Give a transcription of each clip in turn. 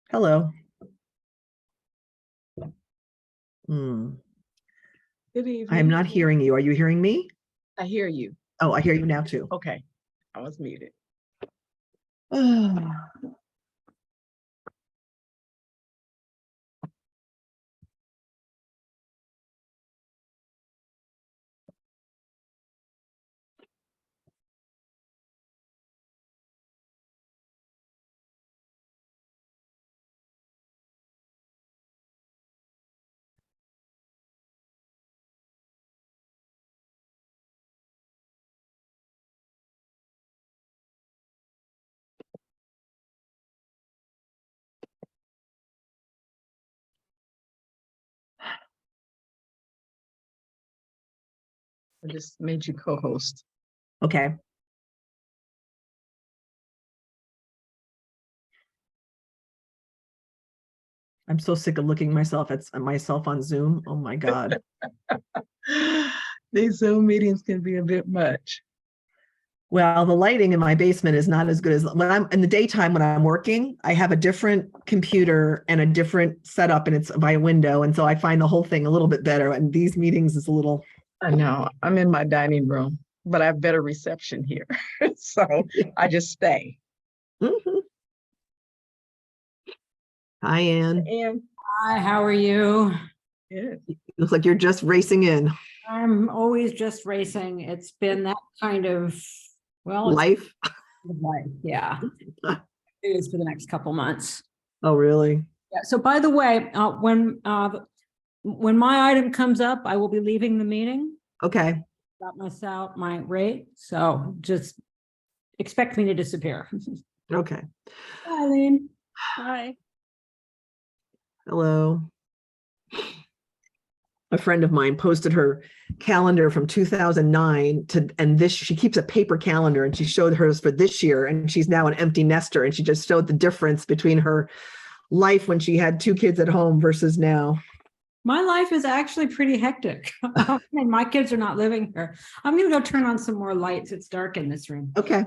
Hello. Hmm. Good evening. I am not hearing you. Are you hearing me? I hear you. Oh, I hear you now too. Okay. I was muted. I just made you co-host. Okay. I'm so sick of looking myself at myself on Zoom. Oh my God. These Zoom meetings can be a bit much. Well, the lighting in my basement is not as good as when I'm in the daytime when I'm working. I have a different computer and a different setup and it's by a window. And so I find the whole thing a little bit better. And these meetings is a little. I know. I'm in my dining room, but I have better reception here. So I just stay. Mhm. Hi, Ann. And Hi, how are you? yes. Looks like you're just racing in. I'm always just racing. It's been that kind of, well, it's Life. life. Yeah. It is for the next couple months. Oh, really? Yeah. So by the way, when my item comes up, I will be leaving the meeting. Okay. Got myself my rate. So just expect me to disappear. Okay. Hi, Eileen. Hi. Hello. A friend of mine posted her calendar from 2009 and this, she keeps a paper calendar and she showed hers for this year and she's now an empty nester and she just showed the difference between her life when she had two kids at home versus now. My life is actually pretty hectic. And my kids are not living here. I'm going to go turn on some more lights. It's dark in this room. Okay.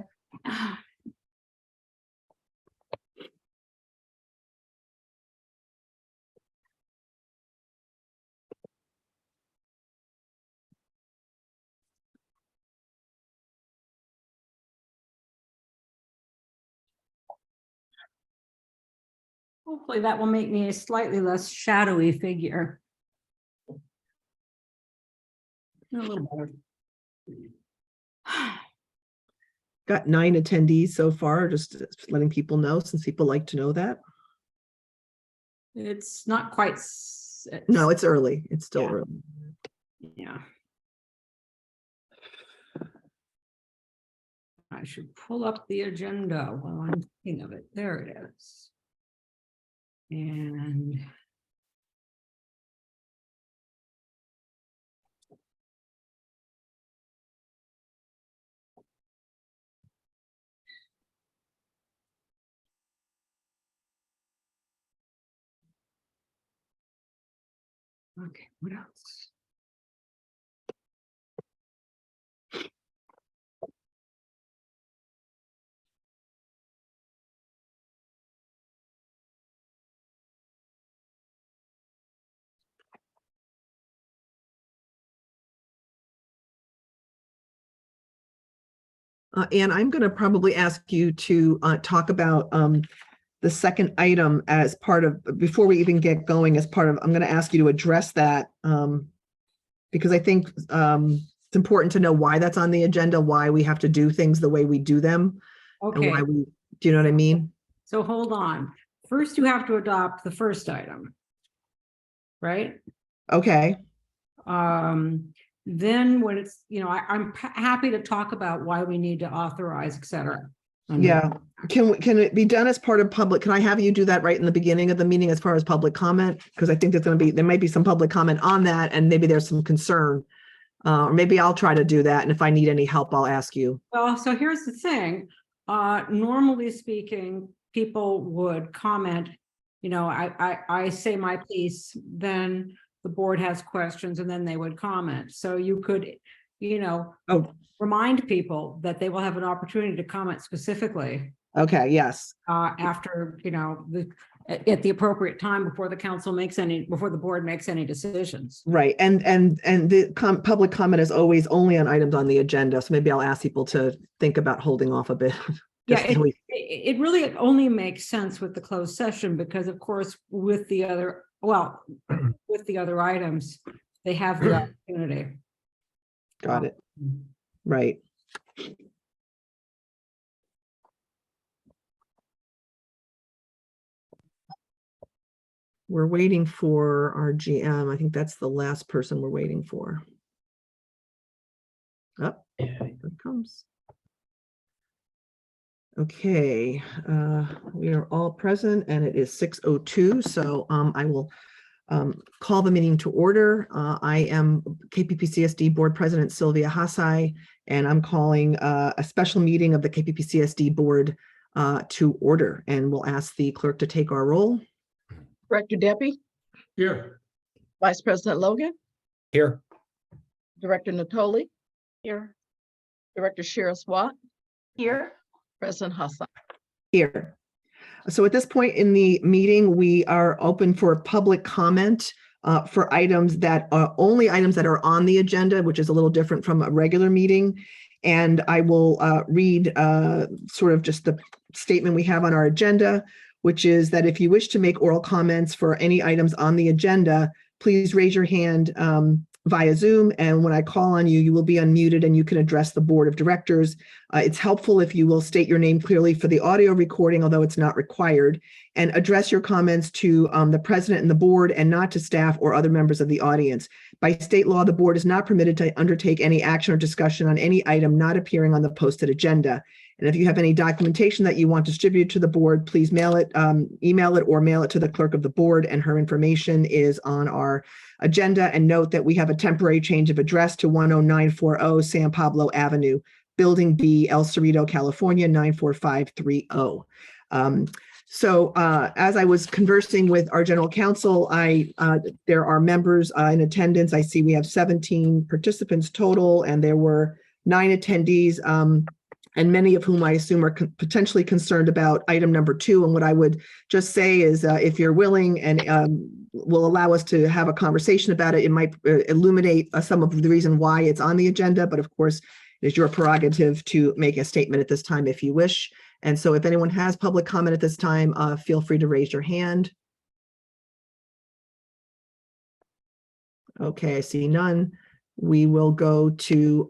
Hopefully that will make me a slightly less shadowy figure. A little better. Got 9 attendees so far, just letting people know since people like to know that. It's not quite. No, it's early. It's still Yeah. early. Yeah. I should pull up the agenda while I'm thinking of it. There it is. And okay, what else? And I'm going to probably ask you to talk about the second item as part of, before we even get going, as part of, I'm going to ask you to address that because I think it's important to know why that's on the agenda, why we have to do things the way we do them. Okay. And why we, do you know what I mean? So hold on. First, you have to adopt the first item, right? Okay. Then when it's, I'm happy to talk about why we need to authorize, et cetera. Yeah. Can it be done as part of public? Can I have you do that right in the beginning of the meeting as far as public comment? Because I think there's going to be, there might be some public comment on that and maybe there's some concern. Or maybe I'll try to do that. And if I need any help, I'll ask you. Well, so here's the thing. Normally speaking, people would comment, I say my piece, then the board has questions and then they would comment. So you could, remind people that they will have an opportunity to comment specifically Okay. Yes. after, at the appropriate time before the council makes any, before the board makes any decisions. Right, and the public comment is always only on items on the agenda, so maybe I'll ask people to think about holding off a bit. Yeah, Just so we- it really only makes sense with the closed session because of course, with the other, well, with the other items, they have the opportunity. Got it, right. We're waiting for our GM. I think that's the last person we're waiting for. Oh, here it comes. Okay, we are all present and it is 6:02, so I will call the meeting to order. I am KPPCSD Board President Sylvia Hassai, and I'm calling a special meeting of the KPPCSD Board to order, and we'll ask the clerk to take our roll. Director Debbie, Here. Vice President Logan, Here. Director Natoli. Here. Director Shira Swat. Here. President Hassan. Here. So at this point in the meeting, we are open for public comment for items that are only items that are on the agenda, which is a little different from a regular meeting. And I will read sort of just the statement we have on our agenda, which is that if you wish to make oral comments for any items on the agenda, please raise your hand via Zoom. And when I call on you, you will be unmuted and you can address the board of directors. It's helpful if you will state your name clearly for the audio recording, although it's not required, and address your comments to the president and the board and not to staff or other members of the audience. By state law, the board is not permitted to undertake any action or discussion on any item not appearing on the posted agenda. And if you have any documentation that you want distributed to the board, please mail it, email it, or mail it to the clerk of the board, and her information is on our agenda. And note that we have a temporary change of address to 10940 San Pablo Avenue, Building B, El Cerrito, California, 94530. So as I was conversing with our general counsel, there are members in attendance. I see we have 17 participants total, and there were 9 attendees, and many of whom I assume are potentially concerned about item number 2. And what I would just say is if you're willing and will allow us to have a conversation about it, it might illuminate some of the reason why it's on the agenda. But of course, it is your prerogative to make a statement at this time if you wish. And so if anyone has public comment at this time, feel free to raise your hand. Okay, I see none. We will go to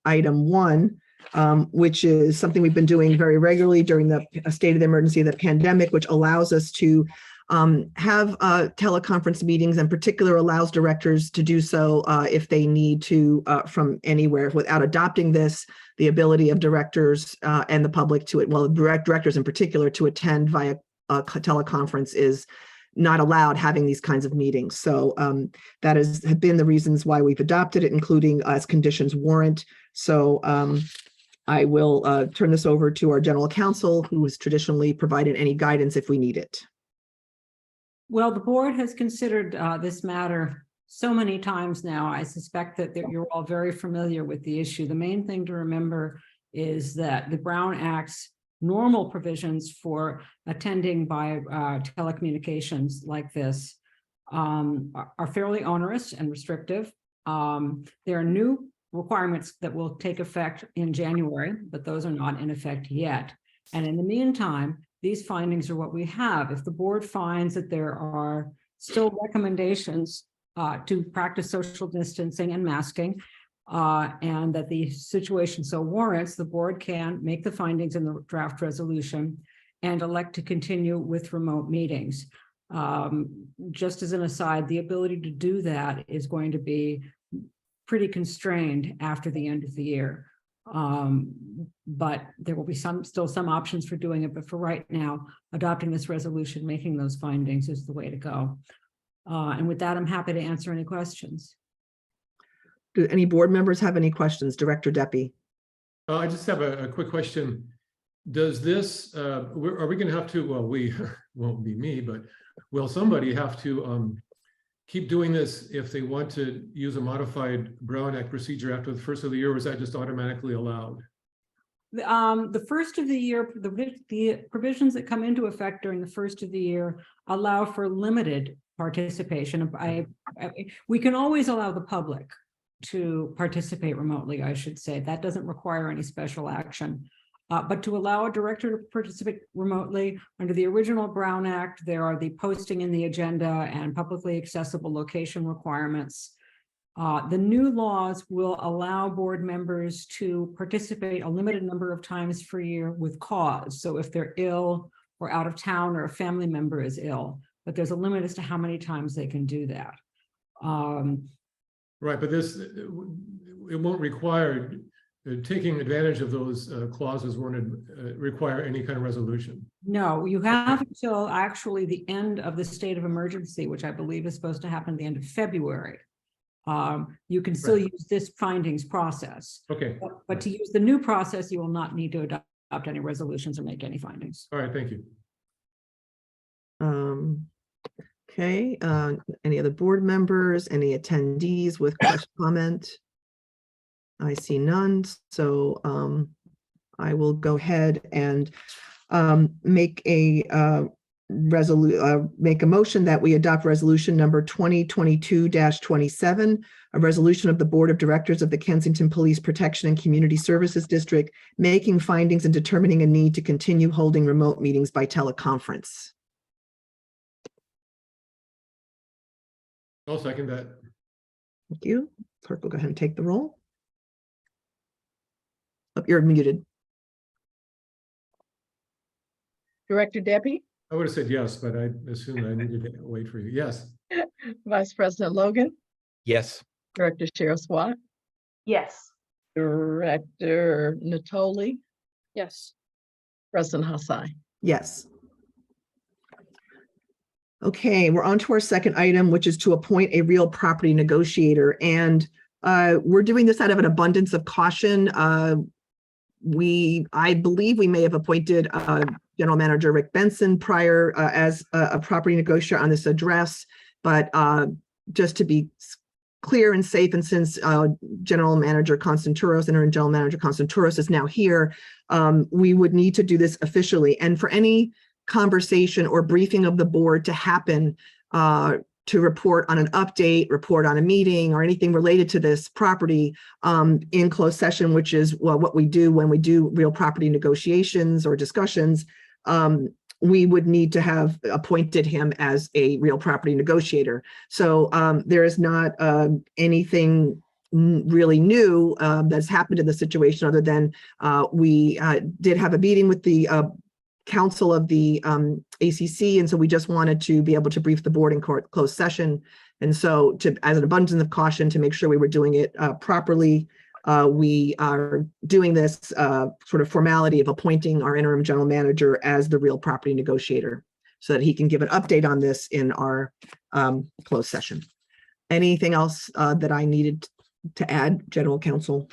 item 1. Which is something we've been doing very regularly during the state of the emergency of the pandemic, which allows us to have teleconference meetings, in particular allows directors to do so if they need to from anywhere. Without adopting this, the ability of directors and the public to, well, directors in particular, to attend via teleconference is not allowed having these kinds of meetings. So that have been the reasons why we've adopted it, including as conditions warrant. So I will turn this over to our general counsel, who has traditionally provided any guidance if we need it. Well, the board has considered this matter so many times now. I suspect that you're all very familiar with the issue. The main thing to remember is that the Brown Act's normal provisions for attending by telecommunications like this are fairly onerous and restrictive. There are new requirements that will take effect in January, but those are not in effect yet. And in the meantime, these findings are what we have. If the board finds that there are still recommendations to practice social distancing and masking, and that the situation so warrants, the board can make the findings in the draft resolution and elect to continue with remote meetings. Just as an aside, the ability to do that is going to be pretty constrained after the end of the year. But there will be still some options for doing it. But for right now, adopting this resolution, making those findings is the way to go. And with that, I'm happy to answer any questions. Do any board members have any questions? Director Deppie. I just have a quick question. Does this, are we going to have to, well, we won't be me, but will somebody have to keep doing this if they want to use a modified Brown Act procedure after the first of the year, or is that just automatically allowed? The first of the year, the provisions that come into effect during the first of the year allow for limited participation. We can always allow the public to participate remotely, I should say. That doesn't require any special action. But to allow a director to participate remotely under the original Brown Act, there are the posting in the agenda and publicly accessible location requirements. The new laws will allow board members to participate a limited number of times per year with cause. So if they're ill or out of town or a family member is ill, but there's a limit as to how many times they can do that. Right, but it won't require taking advantage of those clauses won't require any kind of resolution. No, you have until actually the end of the state of emergency, which I believe is supposed to happen at the end of February. You can still use this findings process. Okay. But to use the new process, you will not need to adopt any resolutions or make any findings. All right, thank you. Okay, any other board members, any attendees with question, comment? I see none, so I will go ahead and make a motion that we adopt resolution number 2022-27, a resolution of the Board of Directors of the Kensington Police Protection and Community Services District, making findings and determining a need to continue holding remote meetings by teleconference. I'll second that. Thank you. Clerk will go ahead and take the roll. Oh, you're muted. Director Debbie, I would have said yes, but I assumed I needed to wait for you. Yes. Vice President Logan, Yes. Director Cheryl Swat, Yes. Director Natoli, Yes. President Hassai. Yes. Okay, we're on to our second item, which is to appoint a real property negotiator. And we're doing this out of an abundance of caution. I believe we may have appointed General Manager Rick Benson prior as a property negotiator on this address. But just to be clear and safe, and since General Manager Constantouros, Interim General Manager Constantouros is now here, we would need to do this officially. And for any conversation or briefing of the board to happen to report on an update, report on a meeting, or anything related to this property in closed session, which is what we do when we do real property negotiations or discussions, we would need to have appointed him as a real property negotiator. So there is not anything really new that's happened in the situation other than we did have a meeting with the council of the ACC, and so we just wanted to be able to brief the board in closed session. And so as an abundance of caution to make sure we were doing it properly, we are doing this sort of formality of appointing our interim general manager as the real property negotiator so that he can give an update on this in our closed session. Anything else that I needed to add, General Counsel?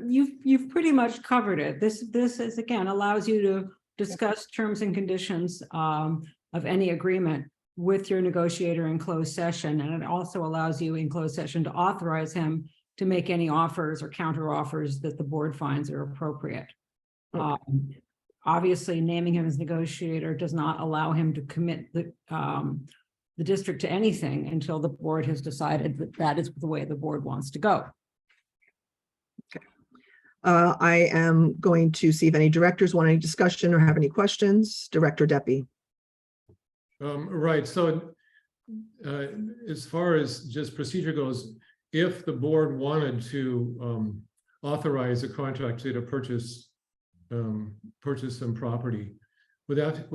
You've pretty much covered it. This is, again, allows you to discuss terms and conditions of any agreement with your negotiator in closed session. And it also allows you in closed session to authorize him to make any offers or counter offers that the board finds are appropriate. Obviously, naming him as negotiator does not allow him to commit the district to anything until the board has decided that that is the way the board wants to go. I am going to see if any directors want any discussion or have any questions. Director Deppie. Right. So as far as just procedure goes, if the board wanted to authorize a contractor to purchase some property, would that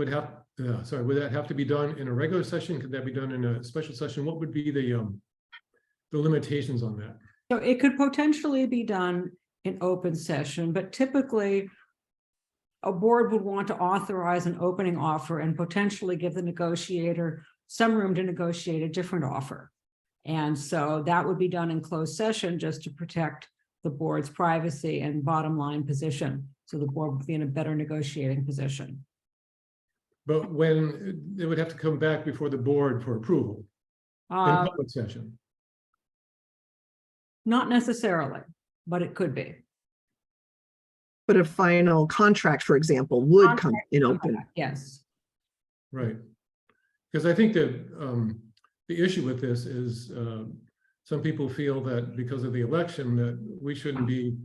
have to be done in a regular session? Could that be done in a special session? What would be the limitations on that? So it could potentially be done in open session, but typically a board would want to authorize an opening offer and potentially give the negotiator some room to negotiate a different offer. And so that would be done in closed session just to protect the board's privacy and bottom line position. So the board would be in a better negotiating position. But when it would have to come back before the board for approval in public session. Not necessarily, but it could be. But a final contract, for example, would come in open. Yes. Right. Because I think that the issue with this is some people feel that because of the election that we shouldn't be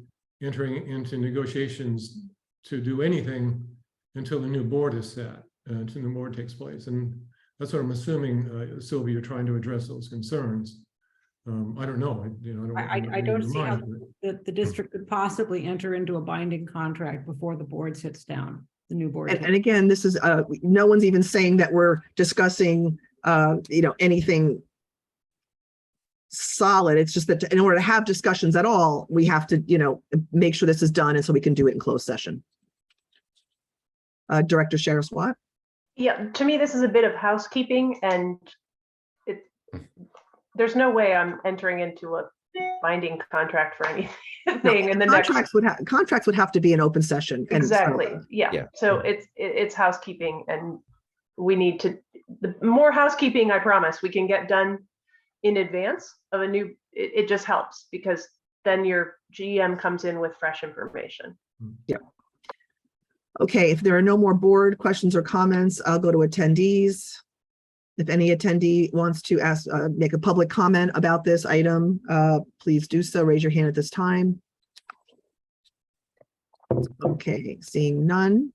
entering into negotiations to do anything until the new board is set, until the board takes place. And that's what I'm assuming, Sylvia, you're trying to address those concerns. I don't know, I don't see how the district could possibly enter into a binding contract before the board sits down, the new board. And again, this is, no one's even saying that we're discussing, anything solid. It's just that in order to have discussions at all, we have to, make sure this is done. And so we can do it in closed session. Director Sheriff Watt? Yeah, to me, this is a bit of housekeeping, and there's no way I'm entering into a binding contract for anything in the next. Contracts would have to be an open session. Exactly. Yeah. Yeah. So it's housekeeping, and we need to, the more housekeeping, I promise, we can get done in advance of a new, it just helps because then your GM comes in with fresh information. Yeah. Okay, if there are no more board questions or comments, I'll go to attendees. If any attendee wants to ask, make a public comment about this item, please do so. Raise your hand at this time. Okay, seeing none.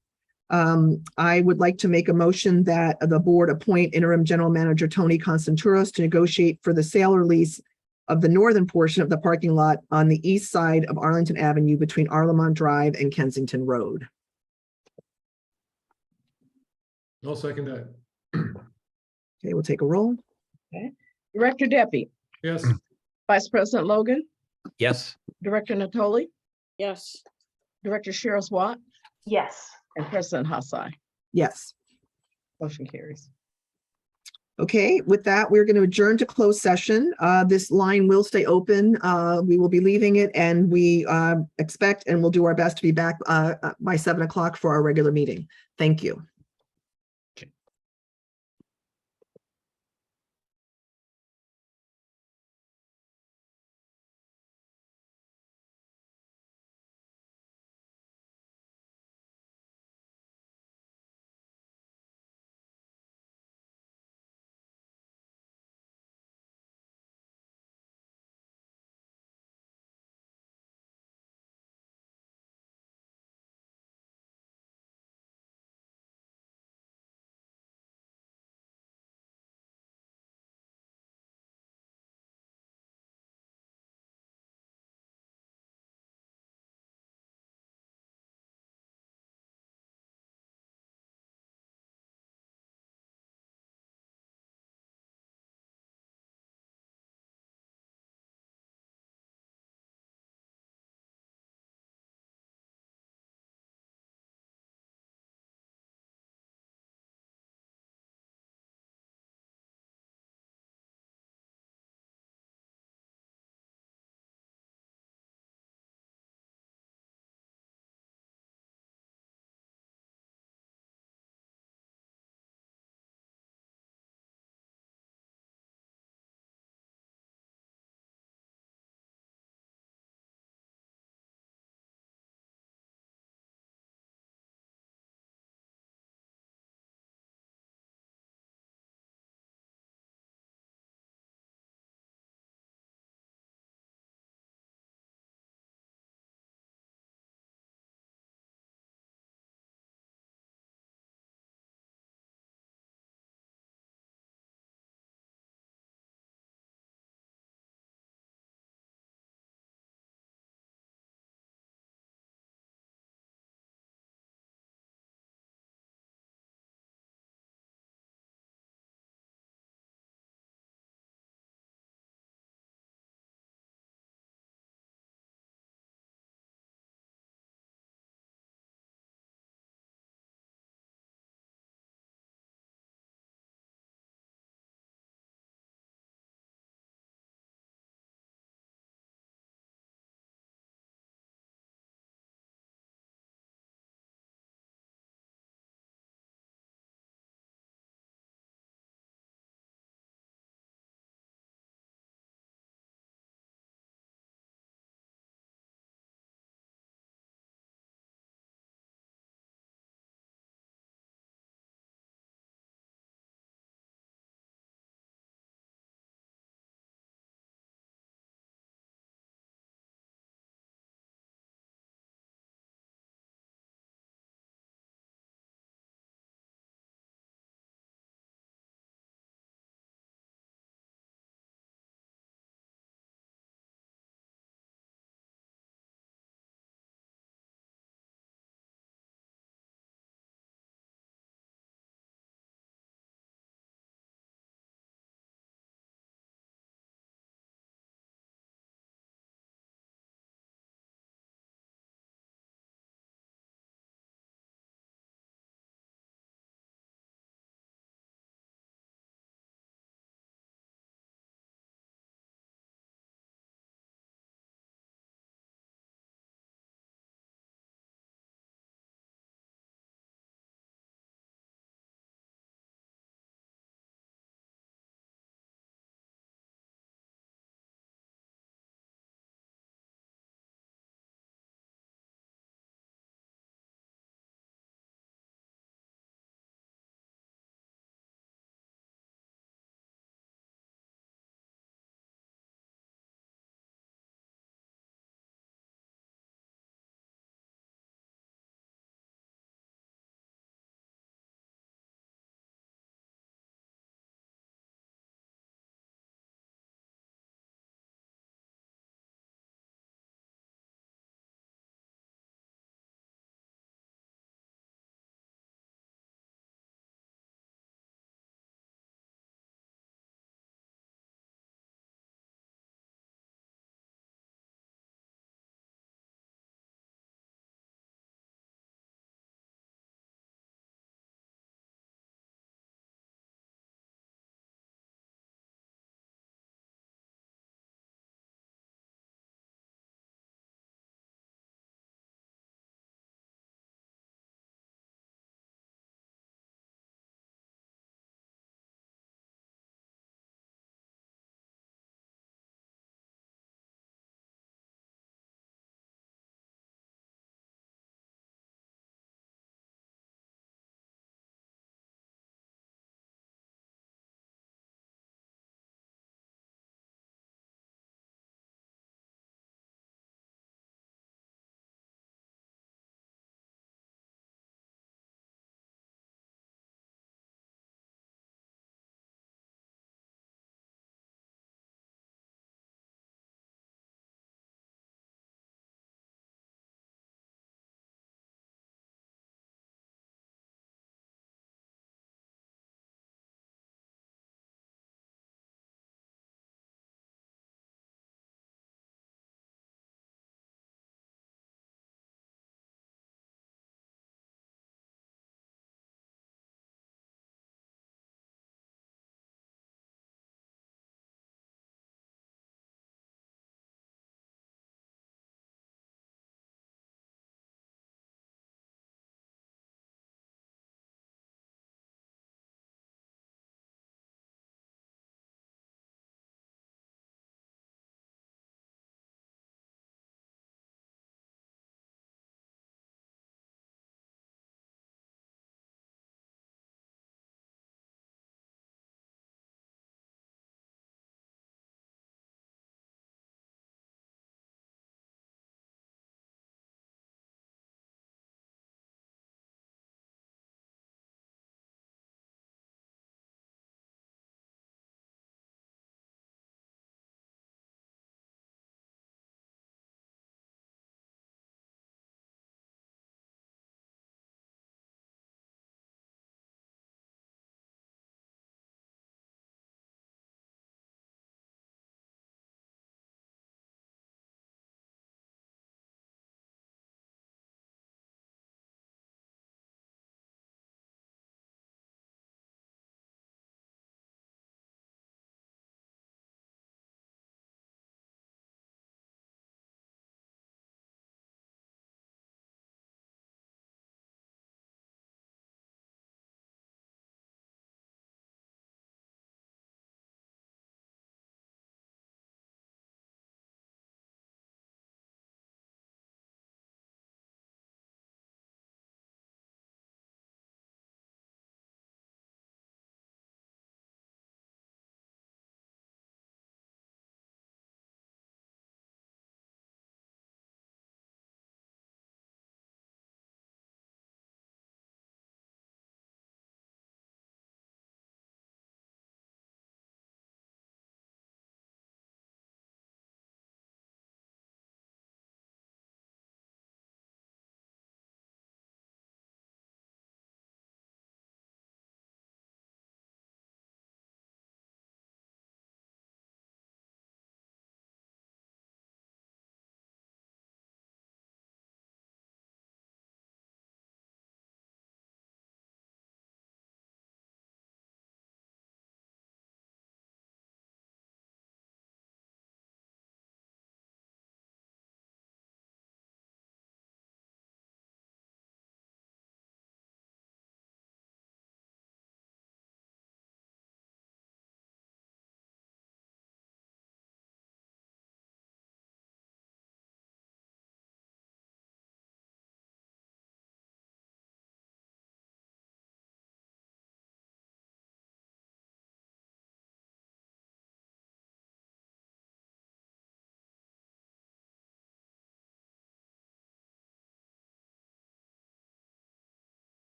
I would like to make a motion that the board appoint interim general manager Tony Constanturos to negotiate for the sale or lease of the northern portion of the parking lot on the east side of Arlington Avenue between Arlemont Drive and Kensington Road. I'll second that. Okay, we'll take a roll. Director Debbie, Yes. Vice President Logan, Yes. Director Natoli, Yes. Director Sheriff Watt, Yes. and President Hassai. Yes. Motion carries. Okay, with that, we're going to adjourn to closed session. This line will stay open. We will be leaving it, and we expect and we'll do our best to be back by 7 o'clock for our regular meeting. Thank you.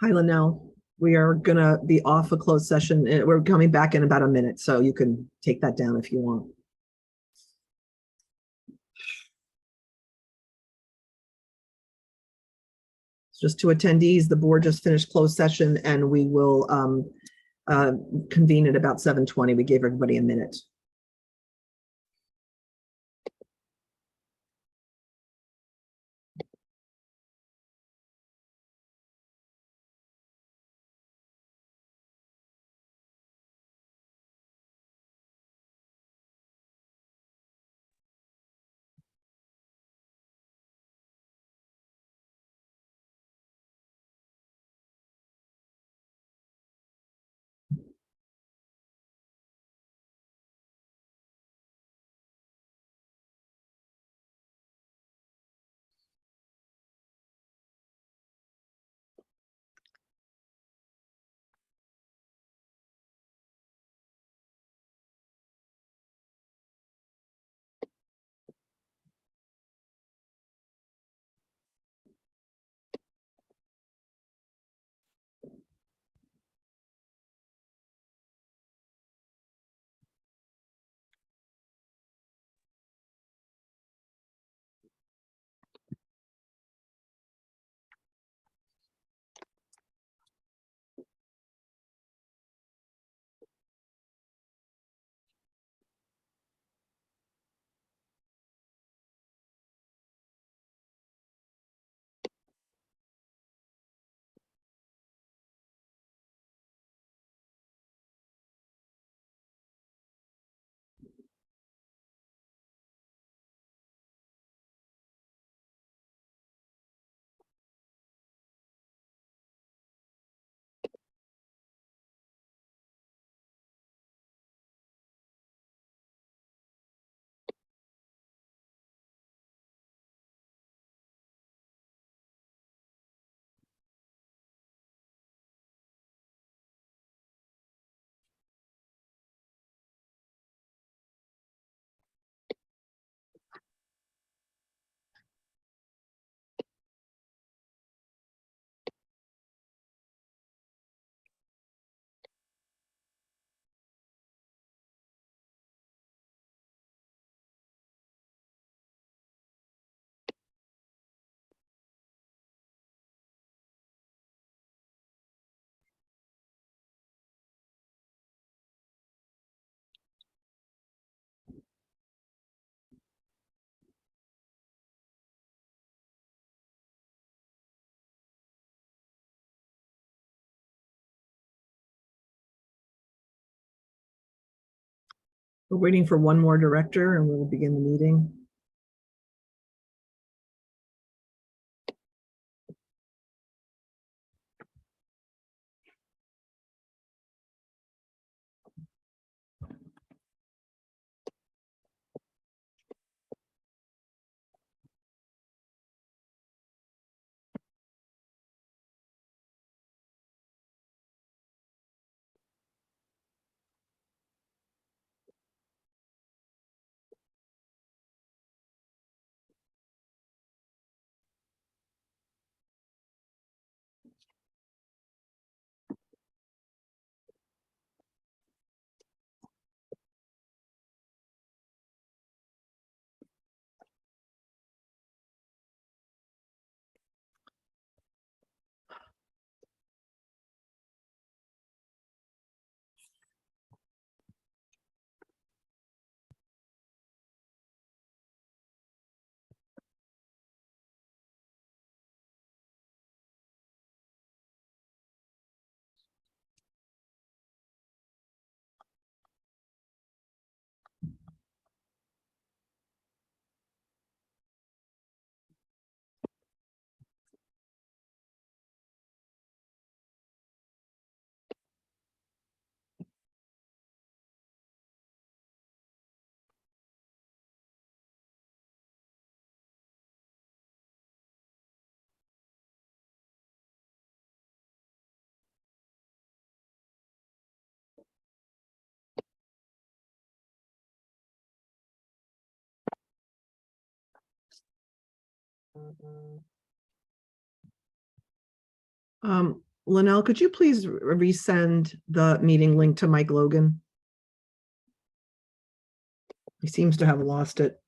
Hi, Linnell. We are gonna be off a closed session. We're coming back in about a minute, so you can take that down if you want. Just to attendees, the board just finished closed session and we will convene at about 7:20. We gave everybody a minute. We're waiting for one more director and we'll begin the meeting. Linnell, could you please resend the meeting link to Mike Logan? He seems to have lost it.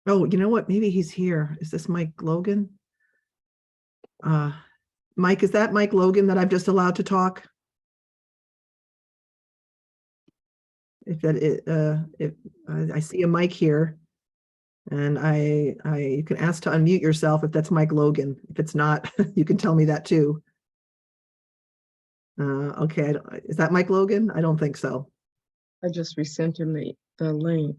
Oh, you know what? Maybe he's here. Is this Mike Logan? Mike, is that Mike Logan that I've just allowed to talk? If I see a mic here, and you can ask to unmute yourself if that's Mike Logan. If it's not, you can tell me that too. Okay, is that Mike Logan? I don't think so. I just resent him the link.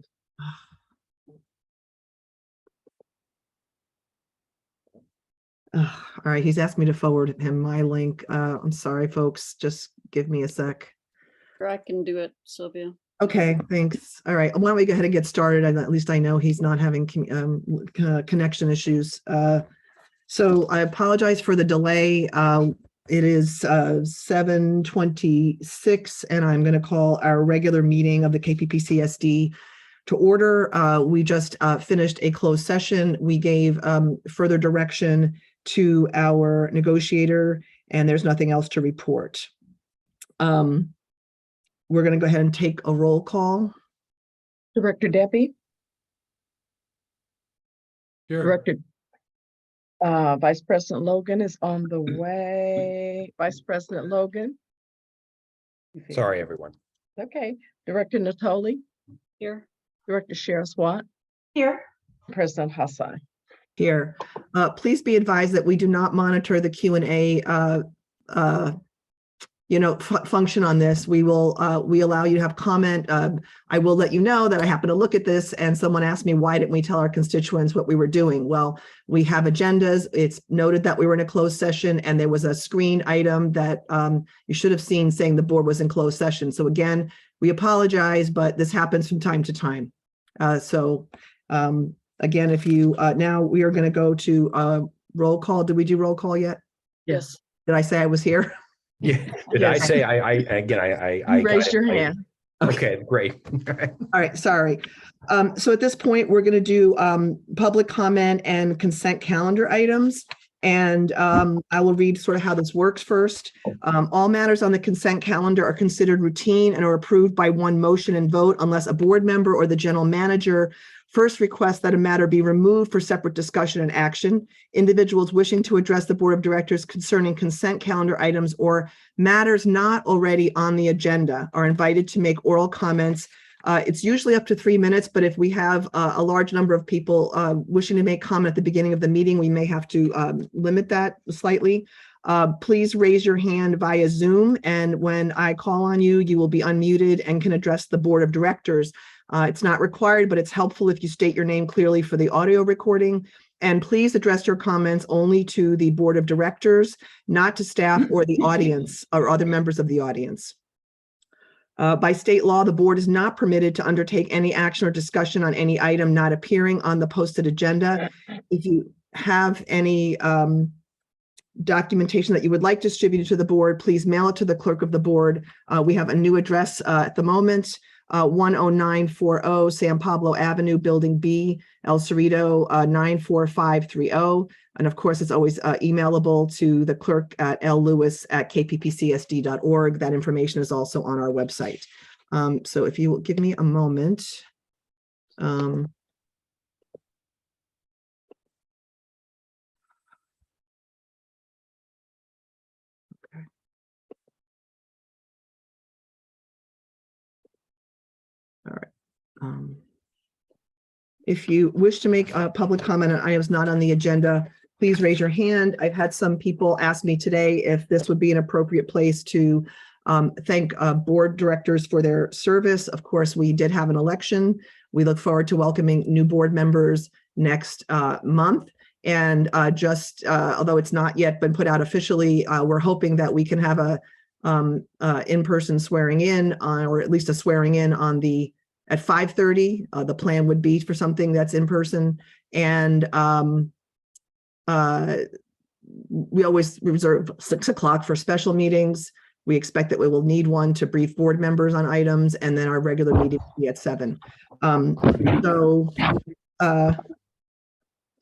All right, he's asked me to forward him my link. I'm sorry, folks. Just give me a sec. Or I can do it, Sylvia. Okay, thanks. All right, why don't we go ahead and get started? At least I know he's not having connection issues. So I apologize for the delay. It is 7:26, and I'm going to call our regular meeting of the KPPCSD to order. We just finished a closed session. We gave further direction to our negotiator, and there's nothing else to report. We're going to go ahead and take a roll call. Director Debbie, Here. Director, Vice President Logan is on the way. Vice President Logan. Sorry, everyone. Okay, Director Natoli, Here. Director Sheriff Watt, Here. President Hassan. Here. Please be advised that we do not monitor the Q&A function on this. We allow you to have comment. I will let you know that I happen to look at this and someone asked me, why didn't we tell our constituents what we were doing? Well, we have agendas. It's noted that we were in a closed session and there was a screen item that you should have seen saying the board was in closed session. So again, we apologize, but this happens from time to time. Again, if you, now we are going to go to roll call. Did we do roll call yet? Yes. Did I say I was here? Yeah, did I say I You raised got your it late. hand. Okay, great. All right, sorry. So at this point, we're going to do public comment and consent calendar items. And I will read sort of how this works first. All matters on the consent calendar are considered routine and are approved by one motion and vote unless a board member or the general manager first requests that a matter be removed for separate discussion and action. Individuals wishing to address the board of directors concerning consent calendar items or matters not already on the agenda are invited to make oral comments. It's usually up to 3 minutes, but if we have a large number of people wishing to make comment at the beginning of the meeting, we may have to limit that slightly. Please raise your hand via Zoom, and when I call on you, you will be unmuted and can address the board of directors. It's not required, but it's helpful if you state your name clearly for the audio recording. And please address your comments only to the board of directors, not to staff or the audience or other members of the audience. By state law, the board is not permitted to undertake any action or discussion on any item not appearing on the posted agenda. If you have any documentation that you would like distributed to the board, please mail it to the clerk of the board. We have a new address at the moment, 10940 San Pablo Avenue, Building B, El Cerrito, 94530. And of course, it's always emailable to the clerk at lewis@kppcsd.org. That information is also on our website. So if you will give me a moment. If you wish to make a public comment on items not on the agenda, please raise your hand. I've had some people ask me today if this would be an appropriate place to thank board directors for their service. Of course, we did have an election. We look forward to welcoming new board members next month. And although it's not yet been put out officially, we're hoping that we can have a in-person swearing in or at least a swearing in at 5:30. The plan would be for something that's in person. And we always reserve 6 o'clock for special meetings. We expect that we will need one to brief board members on items, and then our regular meeting will be at 7.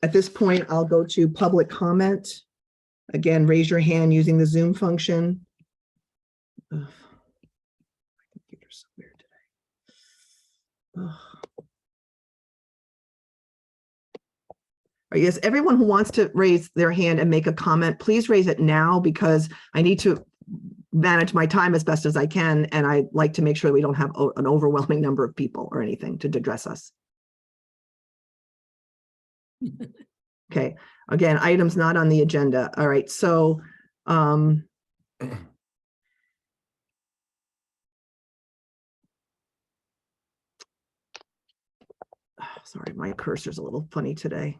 At this point, I'll go to public comment. Again, raise your hand using the Zoom function. Ugh. My computer's so weird today. Ugh. All right, yes, everyone who wants to raise their hand and make a comment, please raise it now because I need to manage my time as best as I can. And I like to make sure we don't have an overwhelming number of people or anything to address us. Okay, again, items not on the agenda. All right, so sorry, my cursor's a little funny today.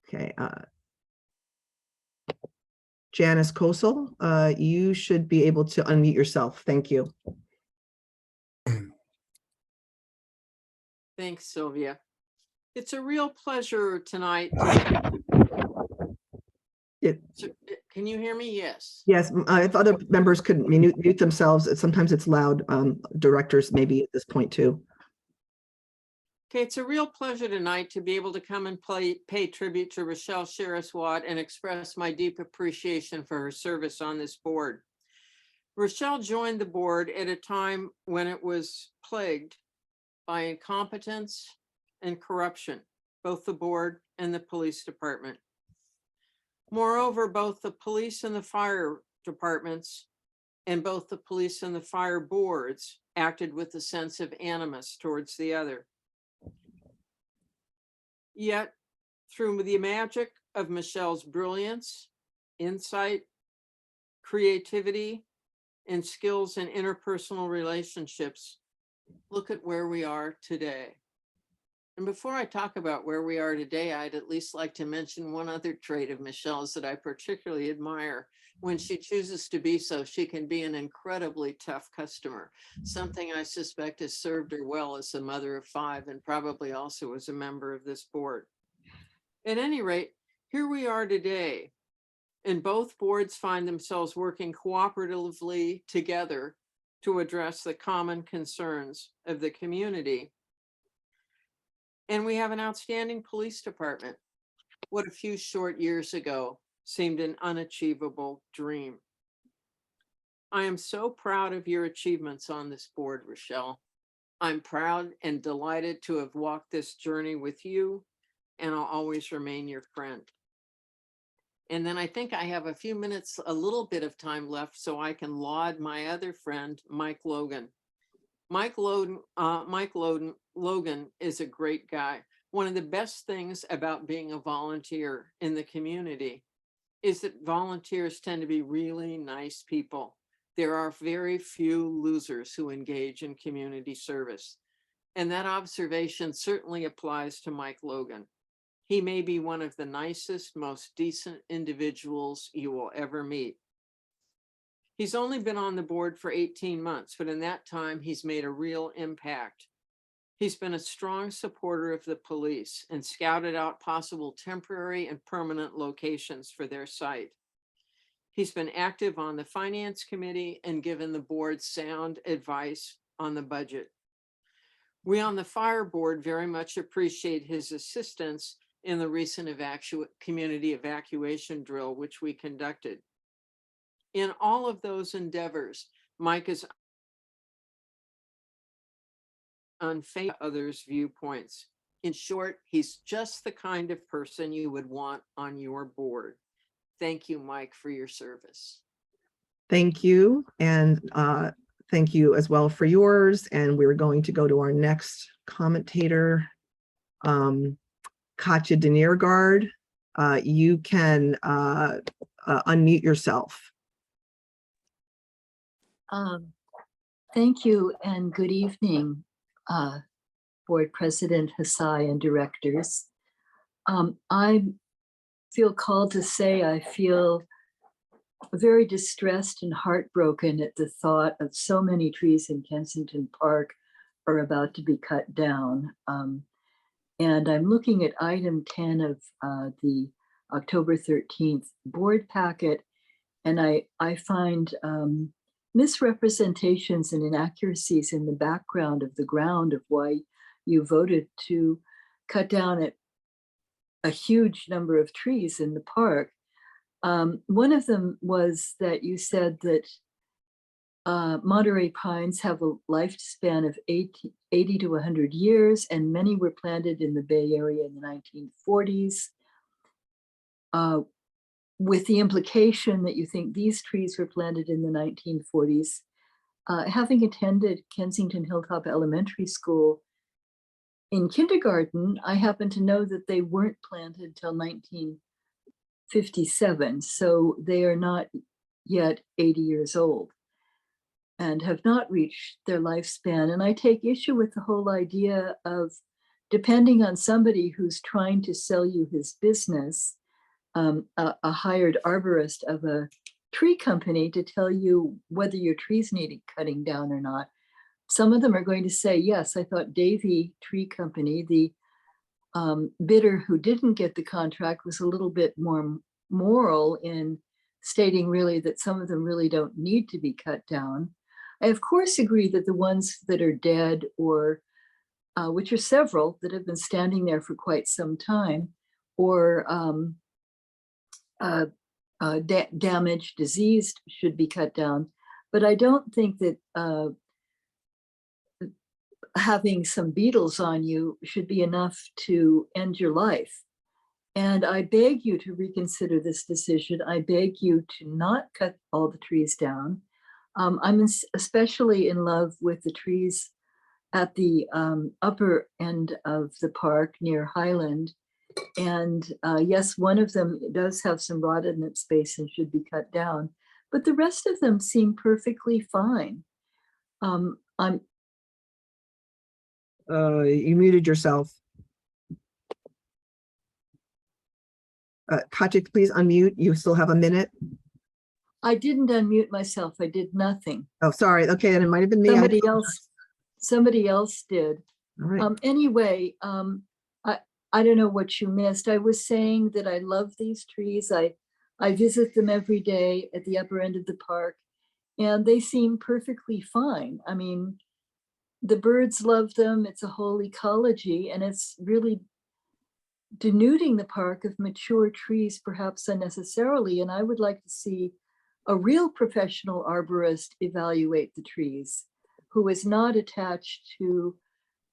Okay, Janice Kosel, you should be able to unmute yourself. Thank you. Thanks, Sylvia. It's a real pleasure tonight. Can you hear me? Yes. Yes, if other members could mute themselves, sometimes it's loud. Directors maybe at this point too. Okay, it's a real pleasure tonight to be able to come and pay tribute to Rochelle Sherris-Watt and express my deep appreciation for her service on this board. Rochelle joined the board at a time when it was plagued by incompetence and corruption, both the board and the police department. Moreover, both the police and the fire departments and both the police and the fire boards acted with a sense of animus towards the other. Yet, through the magic of Michelle's brilliance, insight, creativity, and skills in interpersonal relationships, look at where we are today. And before I talk about where we are today, I'd at least like to mention one other trait of Michelle's that I particularly admire. When she chooses to be so, she can be an incredibly tough customer, something I suspect has served her well as a mother of 5 and probably also as a member of this board. At any rate, here we are today, and both boards find themselves working cooperatively together to address the common concerns of the community. And we have an outstanding police department. What a few short years ago seemed an unachievable dream. I am so proud of your achievements on this board, Rochelle. I'm proud and delighted to have walked this journey with you, and I'll always remain your friend. And then I think I have a few minutes, a little bit of time left so I can laud my other friend, Mike Logan. Mike Logan is a great guy. One of the best things about being a volunteer in the community is that volunteers tend to be really nice people. There are very few losers who engage in community service. And that observation certainly applies to Mike Logan. He may be one of the nicest, most decent individuals you will ever meet. He's only been on the board for 18 months, but in that time, he's made a real impact. He's been a strong supporter of the police and scouted out possible temporary and permanent locations for their site. He's been active on the finance committee and given the board sound advice on the budget. We on the fire board very much appreciate his assistance in the recent community evacuation drill, which we conducted. In all of those endeavors, Mike is unfair to others' viewpoints. In short, he's just the kind of person you would want on your board. Thank you, Mike, for your service. Thank you. And thank you as well for yours. And we're going to go to our next commentator, Katja Deniergaard. You can unmute yourself. Thank you and good evening, Board President Hassai and directors. I feel called to say I feel very distressed and heartbroken at the thought of so many trees in Kensington Park are about to be cut down. And I'm looking at item 10 of the October 13th board packet, and I find misrepresentations and inaccuracies in the background of the ground of why you voted to cut down a huge number of trees in the park. One of them was that you said that Monterey pines have a lifespan of 80 to 100 years, and many were planted in the Bay Area in the 1940s. With the implication that you think these trees were planted in the 1940s. Having attended Kensington Hilltop Elementary School in kindergarten, I happen to know that they weren't planted till 1957. So they are not yet 80 years old and have not reached their lifespan. And I take issue with the whole idea of depending on somebody who's trying to sell you his business, a hired arborist of a tree company, to tell you whether your trees needed cutting down or not. Some of them are going to say, yes, I thought Davy Tree Company, the bidder who didn't get the contract, was a little bit more moral in stating really that some of them really don't need to be cut down. I of course agree that the ones that are dead, or which are several that have been standing there for quite some time, or damaged, diseased, should be cut down. But I don't think that having some beetles on you should be enough to end your life. And I beg you to reconsider this decision. I beg you to not cut all the trees down. I'm especially in love with the trees at the upper end of the park near Highland. And yes, one of them does have some rot in its base and should be cut down, but the rest of them seem perfectly fine. You muted yourself. Katja, please unmute. You still have a minute. I didn't unmute myself. I did nothing. Oh, sorry. Okay, then it might have been me. Somebody else did. All right. Anyway, I don't know what you missed. I was saying that I love these trees. I visit them every day at the upper end of the park, and they seem perfectly fine. I mean, the birds love them. It's a whole ecology, and it's really denuding the park of mature trees, perhaps unnecessarily. And I would like to see a real professional arborist evaluate the trees, who is not attached to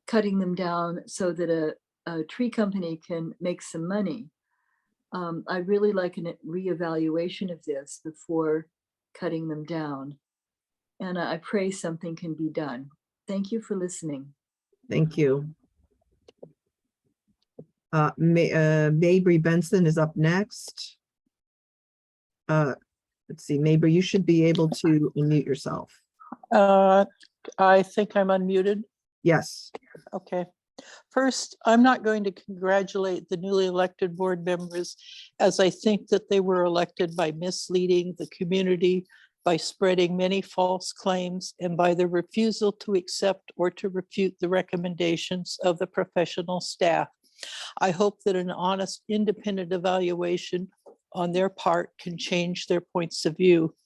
cutting them down so that a tree company can make some money. I really like a reevaluation of this before cutting them down. And I pray something can be done. Thank you for listening. Thank you. Mabry Benson is up next. Let's see, Mabry, you should be able to unmute yourself. I think I'm unmuted. Yes. Okay. First, I'm not going to congratulate the newly elected board members, as I think that they were elected by misleading the community, by spreading many false claims, and by the refusal to accept or to refute the recommendations of the professional staff. I hope that an honest, independent evaluation on their part can change their points of view.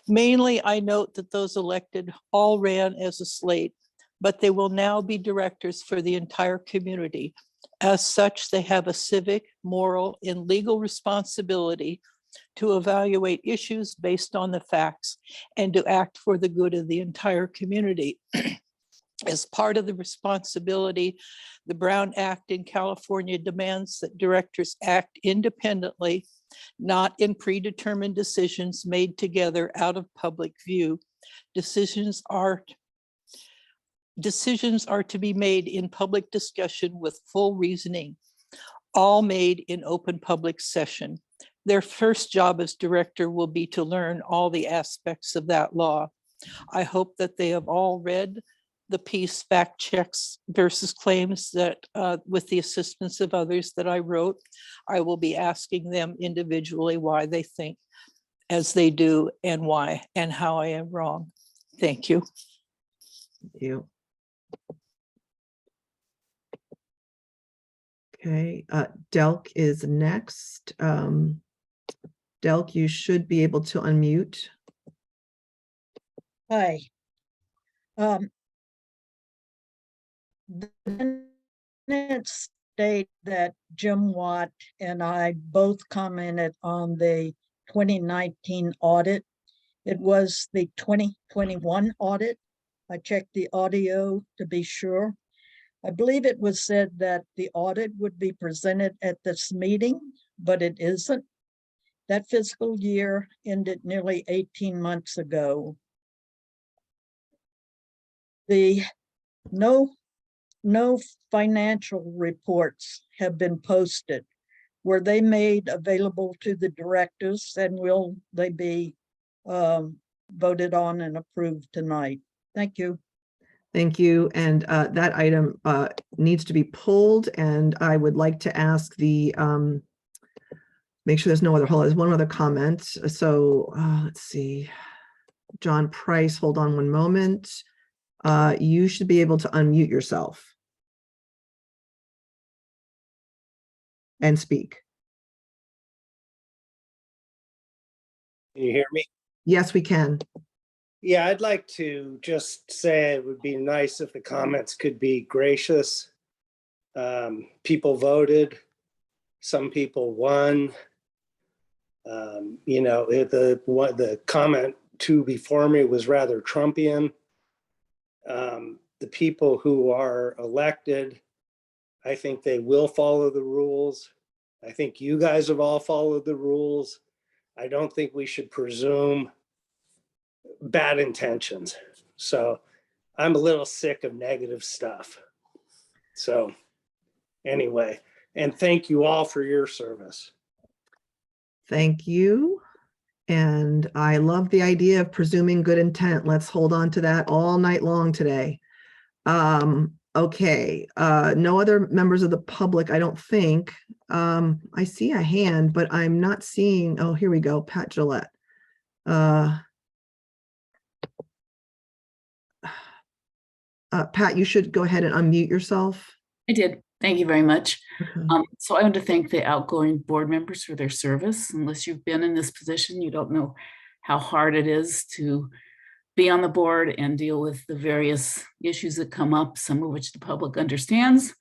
Mainly, I note that those elected all ran as a slate, but they will now be directors for the entire community. As such, they have a civic, moral, and legal responsibility to evaluate issues based on the facts and to act for the good of the entire community. As part of the responsibility, the Brown Act in California demands that directors act independently, not in predetermined decisions made together out of public view. Decisions are to be made in public discussion with full reasoning, all made in open public session. Their first job as director will be to learn all the aspects of that law. I hope that they have all read the piece Fact Checks versus Claims that with the assistance of others that I wrote. I will be asking them individually why they think as they do and why and how I am wrong. Thank you. Thank you. Okay, Delk is next. Delk, you should be able to unmute. Hi. The minutes state that Jim Watt and I both commented on the 2019 audit. It was the 2021 audit. I checked the audio to be sure. I believe it was said that the audit would be presented at this meeting, but it isn't. That fiscal year ended nearly 18 months ago. No financial reports have been posted. Were they made available to the directors, and will they be voted on and approved tonight? Thank you. Thank you. And that item needs to be pulled, and I would like to ask the, make sure there's no other, hold on, there's one other comment. So let's see. John Price, hold on one moment. You should be able to unmute yourself and speak. Can you hear me? Yes, we can. Yeah, I'd like to just say it would be nice if the comments could be gracious. People voted, some people won. You know, the comment two before me was rather Trumpian. The people who are elected, I think they will follow the rules. I think you guys have all followed the rules. I don't think we should presume bad intentions. So I'm a little sick of negative stuff. So anyway, and thank you all for your service. Thank you. And I love the idea of presuming good intent. Let's hold on to that all night long today. Okay, no other members of the public, I don't think. I see a hand, but I'm not seeing, oh, here we go, Pat Gillette. Pat, you should go ahead and unmute yourself. I did. Thank you very much. Okay. So I want to thank the outgoing board members for their service. Unless you've been in this position, you don't know how hard it is to be on the board and deal with the various issues that come up, some of which the public understands,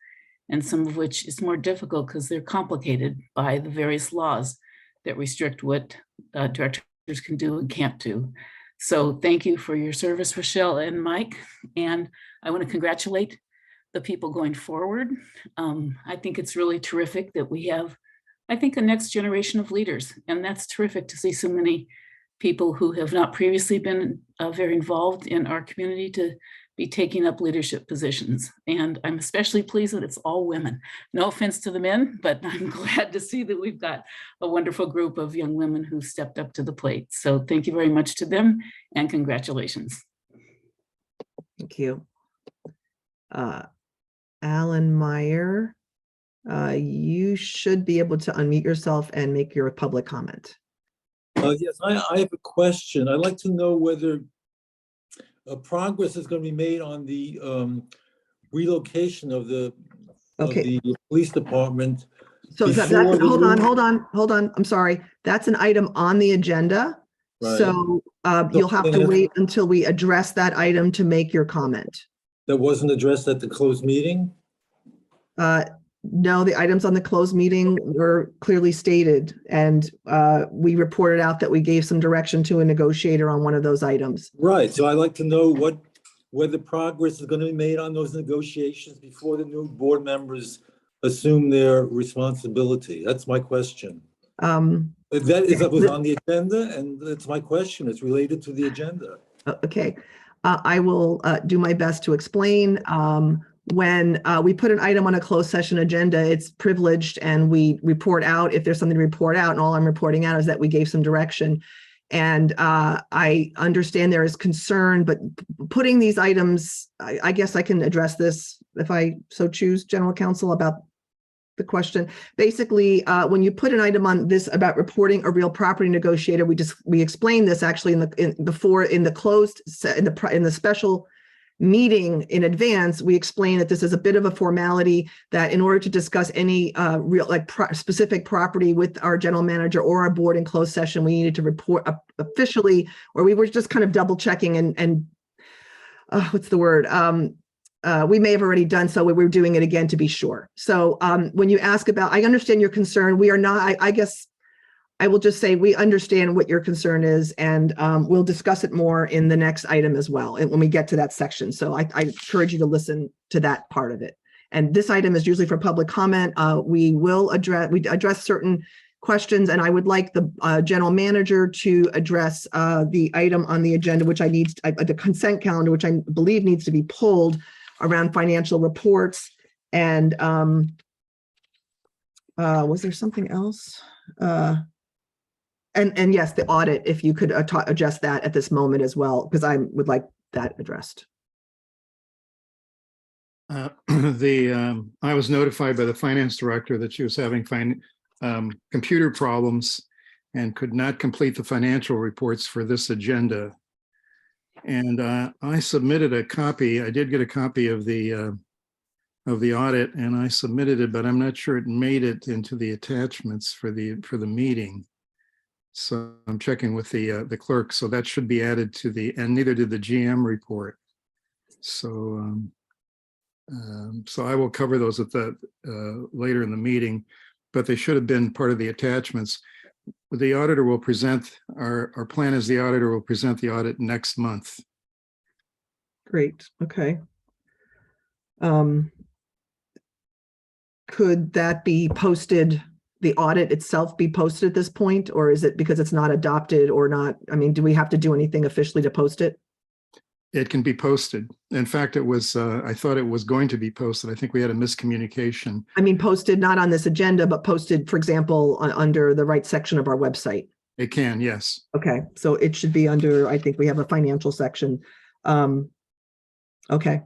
and some of which is more difficult because they're complicated by the various laws that restrict what directors can do and can't do. So thank you for your service, Rochelle and Mike. And I want to congratulate the people going forward. I think it's really terrific that we have, I think, a next generation of leaders. And that's terrific to see so many people who have not previously been very involved in our community to be taking up leadership positions. And I'm especially pleased that it's all women. No offense to the men, but I'm glad to see that we've got a wonderful group of young women who stepped up to the plate. So thank you very much to them and congratulations. Thank you. Alan Meyer, you should be able to unmute yourself and make your public comment. Yes, I have a question. I'd like to know whether progress is going to be made on the relocation of the police department. So that's hold on. I'm sorry. That's an item on the agenda. Right. So you'll have to wait until we address that item to make your comment. That wasn't addressed at the closed meeting? No, the items on the closed meeting were clearly stated, and we reported out that we gave some direction to a negotiator on one of those items. Right. So I'd like to know whether progress is going to be made on those negotiations before the new board members assume their responsibility. That's my question. That was on the agenda, and that's my question. It's related to the agenda. Okay, I will do my best to explain. When we put an item on a closed session agenda, it's privileged and we report out if there's something to report out. And all I'm reporting out is that we gave some direction. And I understand there is concern, but putting these items, I guess I can address this if I so choose, General Counsel, about the question. Basically, when you put an item on this about reporting a real property negotiator, we explained this actually in the special meeting in advance. We explained that this is a bit of a formality, that in order to discuss any real specific property with our general manager or our board in closed session, we needed to report officially, or we were just kind of double checking and what's the word? We may have already done so. We were doing it again to be sure. So when you ask about, I understand your concern. We are not, I guess I will just say we understand what your concern is, and we'll discuss it more in the next item as well, and when we get to that section. So I encourage you to listen to that part of it. And this item is usually for public comment. We address certain questions, and I would like the general manager to address the item on the agenda, which the consent calendar, which I believe needs to be pulled, around financial reports. And was there something else? And yes, the audit, if you could adjust that at this moment as well, because I would like that addressed. I was notified by the finance director that she was having computer problems and could not complete the financial reports for this agenda. And I submitted a copy. I did get a copy of the audit, and I submitted it, but I'm not sure it made it into the attachments for the meeting. So I'm checking with the clerk. So that should be added to and neither did the GM report. So so I will cover those at later in the meeting, but they should have been part of the attachments. The auditor will present, our plan is the auditor will present the audit next month. Great, okay. Could that be posted, the audit itself be posted at this point, or is it because it's not adopted or not? I mean, do we have to do anything officially to post it? It can be posted. In fact, it was, I thought it was going to be posted. I think we had a miscommunication. I mean, posted not on this agenda, but posted, for example, under the right section of our website. It can, yes. Okay, so it should be under, I think we have a financial section. Okay.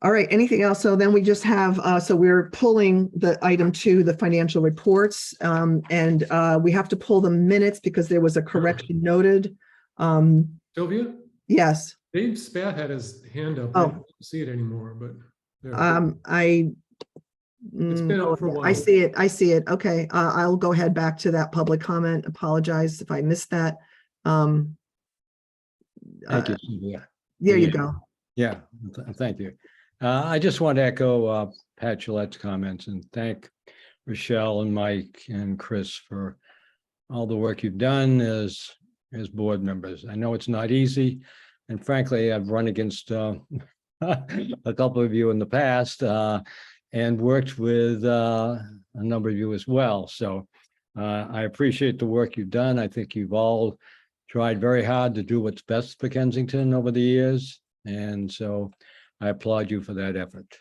All right, anything else? So then we just have, so we're pulling the item 2, the financial reports, and we have to pull the minutes because there was a correction noted. Sylvia? Yes. Dave Spat had his hand up. I don't see it anymore, but. There. It's been up for a while. I see it. Okay, I'll go ahead back to that public comment. Apologize if I missed that. Thank you, Sylvia. There you go. Yeah, thank you. I just want to echo Pat Gillette's comments and thank Rochelle and Mike and Chris for all the work you've done as board members. I know it's not easy, and frankly, I've run against a couple of you in the past and worked with a number of you as well. So I appreciate the work you've done. I think you've all tried very hard to do what's best for Kensington over the years. And so I applaud you for that effort.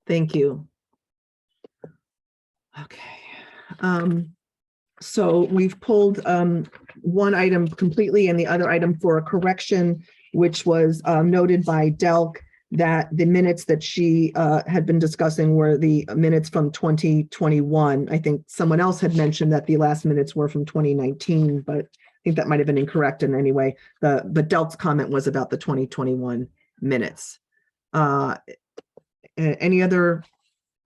Thank you. Okay. So we've pulled one item completely and the other item for a correction, which was noted by Delk that the minutes that she had been discussing were the minutes from 2021. I think someone else had mentioned that the last minutes were from 2019, but I think that might have been incorrect in any way. But Delk's comment was about the 2021 minutes. Any other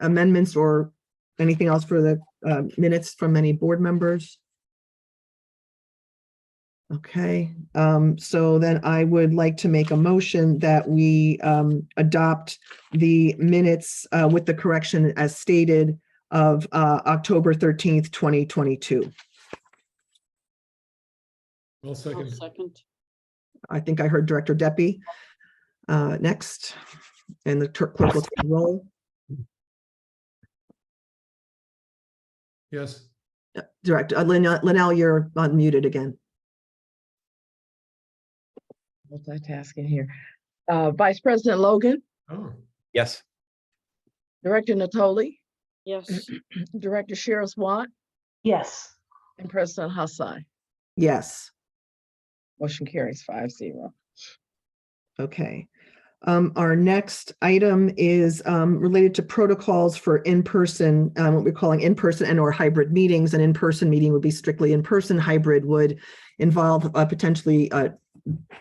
amendments or anything else for the minutes from any board members? Okay, so then I would like to make a motion that we adopt the minutes with the correction as stated of October 13th, 2022. I'll second. I think I heard Director Deppie next, and the clerk will take the roll. Yes. Director Linnell, you're unmuted again. multitasking here. Vice President Logan, Oh, Yes. Director Natoli, Yes. Director Cheryl Swat, Yes. and President Hassan. Yes. Motion carries 5-0. Okay. Our next item is related to protocols for in-person, what we're calling in-person and or hybrid meetings. An in-person meeting would be strictly in-person. Hybrid would involve potentially a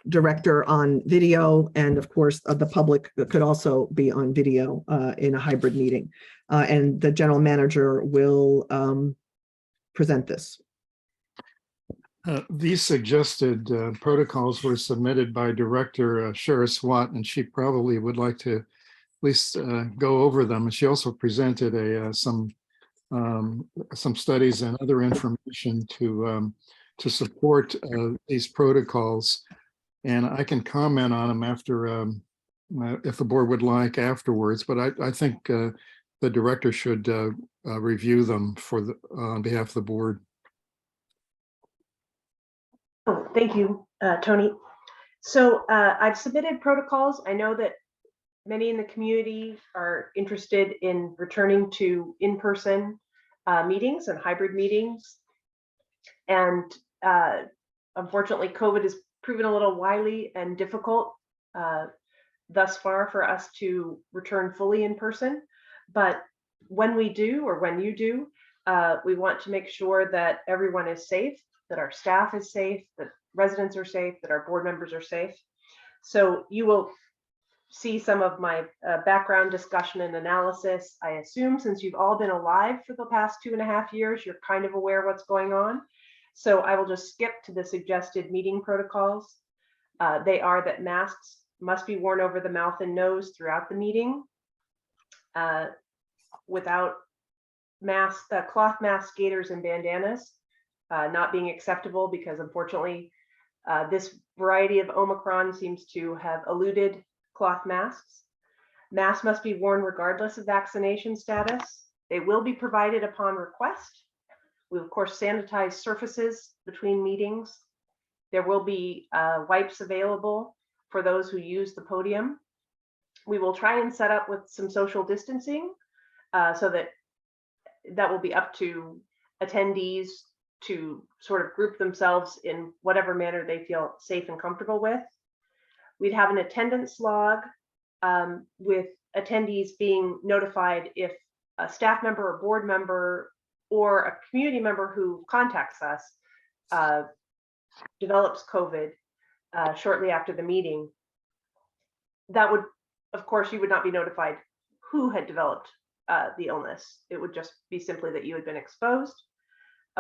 director on video, and of course, the public could also be on video in a hybrid meeting. And the general manager will present this. These suggested protocols were submitted by Director Shara Swat, and she probably would like to at least go over them. And she also presented some studies and other information to support these protocols. And I can comment on them after, if the board would like afterwards. But I think the director should review them on behalf of the board. Oh, thank you, Tony. So I've submitted protocols. I know that many in the community are interested in returning to in-person meetings and hybrid meetings. And unfortunately, COVID has proven a little wily and difficult thus far for us to return fully in person. But when we do, or when you do, we want to make sure that everyone is safe, that our staff is safe, that residents are safe, that our board members are safe. So you will see some of my background discussion and analysis. I assume since you've all been alive for the past 2.5 years, you're kind of aware of what's going on. So I will just skip to the suggested meeting protocols. They are that masks must be worn over the mouth and nose throughout the meeting. Without cloth masks, gaiters, and bandanas not being acceptable, because unfortunately this variety of Omicron seems to have eluded cloth masks. Masks must be worn regardless of vaccination status. They will be provided upon request. We of course sanitize surfaces between meetings. There will be wipes available for those who use the podium. We will try and set up with some social distancing so that will be up to attendees to sort of group themselves in whatever manner they feel safe and comfortable with. We'd have an attendance log with attendees being notified if a staff member or board member or a community member who contacts us develops COVID shortly after the meeting. That would, of course, you would not be notified who had developed the illness. It would just be simply that you had been exposed.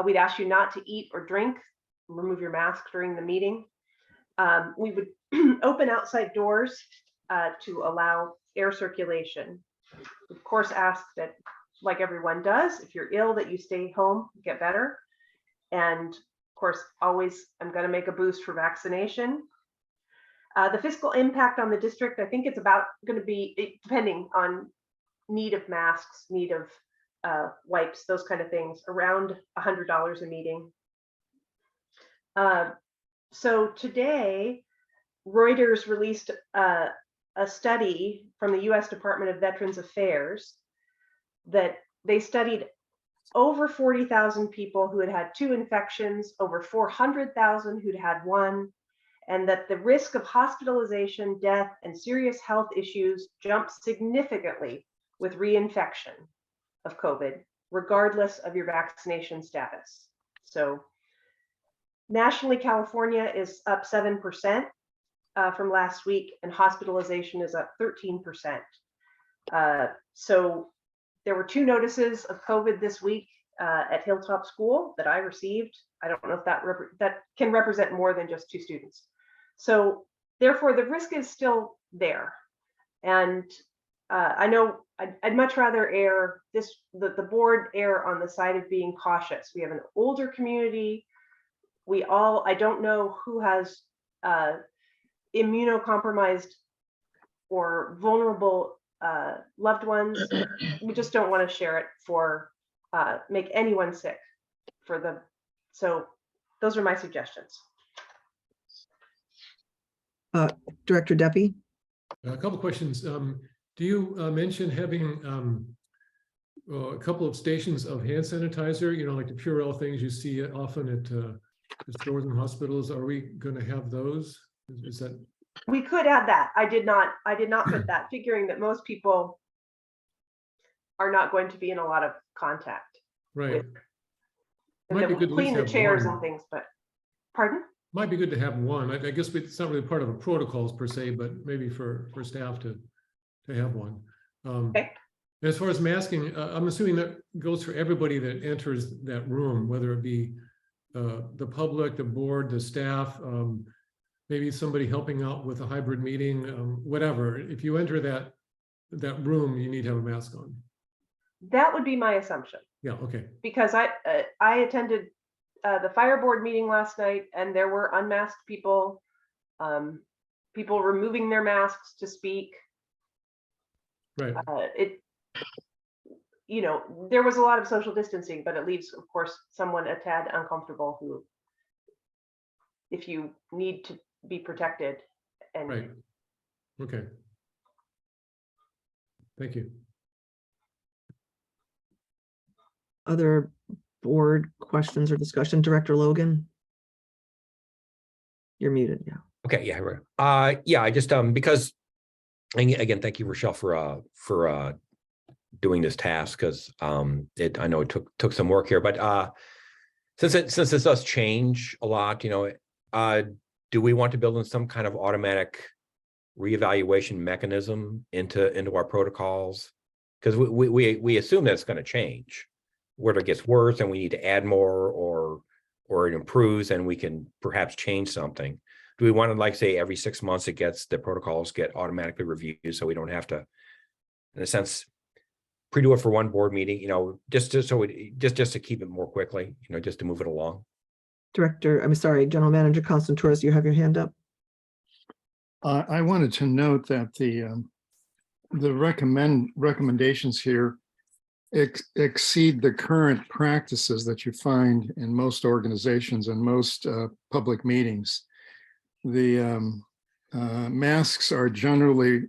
We'd ask you not to eat or drink, remove your mask during the meeting. We would open outside doors to allow air circulation. Of course, ask that, like everyone does, if you're ill, that you stay home, get better. And of course, always, I'm going to make a boost for vaccination. The fiscal impact on the district, I think it's about going to be, depending on need of masks, need of wipes, those kind of things, around $100 a meeting. So today, Reuters released a study from the US Department of Veterans Affairs that they studied over 40,000 people who had had 2 infections, over 400,000 who'd had 1, and that the risk of hospitalization, death, and serious health issues jumped significantly with reinfection of COVID, regardless of your vaccination status. So nationally, California is up 7% from last week, and hospitalization is up 13%. So there were 2 notices of COVID this week at Hilltop School that I received. I don't know if that can represent more than just 2 students. So therefore, the risk is still there. And I know I'd much rather the board err on the side of being cautious. We have an older community. I don't know who has immunocompromised or vulnerable loved ones. We just don't want to share it make anyone sick so those are my suggestions. Director Deppie? A couple questions. Do you mention having a couple of stations of hand sanitizer, like the Purell things you see often at the stores and hospitals? Are we going to have those? Is that? We could add that. I did not put that, figuring that most people are not going to be in a lot of contact. Right. And Might that be we good to at clean least the have chairs one. and things, but pardon? Might be good to have one. I guess it's not really part of a protocols per se, but maybe for staff to have one. Okay. As far as masking, I'm assuming that goes for everybody that enters that room, whether it be the public, the board, the staff, maybe somebody helping out with a hybrid meeting, whatever. If you enter that room, you need to have a mask on. That would be my assumption, Yeah, okay. because I attended the fire board meeting last night, and there were unmasked people, people removing their masks to speak. Right. There was a lot of social distancing, but it leaves, of course, someone a tad uncomfortable who, if you need to be protected. And right. Okay. Thank you. Other board questions or discussion? Director Logan? You're muted, yeah. Okay, yeah, right. Yeah, I just because, and again, thank you, Rochelle, for doing this task, because I know it took some work here, but since this does change a lot, do we want to build in some kind of automatic reevaluation mechanism into our protocols? Because we assume that it's going to change, whether it gets worse and we need to add more, or it improves and we can perhaps change something. Do we want to, like, say, every 6 months the protocols get automatically reviewed, so we don't have to, in a sense, pre-do it for one board meeting, just to keep it more quickly, just to move it along? General Manager Constantouros, you have your hand up. I wanted to note that the recommendations here exceed the current practices that you find in most organizations and most public meetings. The masks are generally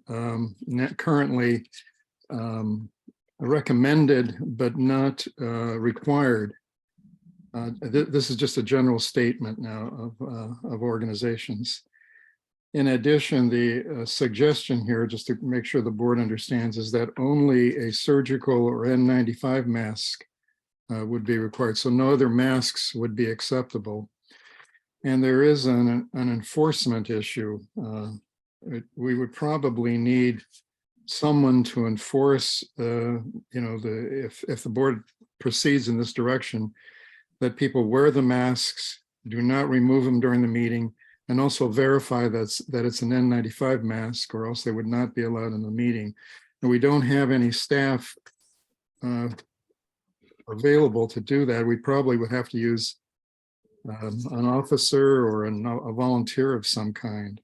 currently recommended, but not required. This is just a general statement now of organizations. In addition, the suggestion here, just to make sure the board understands, is that only a surgical or N95 mask would be required. So no other masks would be acceptable. And there is an enforcement issue. We would probably need someone to enforce, if the board proceeds in this direction, that people wear the masks, do not remove them during the meeting, and also verify that it's an N95 mask, or else they would not be allowed in the meeting. And we don't have any staff available to do that. We probably would have to use an officer or a volunteer of some kind.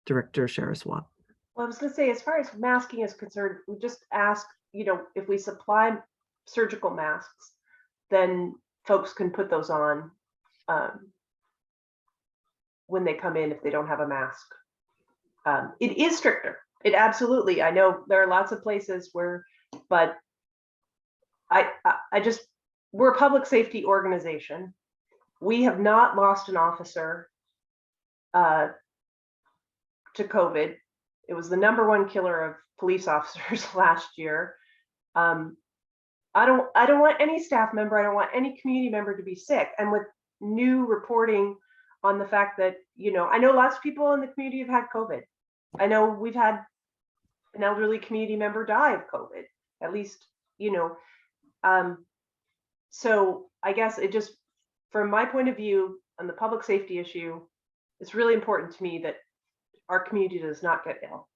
Director Sharaswat. well, I was going to say, as far as masking is concerned, we just ask, if we supply surgical masks, then folks can put those on when they come in if they don't have a mask. It is stricter. It absolutely, I know there are lots of places where, but we're a public safety organization. We have not lost an officer to COVID. It was the #1 killer of police officers last year. I don't want any staff member, I don't want any community member to be sick. And with new reporting on the fact that, I know lots of people in the community have had COVID. I know we've had an elderly community member die of COVID, at least, so I guess it just, from my point of view on the public safety issue, it's really important to me that our community does not get ill.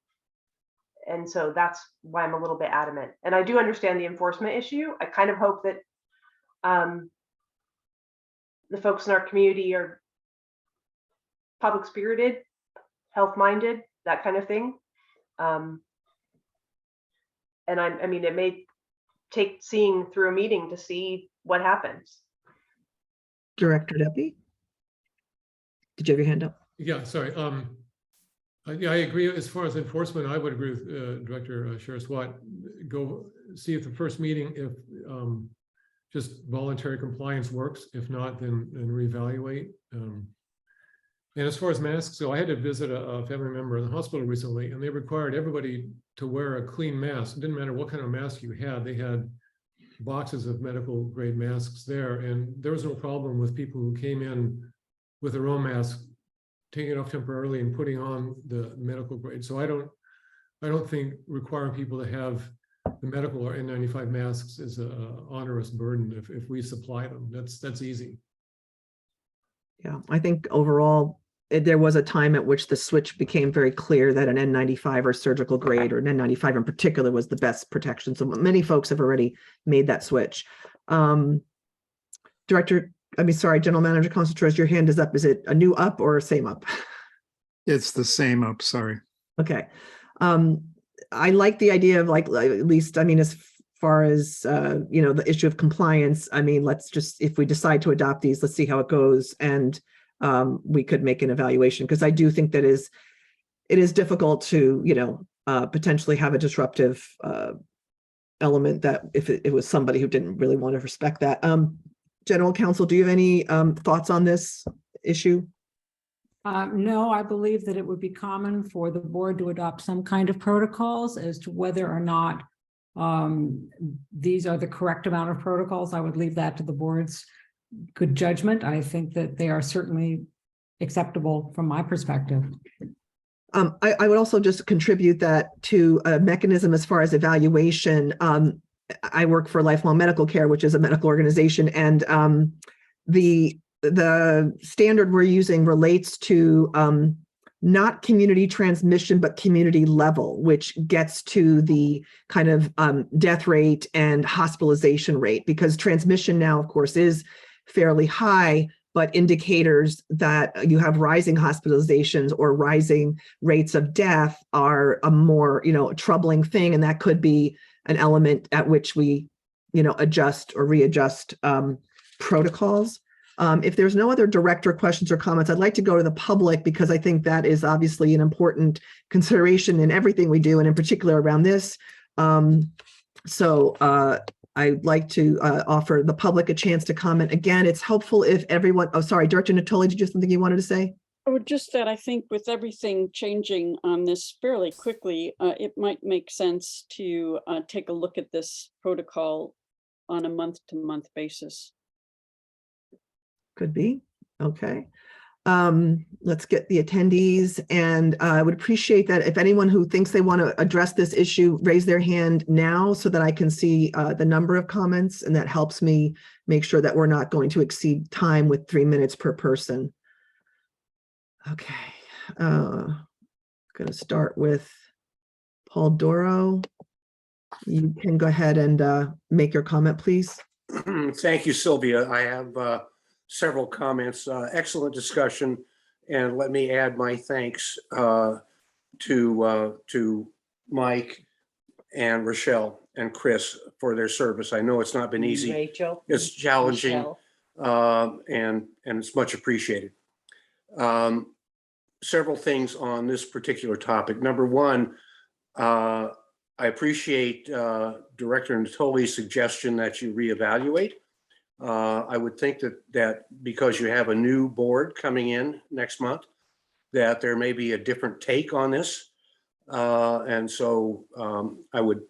And so that's why I'm a little bit adamant. And I do understand the enforcement issue. I kind of hope that the folks in our community are public spirited, health minded, that kind of thing. And I mean, it may take seeing through a meeting to see what happens. Director Deppie. Did you have your hand up? Yeah, sorry. Yeah, I agree. As far as enforcement, I would agree with Director Sheriff Swat. Go see at the first meeting if just voluntary compliance works. If not, then reevaluate. And as far as masks go, I had to visit a family member in the hospital recently, and they required everybody to wear a clean mask. It didn't matter what kind of mask you had. They had boxes of medical grade masks there, and there was no problem with people who came in with their own mask, taking it off temporarily and putting on the medical grade. So I don't think requiring people to have the medical or N95 masks is a onerous burden if we supply them. That's easy. Yeah, I think overall, there was a time at which the switch became very clear that an N95 or surgical grade, or an N95 in particular, was the best protection. So many folks have already made that switch. General Manager Concentrator, your hand is up. Is it a new up or same up? It's the same up, sorry. Okay. I like the idea of, like, at least, I mean, as far as, the issue of compliance, I mean, let's just, if we decide to adopt these, let's see how it goes. And we could make an evaluation, because I do think that it is difficult to, potentially have a disruptive element that if it was somebody who didn't really want to respect that. General Counsel, do you have any thoughts on this issue? No, I believe that it would be common for the board to adopt some kind of protocols as to whether or not these are the correct amount of protocols. I would leave that to the board's good judgment. I think that they are certainly acceptable from my perspective. I would also just contribute that to a mechanism as far as evaluation. I work for Lifelong Medical Care, which is a medical organization, and the standard we're using relates to not community transmission, but community level, which gets to the kind of death rate and hospitalization rate, because transmission now, of course, is fairly high, but indicators that you have rising hospitalizations or rising rates of death are a more, troubling thing. And that could be an element at which we, adjust or readjust protocols. If there's no other director questions or comments, I'd like to go to the public, because I think that is obviously an important consideration in everything we do, and in particular around this. I'd like to offer the public a chance to comment. Again, it's helpful if everyone, Director Natoli, did you have something you wanted to say? Oh, just that I think with everything changing on this fairly quickly, it might make sense to take a look at this protocol on a month-to-month basis. Could be. Okay. Let's get the attendees, and I would appreciate that if anyone who thinks they want to address this issue, raise their hand now so that I can see the number of comments, and that helps me make sure that we're not going to exceed time with 3 minutes per person. Okay. Going to start with Paul Doro. You can go ahead and make your comment, please. Thank you, Sylvia. I have several comments. Excellent discussion, and let me add my thanks to Mike and Rochelle and Chris for their service. I know it's not been easy. Rachel. It's challenging, Rochelle. and it's much appreciated. Several things on this particular topic. Number one, I appreciate Director Natoli's suggestion that you reevaluate. I would think that because you have a new board coming in next month, that there may be a different take on this. And so I would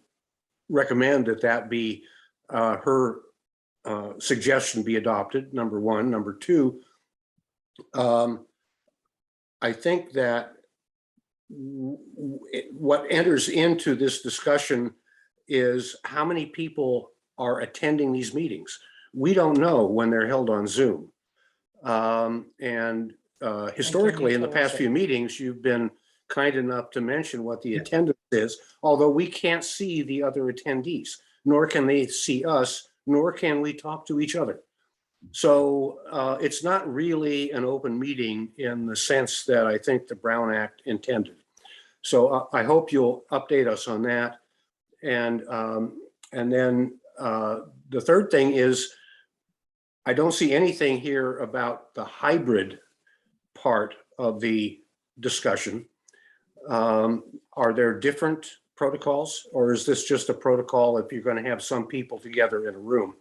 recommend that be her suggestion be adopted, number one. Number two, I think that what enters into this discussion is how many people are attending these meetings. We don't know when they're held on Zoom. Historically, in the past few meetings, you've been kind enough to mention what the attendance is, although we can't see the other attendees, nor can they see us, nor can we talk to each other. So it's not really an open meeting in the sense that I think the Brown Act intended. So I hope you'll update us on that. And then the third thing is, I don't see anything here about the hybrid part of the discussion. Are there different protocols, or is this just a protocol if you're going to have some people together in a room?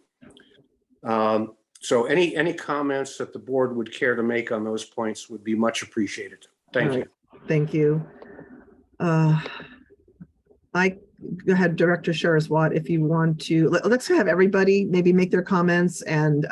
So any comments that the board would care to make on those points would be much appreciated. Thank you. Thank you. Go ahead, Director Sharazwat, if you want to, let's have everybody maybe make their comments and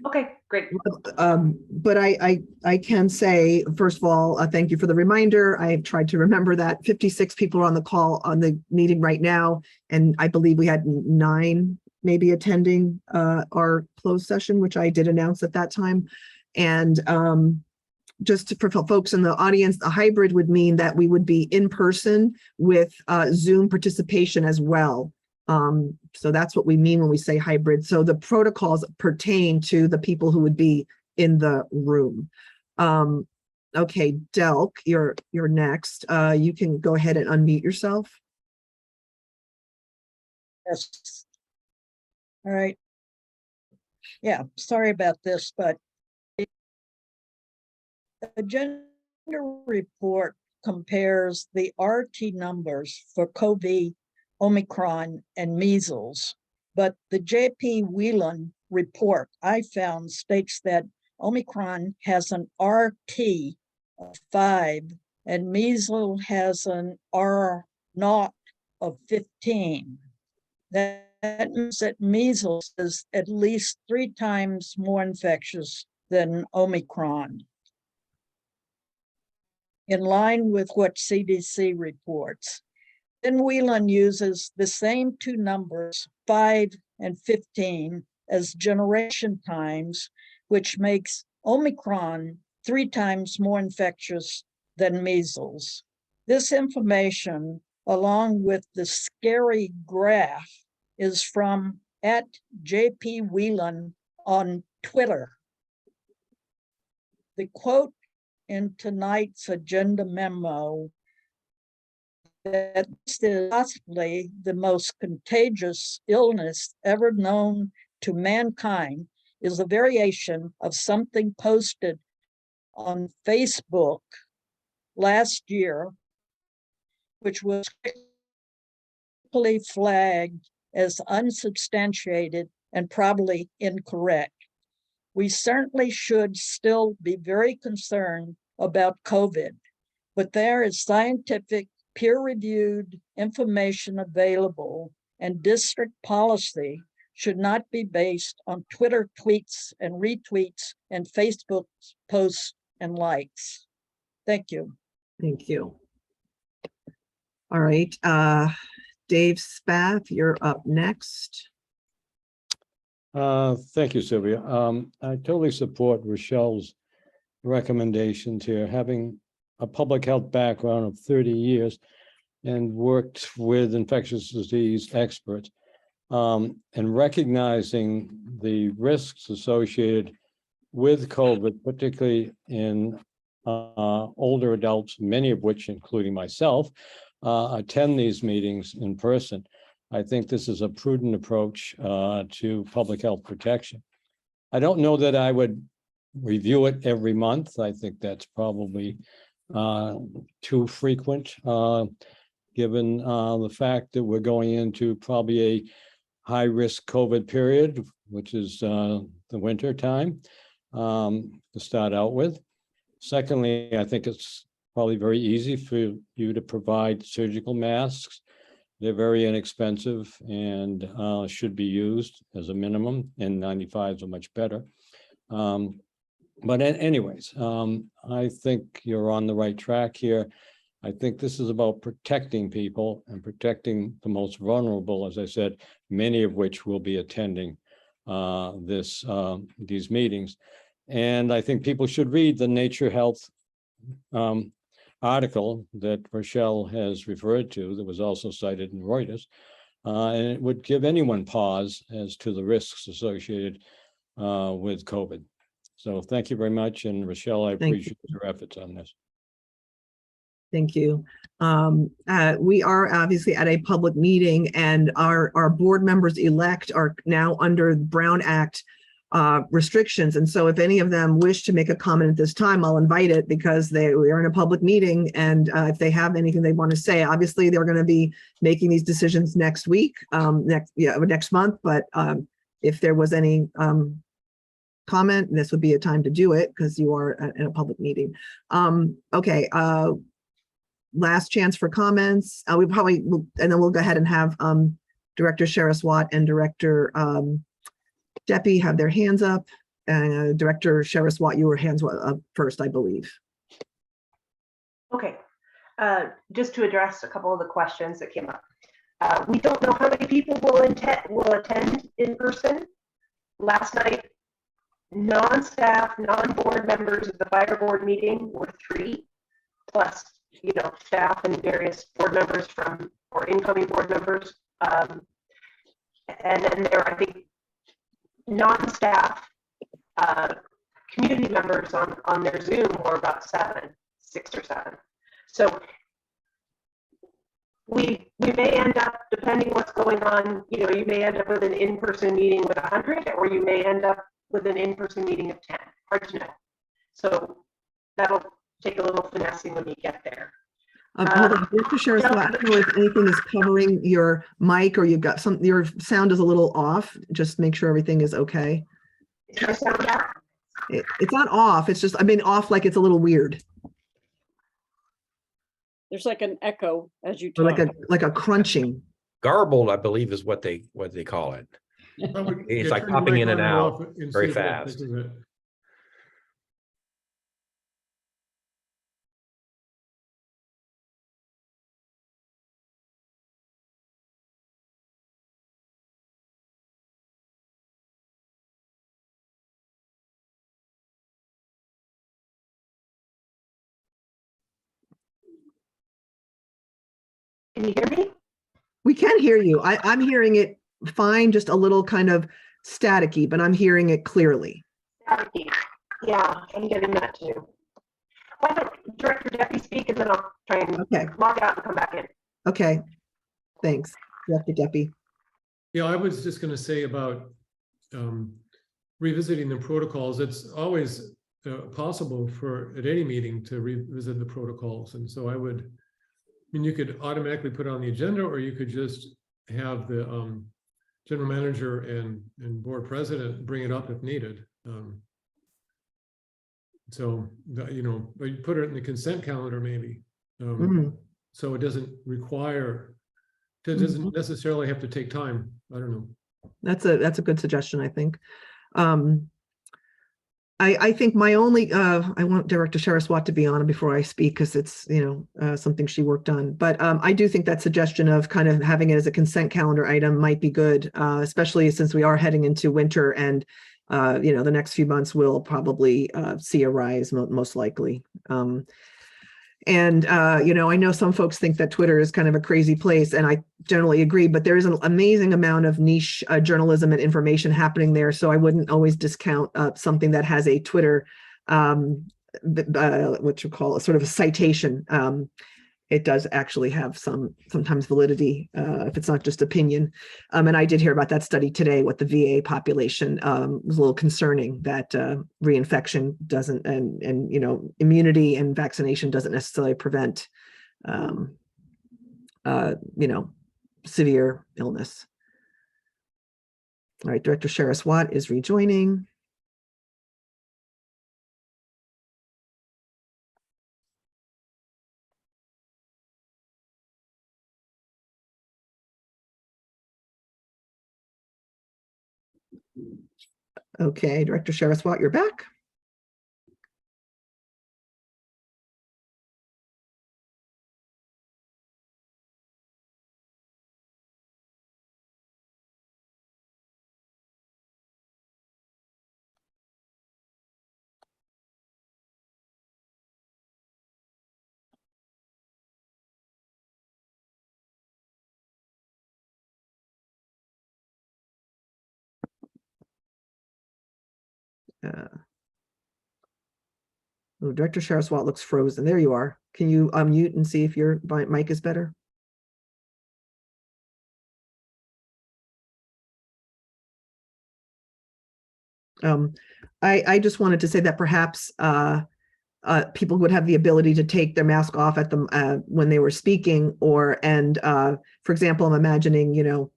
Okay, great. but I can say, first of all, thank you for the reminder. I've tried to remember that 56 people are on the call on the meeting right now, and I believe we had 9 maybe attending our closed session, which I did announce at that time. And just for folks in the audience, a hybrid would mean that we would be in person with Zoom participation as well. So that's what we mean when we say hybrid. So the protocols pertain to the people who would be in the room. Okay, Delk, you're next. You can go ahead and unmute yourself. Yes. All right. Yeah, sorry about this, but the agenda report compares the RT numbers for COVID, Omicron, and measles. But the J.P. Whelan report I found states that Omicron has an RT of 5 and measles has an R naught of 15. That means that measles is at least 3 times more infectious than Omicron, in line with what CDC reports. Then Whelan uses the same 2 numbers, 5 and 15, as generation times, which makes Omicron 3 times more infectious than measles. This information, along with the scary graph, is from @JP Whelan on Twitter. The quote in tonight's agenda memo that this is possibly the most contagious illness ever known to mankind is a variation of something posted on Facebook last year, which was quickly flagged as unsubstantiated and probably incorrect. We certainly should still be very concerned about COVID, but there is scientific, peer-reviewed information available, and district policy should not be based on Twitter tweets and retweets and Facebook posts and likes. Thank you. Thank you. All right, Dave Spath, you're up next. Thank you, Sylvia. I totally support Rochelle's recommendations here. Having a public health background of 30 years and worked with infectious disease experts, and recognizing the risks associated with COVID, particularly in older adults, many of which, including myself, attend these meetings in person. I think this is a prudent approach to public health protection. I don't know that I would review it every month. I think that's probably too frequent, given the fact that we're going into probably a high-risk COVID period, which is the winter time to start out with. Secondly, I think it's probably very easy for you to provide surgical masks. They're very inexpensive and should be used as a minimum, and 95s are much better. But anyways, I think you're on the right track here. I think this is about protecting people and protecting the most vulnerable, as I said, many of which will be attending these meetings. And I think people should read the Nature Health article that Rochelle has referred to, that was also cited in Reuters, and it would give anyone pause as to the risks associated with COVID. So thank you very much, and Rochelle, I appreciate your efforts on this. Thank you. We are obviously at a public meeting, and our board members elect are now under the Brown Act restrictions. And so if any of them wish to make a comment at this time, I'll invite it because we are in a public meeting. And if they have anything they want to say, obviously they're going to be making these decisions next week, next month. But if there was any comment, this would be a time to do it because you are in a public meeting. Okay. Last chance for comments. We probably will, and then we'll go ahead and have Director Sherris-Watt and Director Deppie have their hands up. Director Sherris-Watt, you were hands up first, I believe. Okay, just to address a couple of the questions that came up. We don't know how many people will attend in person. Last night, non-staff, non-board members of the fire board meeting were 3, plus, staff and various board members or incoming board members. And then there, I think, non-staff community members on their Zoom were about 6 or 7. So we may end up, depending what's going on, you may end up with an in-person meeting with 100, or you may end up with an in-person meeting of 10. Hard to know. So that'll take a little finessing when we get there. Hold on, Director Sherris-Watt, I don't know if anything is covering your mic or you've got your sound is a little off. Just make sure everything is okay. Is my sound out? It's not off. It's just, off like it's a little weird. There's like an echo as you Or talk. like a crunching. Garbled, I believe, is what they call it. It's like popping in and out very fast. Can you hear me? We can hear you. I'm hearing it fine, just a little kind of staticky, but I'm hearing it clearly. Staticky. Yeah, I'm getting that too. Why don't Director Deppie speak, and then I'll try and log out and come back in. Okay. Thanks, Director Deppie. Yeah, I was just going to say about revisiting the protocols. It's always possible at any meeting to revisit the protocols. And so you could automatically put it on the agenda, or you could just have the general manager and board president bring it up if needed. So, you put it in the consent calendar maybe. So it doesn't necessarily have to take time. I don't know. That's a good suggestion, I think. I think my only, I want Director Sherris-Watt to be on before I speak because it's, something she worked on. But I do think that suggestion of kind of having it as a consent calendar item might be good, especially since we are heading into winter and, the next few months will probably see a rise most likely. I know some folks think that Twitter is kind of a crazy place, and I generally agree, but there is an amazing amount of niche journalism and information happening there. So I wouldn't always discount something that has a Twitter, what you call a sort of a citation. It does actually have sometimes validity if it's not just opinion. And I did hear about that study today, what the VA population was a little concerning that reinfection doesn't, and immunity and vaccination doesn't necessarily prevent, severe illness. All right, Director Sherris-Watt is rejoining. Okay, Director Sherris-Watt, you're back. Director Sherris-Watt looks frozen. There you are. Can you unmute and see if your mic is better? I just wanted to say that perhaps people would have the ability to take their mask off at the when they were speaking, or for example, I'm imagining,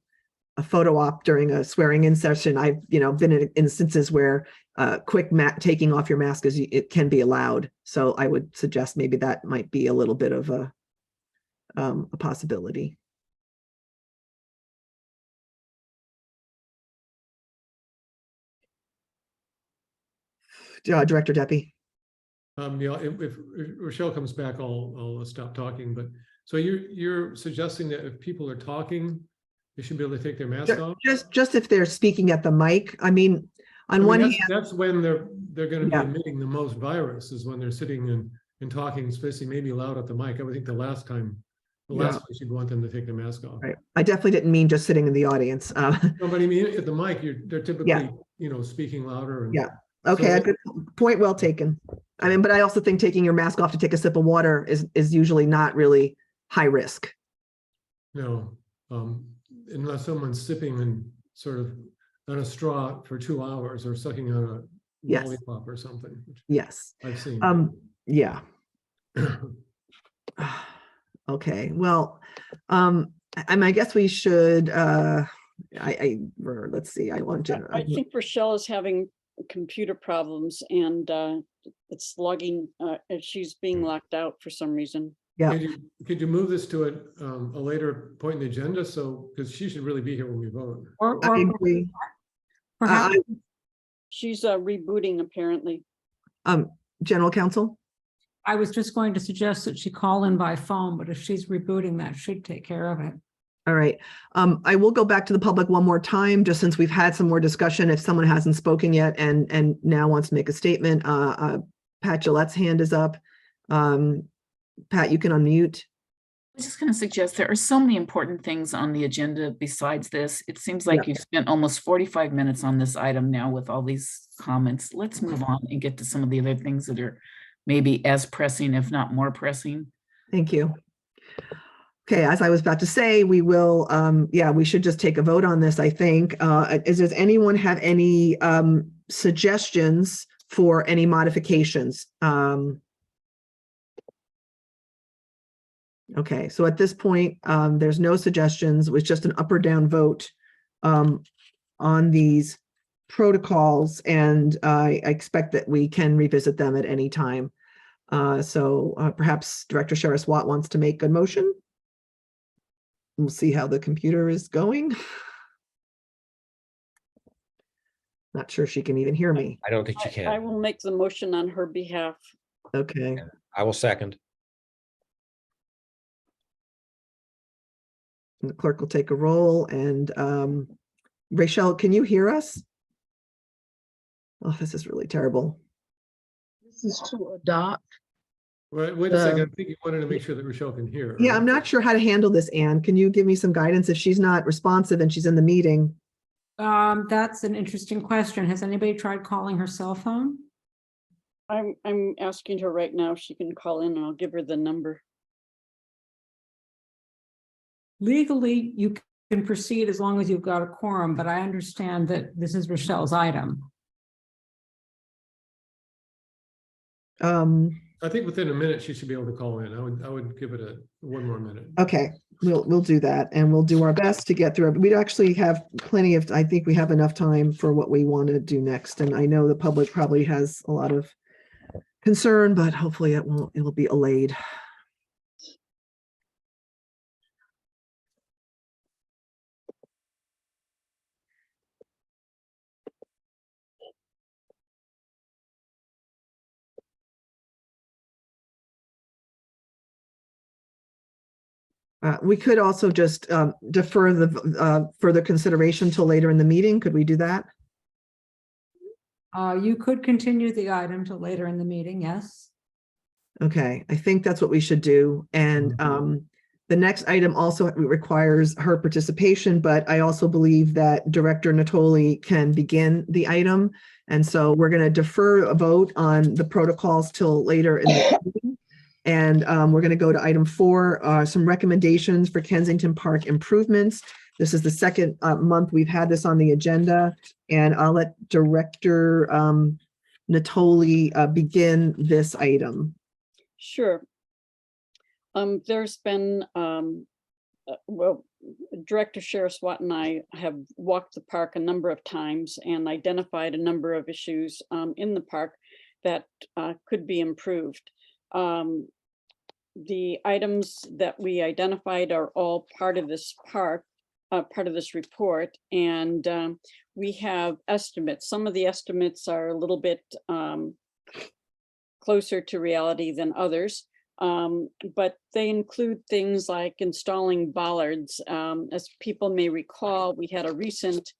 a photo op during a swearing in session. I've, been in instances where quick taking off your mask it can be allowed. So I would suggest maybe that might be a little bit of a possibility. Director Deppie. Yeah, if Rochelle comes back, I'll stop talking. But so you're suggesting that if people are talking, they should be able to take their mask off? Just if they're speaking at the mic. I mean, on one hand, that's when they're going to Yeah. be emitting the most virus, is when they're sitting and talking, especially maybe loud at the mic. I would think the last place you'd want them to take their mask off. right. I definitely didn't mean just sitting in the audience. No, but I mean, at the mic, they're typically, Yeah. speaking louder. And Yeah. Okay. so- Good point. Well taken. I mean, but I also think taking your mask off to take a sip of water is usually not really high risk. No, unless someone's sipping and sort of on a straw for 2 hours or sucking on a Yes. lollipop or something, which Yes. I've seen. Yeah. Okay. Well, I guess we should, let's see, I want to. I think Rochelle is having computer problems and it's logging, she's being locked out for some reason. Yeah. Could you move this to a later point in the agenda? So, because she should really be here when we vote. I agree. Perhaps She's rebooting apparently. General Counsel? I was just going to suggest that she call in by phone, but if she's rebooting, that should take care of it. All right. I will go back to the public one more time, just since we've had some more discussion. If someone hasn't spoken yet and now wants to make a statement, Pat Gillette's hand is up. Pat, you can unmute. I was just going to suggest there are so many important things on the agenda besides this. It seems like Yeah. you've spent almost 45 minutes on this item now with all these comments. Let's move on and get to some of the other things that are maybe as pressing, if not more pressing. Thank you. Okay, as I was about to say, we will, we should just take a vote on this, I think. Does anyone have any suggestions for any modifications? Okay, so at this point, there's no suggestions. It was just an up or down vote on these protocols, and I expect that we can revisit them at any time. So perhaps Director Sherris-Watt wants to make a motion. We'll see how the computer is going. Not sure she can even hear me. I don't think she I can. will make the motion on her behalf. Okay. I will second. And the clerk will take a roll, and Rachel, can you hear us? Oh, this is really terrible. This is to adopt. Wait a second. I think you wanted to make sure that Rochelle can hear. Yeah, right? I'm not sure how to handle this, Anne. Can you give me some guidance if she's not responsive and she's in the meeting? That's an interesting question. Has anybody tried calling her cell phone? I'm asking her right now if she can call in and I'll give her the number. Legally, you can proceed as long as you've got a quorum, but I understand that this is Rochelle's item. I think within a minute she should be able to call in. I would give it one more minute. Okay, we'll do that, and we'll do our best to get through it. We actually have plenty of, I think we have enough time for what we want to do next. And I know the public probably has a lot of concern, but hopefully it will be allayed. We could also just defer the further consideration till later in the meeting. Could we do that? You could continue the item till later in the meeting, yes. Okay, I think that's what we should do. And the next item also requires her participation, but I also believe that Director Natoli can begin the item. And so we're going to defer a vote on the protocols till later in the meeting. And we're going to go to item 4, some recommendations for Kensington Park improvements. This is the second month we've had this on the agenda, and I'll let Director Natoli begin this item. Sure. There's been, well, Director Sheriff Swat and I have walked the park a number of times and identified a number of issues in the park that could be improved. The items that we identified are all part of this park, part of this report, and we have estimates. Some of the estimates are a little bit closer to reality than others, but they include things like installing bollards. As people may recall, we had a recent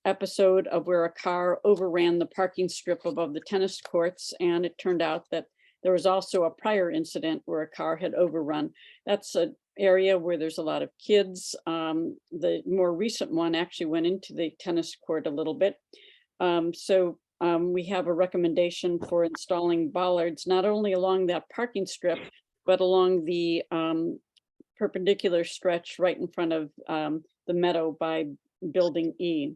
episode of where a car overran the parking strip above the tennis courts, and it turned out that there was also a prior incident where a car had overrun. That's an area where there's a lot of kids. The more recent one actually went into the tennis court a little bit. We have a recommendation for installing bollards, not only along that parking strip, but along the perpendicular stretch right in front of the meadow by Building E.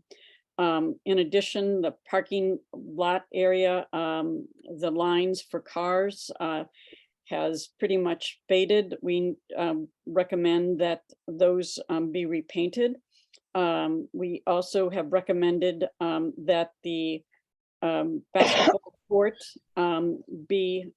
In addition, the parking lot area, the lines for cars has pretty much faded. We recommend that those be repainted. We also have recommended that the basketball court be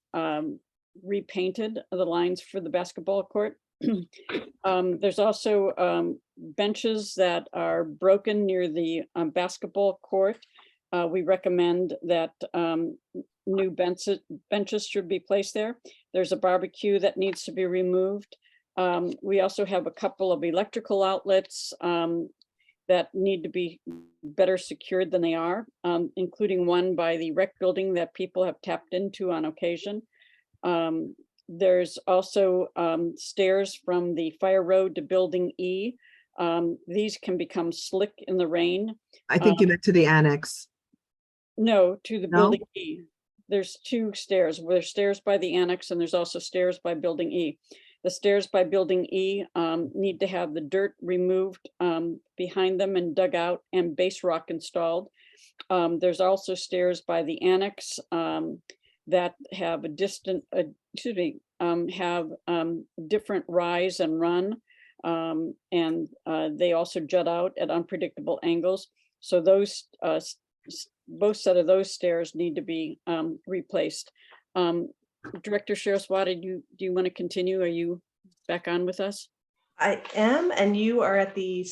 repainted, the lines for the basketball court. There's also benches that are broken near the basketball court. We recommend that new benches should be placed there. There's a barbecue that needs to be removed. We also have a couple of electrical outlets that need to be better secured than they are, including one by the rec building that people have tapped into on occasion. There's also stairs from the fire road to Building E. These can become slick in the rain. I think you meant to the annex. No, to the No? Building E. There's two stairs. There's stairs by the annex and there's also stairs by Building E. The stairs by Building E need to have the dirt removed behind them and dug out and base rock installed. There's also stairs by the annex that have a different rise and run, and they also jut out at unpredictable angles. So those both set of those stairs need to be replaced. Director Sheriff-Swat, do you want to continue? Are you back on with us? I am, and you are at the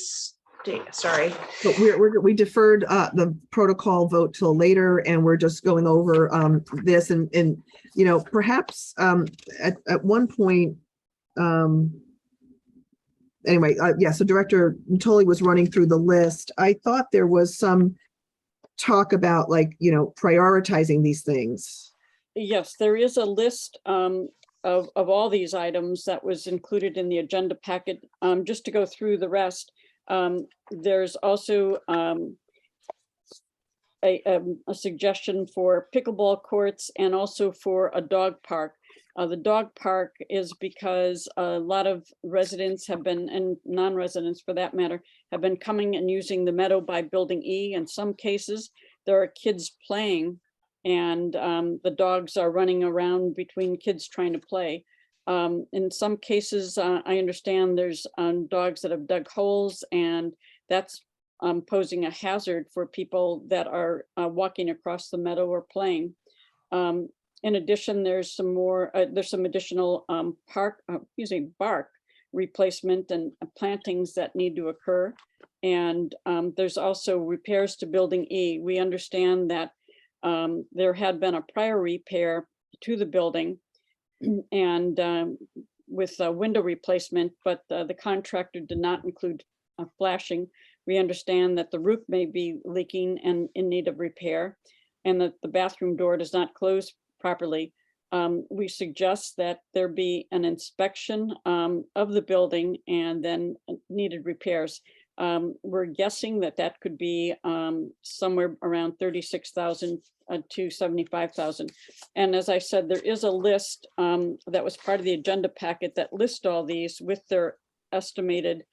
sorry. But we deferred the protocol vote till later, and we're just going over this and you know, perhaps at one point, anyway, yeah, so Director Natoli was running through the list. I thought there was some talk about, like, you know, prioritizing these things. Yes, there is a list of all these items that was included in the agenda packet. Just to go through the rest, there's also a suggestion for pickleball courts and also for a dog park. The dog park is because a lot of residents have been, and non-residents for that matter, have been coming and using the meadow by Building E. In some cases, there are kids playing and the dogs are running around between kids trying to play. In some cases, I understand there's dogs that have dug holes, and that's posing a hazard for people that are walking across the meadow or playing. In addition, there's some additional bark replacement and plantings that need to occur. And there's also repairs to Building E. We understand that there had been a prior repair to the building and with a window replacement, but the contractor did not include flashing. We understand that the roof may be leaking and in need of repair, and that the bathroom door does not close properly. We suggest that there be an inspection of the building and then needed repairs. We're guessing that that could be somewhere around $36,000 to $75,000. And as I said, there is a list that was part of the agenda packet that lists all these with their estimated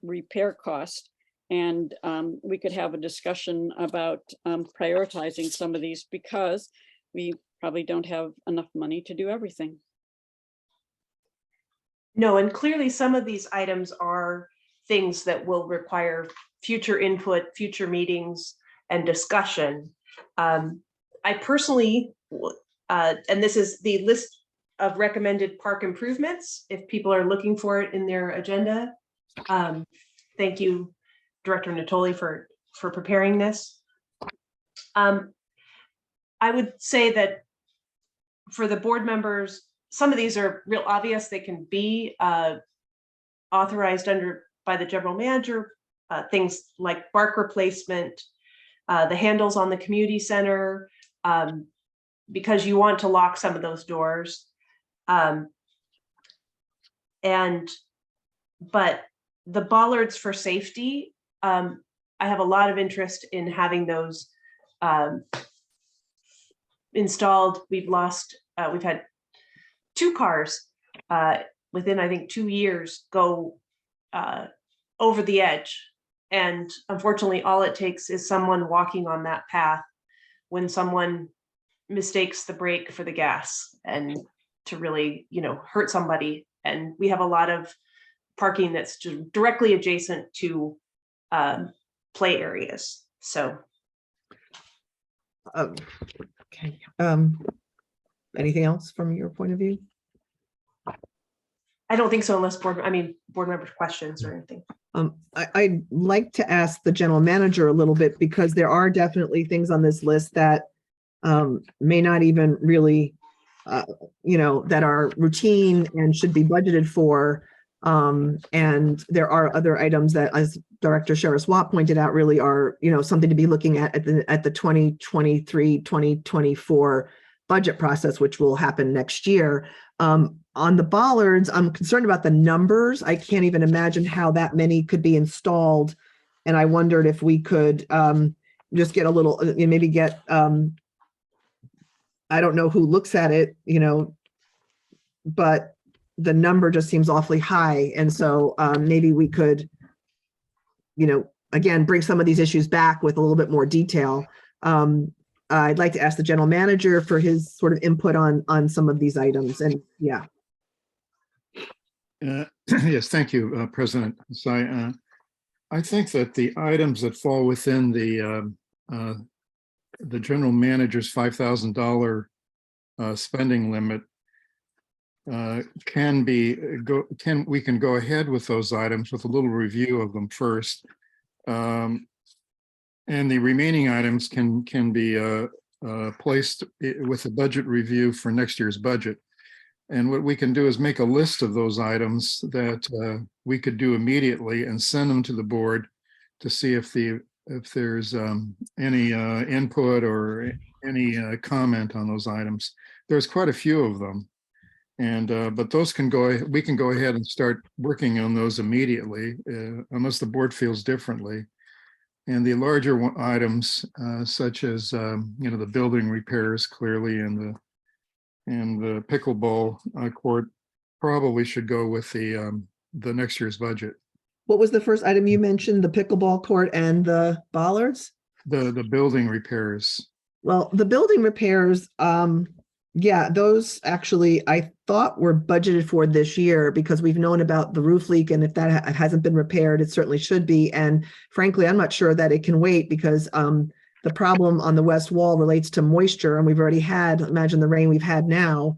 repair cost. And we could have a discussion about prioritizing some of these because we probably don't have enough money to do everything. No, and clearly some of these items are things that will require future input, future meetings and discussion. I personally, and this is the list of recommended park improvements, if people are looking for it in their agenda. Thank you, Director Natoli, for preparing this. I would say that for the board members, some of these are real obvious. They can be authorized by the general manager, things like bark replacement, the handles on the community center, because you want to lock some of those doors. But the bollards for safety, I have a lot of interest in having those installed. We've had 2 cars within, I think, 2 years go over the edge. And unfortunately, all it takes is someone walking on that path when someone mistakes the brake for the gas and to really, hurt somebody. And we have a lot of parking that's just directly adjacent to play areas. So. Okay. Anything else from your point of view? I don't think so, unless board member questions or anything. I'd like to ask the general manager a little bit, because there are definitely things on this list that may not even really, that are routine and should be budgeted for. And there are other items that, as Director Sherris-Watt pointed out, really are, something to be looking at the 2023-2024 budget process, which will happen next year. On the bollards, I'm concerned about the numbers. I can't even imagine how that many could be installed. And I wondered if we could just get a little, maybe get, I don't know who looks at it, but the number just seems awfully high. And so maybe we could, again, bring some of these issues back with a little bit more detail. I'd like to ask the general manager for his sort of input on some of these items. And yeah. Yes, thank you, President. So I think that the items that fall within the general manager's $5,000 spending limit we can go ahead with those items with a little review of them first. And the remaining items can be placed with a budget review for next year's budget. And what we can do is make a list of those items that we could do immediately and send them to the board to see if there's any input or any comment on those items. There's quite a few of them. And but those we can go ahead and start working on those immediately, unless the board feels differently. And the larger items, such as the building repairs, clearly, and the pickleball court, probably should go with the next year's budget. What was the first item you mentioned? The pickleball court and the bollards? The building repairs. Well, the building repairs, yeah, those actually I thought were budgeted for this year, because we've known about the roof leak, and if that hasn't been repaired, it certainly should be. And frankly, I'm not sure that it can wait, because the problem on the west wall relates to moisture, and we've already had, imagine the rain we've had now.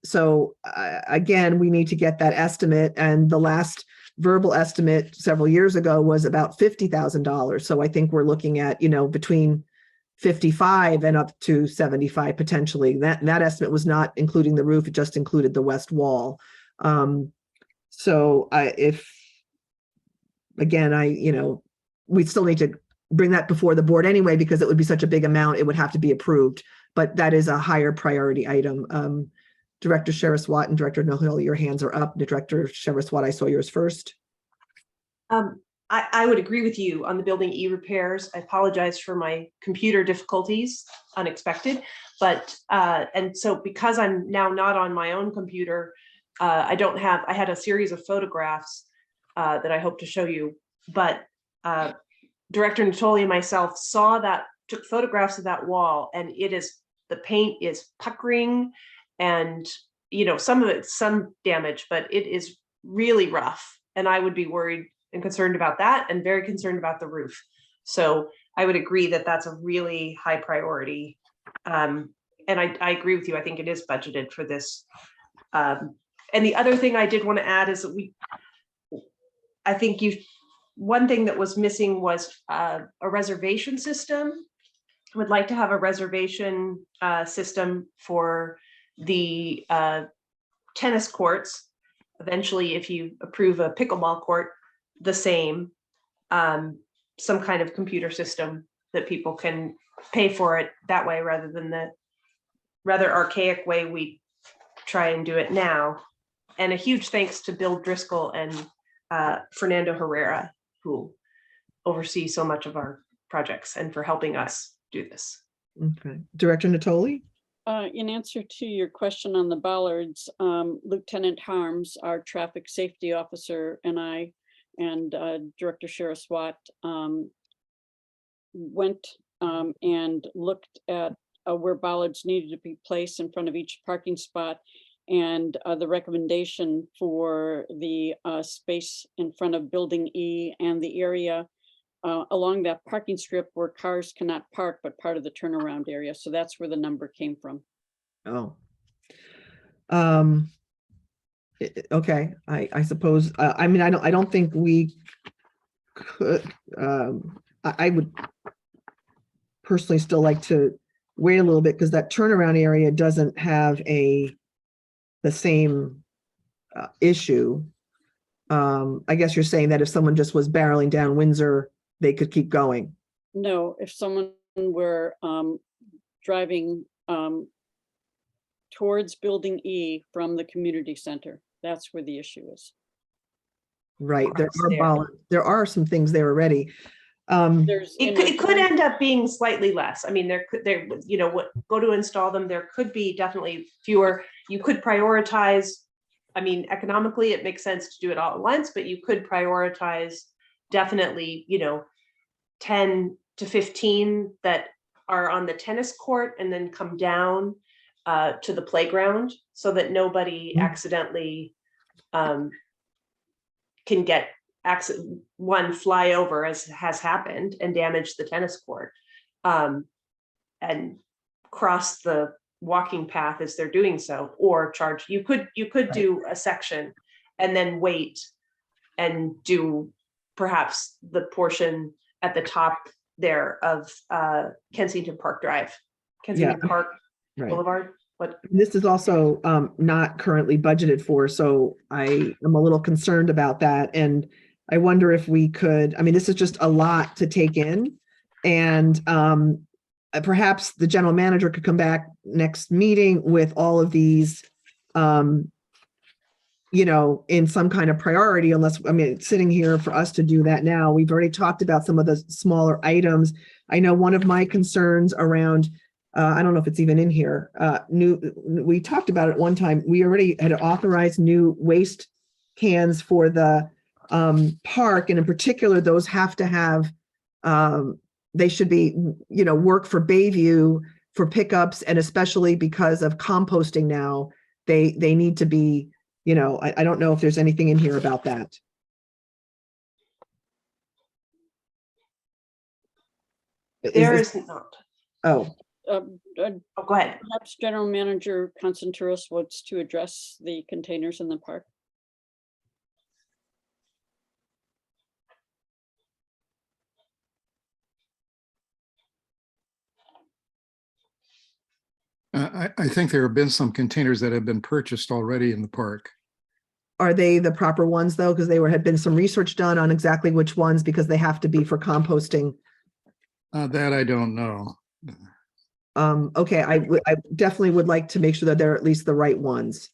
So again, we need to get that estimate, and the last verbal estimate several years ago was about $50,000. So I think we're looking at, between 55 and up to 75 potentially. That estimate was not including the roof, it just included the west wall. So we still need to bring that before the board anyway, because it would be such a big amount, it would have to be approved, but that is a higher priority item. Director Sherris-Watt and Director Natoli, your hands are up. Director Sherris-Watt, I saw yours first. I would agree with you on the building repairs. I apologize for my computer difficulties, unexpected, but and so because I'm now not on my own computer, I had a series of photographs that I hope to show you, but Director Natoli and myself saw that, took photographs of that wall, and the paint is puckering, and some of it's sun damage, but it is really rough. And I would be worried and concerned about that, and very concerned about the roof. So I would agree that that's a really high priority. And I agree with you. I think it is budgeted for this. And the other thing I did want to add is that one thing that was missing was a reservation system. I would like to have a reservation system for the tennis courts. Eventually, if you approve a pickleball court, the same, some kind of computer system that people can pay for it that way, rather than the rather archaic way we try and do it now. And a huge thanks to Bill Driscoll and Fernando Herrera, who oversee so much of our projects, and for helping us do this. Okay, Director Natoli? In answer to your question on the bollards, Lieutenant Harms, our traffic safety officer, and I, and Director Sheriff Swat went and looked at where bollards needed to be placed in front of each parking spot. And the recommendation for the space in front of Building E and the area along that parking strip where cars cannot park, but part of the turnaround area. So that's where the number came from. Oh. Okay, I suppose, I mean, I don't think we could, I would personally still like to wait a little bit, because that turnaround area doesn't have the same issue. I guess you're saying that if someone just was barreling down Windsor, they could keep going. No, if someone were driving towards Building E from the community center, that's where the issue is. Right, there are some things there already. It could end up being slightly less. I mean, go to install them, there could be definitely fewer. You could prioritize. I mean, economically, it makes sense to do it all at once, but you could prioritize definitely, 10 to 15 that are on the tennis court, and then come down to the playground, so that nobody accidentally can get fly over, as has happened, and damage the tennis court, and cross the walking path as they're doing so, or charge. You could do a section and then wait and do perhaps the portion at the top there of Kensington Park Drive, Kensington Park Boulevard. But this is also not currently budgeted for, so I am a little concerned about that. And I wonder if we could, I mean, this is just a lot to take in, and perhaps the general manager could come back next meeting with all of these, in some kind of priority, unless, I mean, it's sitting here for us to do that now. We've already talked about some of the smaller items. I know one of my concerns around, I don't know if it's even in here, we talked about it one time. We already had authorized new waste cans for the park, and in particular, those have to have, they should be, work for Bayview for pickups, and especially because of composting now, they need to be, I don't know if there's anything in here about that. There is not. Oh. Go ahead. Perhaps General Manager Constantinos wants to address the containers in the park. I think there have been some containers that have been purchased already in the park. Are they the proper ones though? Because had been some research done on exactly which ones, because they have to be for composting. That I don't know. Okay, I definitely would like to make sure that they're at least the right ones.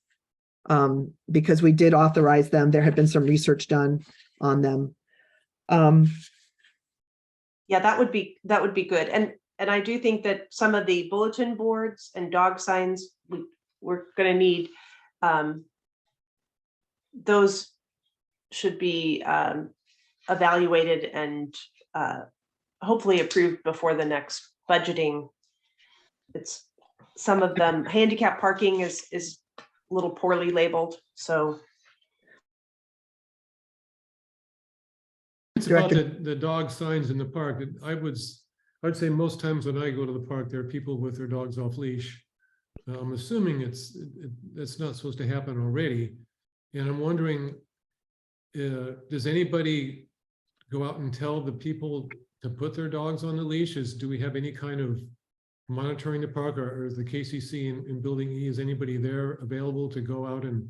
Because we did authorize them. There had been some research done on them. Yeah, that would be good. And I do think that some of the bulletin boards and dog signs, we're going to need, those should be evaluated and hopefully approved before the next budgeting. It's some of them, handicap parking is a little poorly labeled, so. It's about the dog signs in the park. I'd say most times when I go to the park, there are people with their dogs off leash. I'm assuming it's not supposed to happen already. And I'm wondering, does anybody go out and tell the people to put their dogs on the leashes? Do we have any kind of monitoring the park, or is the KCC in Building E, is anybody there available to go out and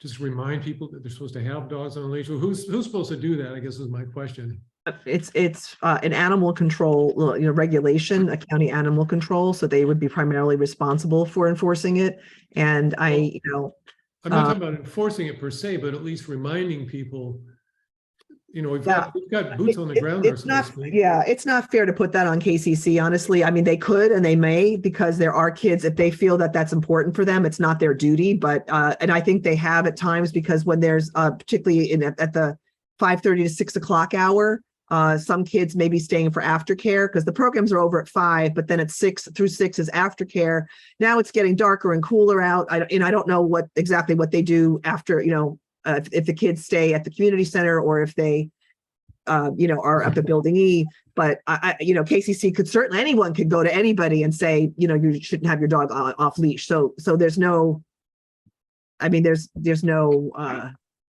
just remind people that they're supposed to have dogs on a leash? Well, who's supposed to do that, I guess is my question. It's an animal control, regulation, a county animal control, so they would be primarily responsible for enforcing it. And I'm not talking about enforcing it per se, but at least reminding people, we've got boots on the ground. It's not fair to put that on KCC, honestly. I mean, they could and they may, because there are kids, if they feel that that's important for them, it's not their duty. But and I think they have at times, because when there's particularly at the 5:30 to 6 o'clock hour, some kids may be staying for aftercare, because the programs are over at 5, but then at 6 through 6 is aftercare. Now it's getting darker and cooler out. I don't know exactly what they do after, if the kids stay at the community center or if they, are up at Building E. But KCC could certainly, anyone could go to anybody and say, you shouldn't have your dog off leash. So there's no, there's no.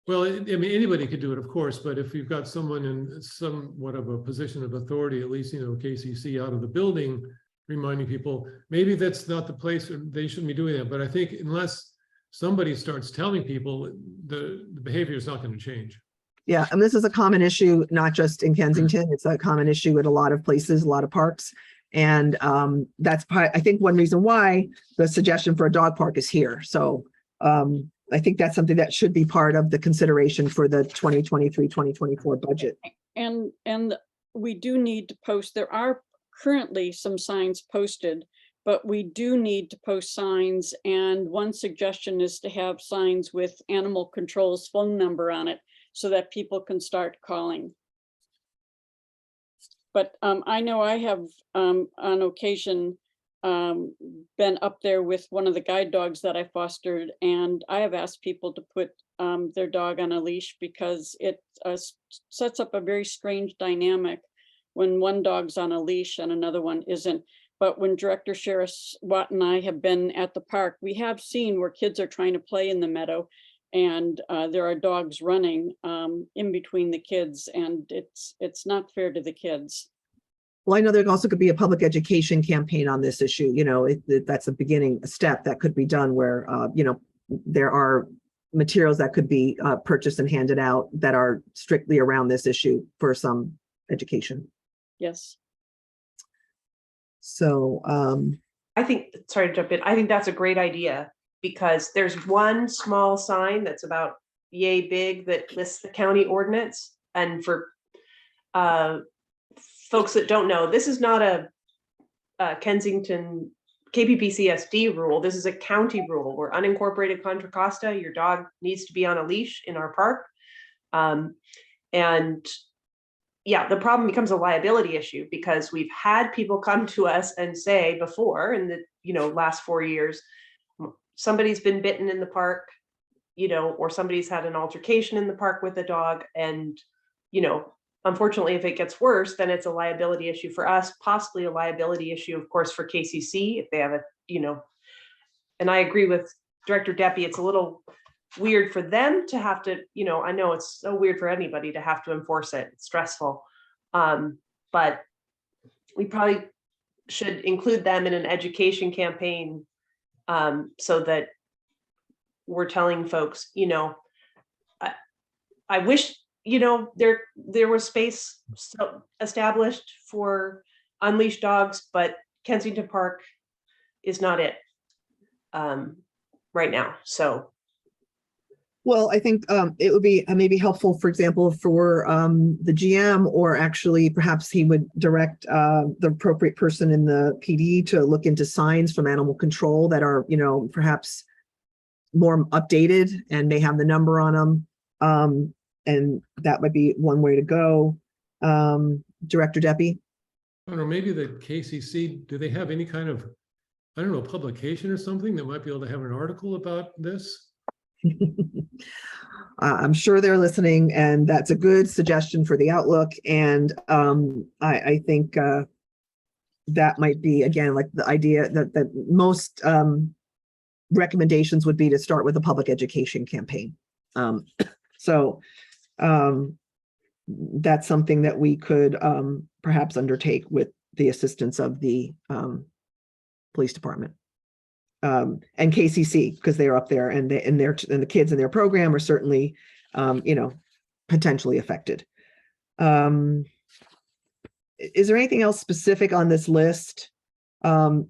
Well, anybody could do it, of course, but if you've got someone in somewhat of a position of authority, at least, KCC out of the building, reminding people, maybe that's not the place, or they shouldn't be doing that. But I think unless somebody starts telling people, the behavior is not going to change. Yeah, and this is a common issue, not just in Kensington. It's a common issue at a lot of places, a lot of parks. And that's, I think, one reason why the suggestion for a dog park is here. So I think that's something that should be part of the consideration for the 2023-2024 budget. And we do need to post, there are currently some signs posted, but we do need to post signs. And one suggestion is to have signs with animal control's phone number on it, so that people can start calling. But I know I have on occasion been up there with one of the guide dogs that I fostered, and I have asked people to put their dog on a leash, because it sets up a very strange dynamic when one dog's on a leash and another one isn't. But when Director Sheriff Watt and I have been at the park, we have seen where kids are trying to play in the meadow, and there are dogs running in between the kids, and it's not fair to the kids. Well, I know there also could be a public education campaign on this issue. That's a step that could be done where, there are materials that could be purchased and handed out that are strictly around this issue for some education. Yes. So I think, sorry to jump in, I think that's a great idea, because there's one small sign that's about yay big that lists the county ordinance. And for folks that don't know, this is not a Kensington KPPCSD rule. This is a county rule. We're unincorporated Contra Costa. Your dog needs to be on a leash in our park. And yeah, the problem becomes a liability issue, because we've had people come to us and say before, in the last 4 years, somebody's been bitten in the park, or somebody's had an altercation in the park with a dog. And, unfortunately, if it gets worse, then it's a liability issue for us, possibly a liability issue, of course, for KCC if they have and I agree with Director Deppie, it's a little weird for them to have to, I know it's so weird for anybody to have to enforce it. It's stressful. But we probably should include them in an education campaign, so that we're telling folks, I wish, there was space established for unleashed dogs, but Kensington Park is not it right now. So. Well, I think it would be maybe helpful, for example, for the GM, or actually perhaps he would direct the appropriate person in the PD to look into signs from animal control that are, perhaps more updated and may have the number on them. and that might be one way to go. Director Deppie? I don't know, maybe the KCC, do they have any kind of, I don't know, publication or something that might be able to have an article about this? I'm sure they're listening, and that's a good suggestion for the Outlook. And I think that might be, again, like the idea that most recommendations would be to start with a public education campaign. So that's something that we could perhaps undertake with the assistance of the police department. And KCC, because they're up there, and the kids in their program are certainly, potentially affected. Is there anything else specific on this list, that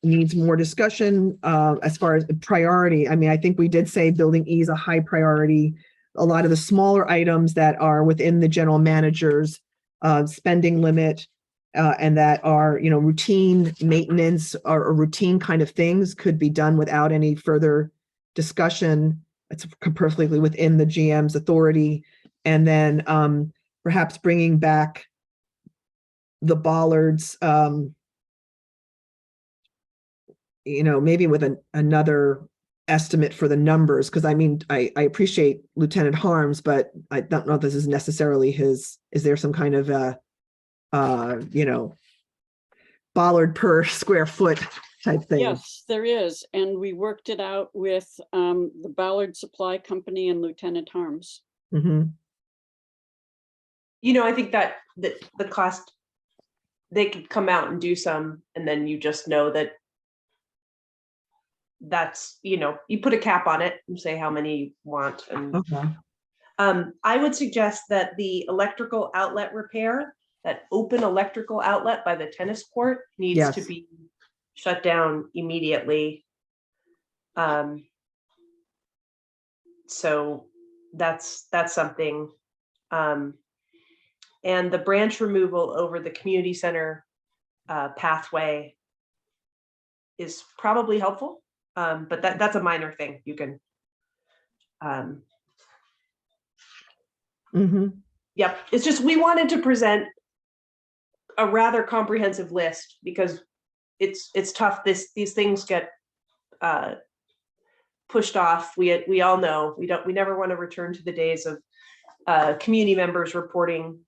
needs more discussion as far as priority? I mean, I think we did say building E is a high priority. A lot of the smaller items that are within the general manager's spending limit, and that are, routine maintenance or routine kind of things could be done without any further discussion. It's perfectly within the GM's authority. And then perhaps bringing back the bollards, maybe with another estimate for the numbers. Because I mean, I appreciate Lieutenant Harms, but I don't know if this is necessarily is there some kind of bollard per square foot type thing? Yes, there is. And we worked it out with the Ballard Supply Company and Lieutenant Harms. Mm-hmm. I think that the cost, they could come out and do some, and then you just know that's, you put a cap on it and say how many you want. And Okay. I would suggest that the electrical outlet repair, that open electrical outlet by the tennis court, needs to be shut down immediately. So that's something. And the branch removal over the community center pathway is probably helpful, but that's a minor thing. You can. Yep, it's just we wanted to present a rather comprehensive list because it's tough. These things get pushed off. We all know we never want to return to the days of community members reporting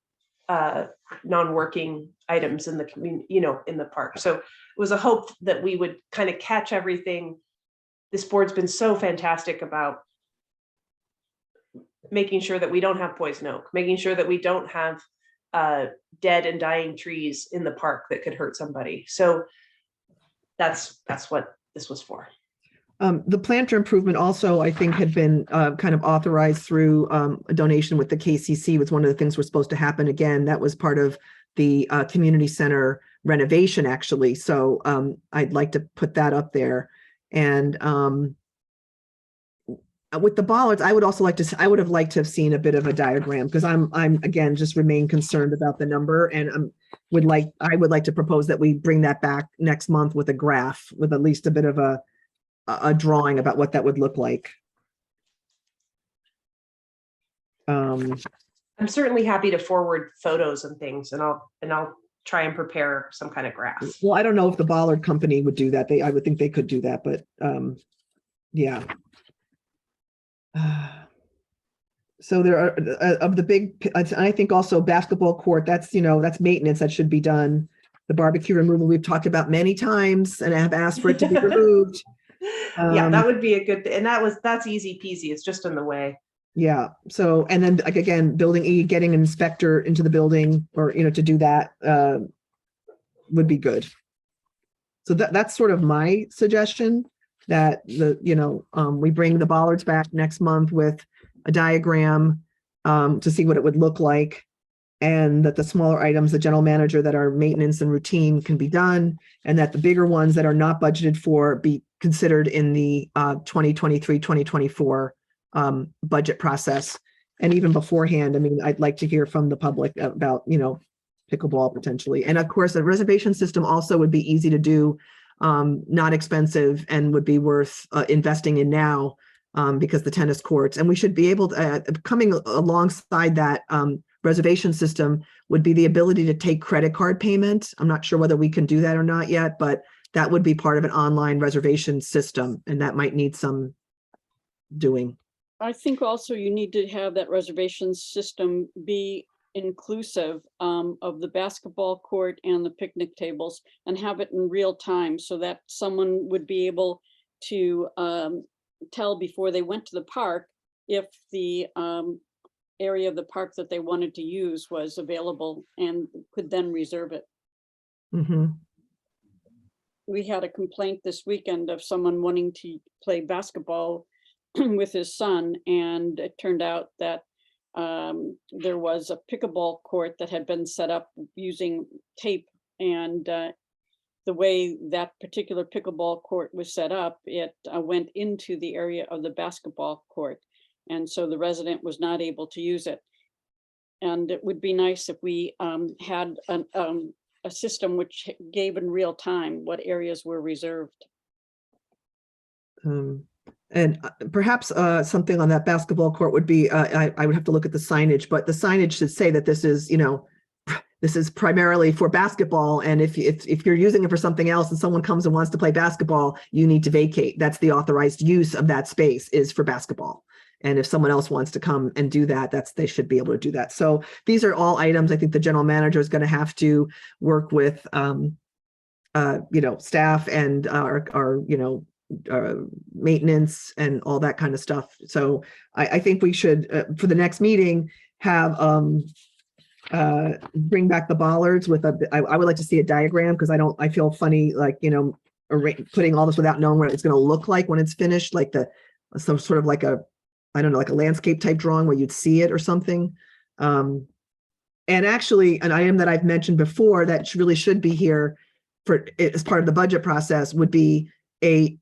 non-working items in the community, in the park. So it was a hope that we would kind of catch everything. This board's been so fantastic about making sure that we don't have poison oak, making sure that we don't have dead and dying trees in the park that could hurt somebody. So that's what this was for. The planter improvement also, I think, had been kind of authorized through a donation with the KCC. Was one of the things were supposed to happen again. That was part of the community center renovation, actually. So I'd like to put that up there. And with the bollards, I would also like to. I would have liked to have seen a bit of a diagram, because I'm again just remain concerned about the number, and I would like to propose that we bring that back next month with a graph, with at least a bit of a drawing about what that would look like. I'm certainly happy to forward photos and things, and I'll try and prepare some kind of graph. Well, I don't know if the Bollard company would do that. I would think they could do that, but yeah. So there are of the big, I think also basketball court, that's maintenance that should be done. The barbecue removal we've talked about many times and have asked for it to be removed. Yeah, that would be a good, and that's easy peasy. It's just in the way. Yeah. So, and then like, again, building E, getting an inspector into the building, or, to do that would be good. So that's sort of my suggestion, that we bring the bollards back next month with a diagram to see what it would look like, and that the smaller items, the general manager, that are maintenance and routine, can be done, and that the bigger ones that are not budgeted for be considered in the 2023-2024 budget process. And even beforehand, I mean, I'd like to hear from the public about, pickleball potentially. And of course, a reservation system also would be easy to do, not expensive, and would be worth investing in now, because the tennis courts, and we should be able to, coming alongside that reservation system would be the ability to take credit card payment. I'm not sure whether we can do that or not yet, but that would be part of an online reservation system, and that might need some doing. I think also you need to have that reservation system be inclusive of the basketball court and the picnic tables, and have it in real time so that someone would be able to tell before they went to the park if the area of the park that they wanted to use was available and could then reserve it. Mm-hmm. We had a complaint this weekend of someone wanting to play basketball with his son, and it turned out that there was a pickleball court that had been set up using tape, and the way that particular pickleball court was set up, it went into the area of the basketball court, and so the resident was not able to use it. And it would be nice if we had a system which gave in real time what areas were reserved. And perhaps something on that basketball court would be, I would have to look at the signage, but the signage should say that this is, this is primarily for basketball. And if you're using it for something else and someone comes and wants to play basketball, you need to vacate. That's the authorized use of that space, is for basketball. And if someone else wants to come and do that, they should be able to do that. So these are all items I think the general manager is going to have to work with, staff and our maintenance and all that kind of stuff. So I think we should, for the next meeting, have bring back the bollards with I would like to see a diagram, because I feel funny, putting all this without knowing what it's going to look like when it's finished, like some sort of like a, I don't know, like a landscape type drawing where you'd see it or something. And actually, an item that I've mentioned before that really should be here for as part of the budget process would be a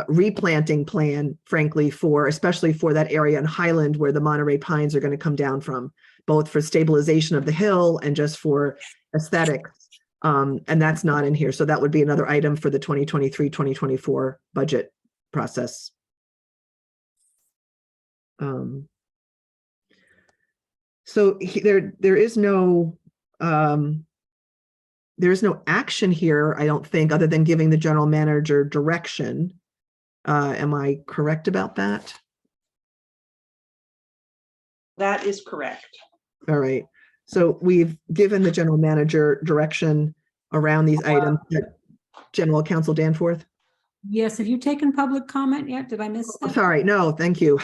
replanting plan, frankly, especially for that area in Highland where the Monterey pines are going to come down from, both for stabilization of the hill and just for aesthetics. And that's not in here. So that would be another item for the 2023-2024 budget process. So there is no action here, I don't think, other than giving the general manager direction. Am I correct about that? That is correct. All right. So we've given the general manager direction around these items. General Counsel Danforth? Yes, have you taken public comment yet? Did I miss that? Sorry, no, thank you.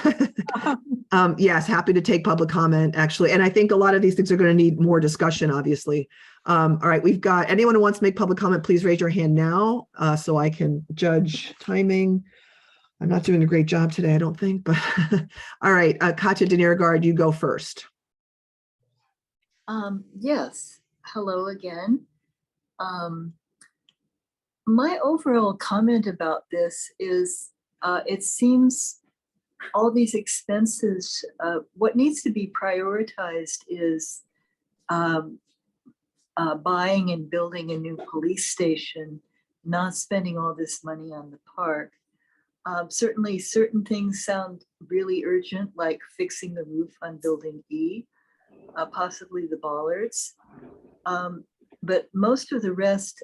Yes, happy to take public comment, actually. And I think a lot of these things are going to need more discussion, obviously. All right, we've got anyone who wants to make public comment, please raise your hand now so I can judge timing. I'm not doing a great job today, I don't think, but all right, Katja Deniergaard, you go first. Yes, hello again. My overall comment about this is it seems all these expenses, what needs to be prioritized is buying and building a new police station, not spending all this money on the park. Certainly certain things sound really urgent, like fixing the roof on Building E, possibly the bollards. But most of the rest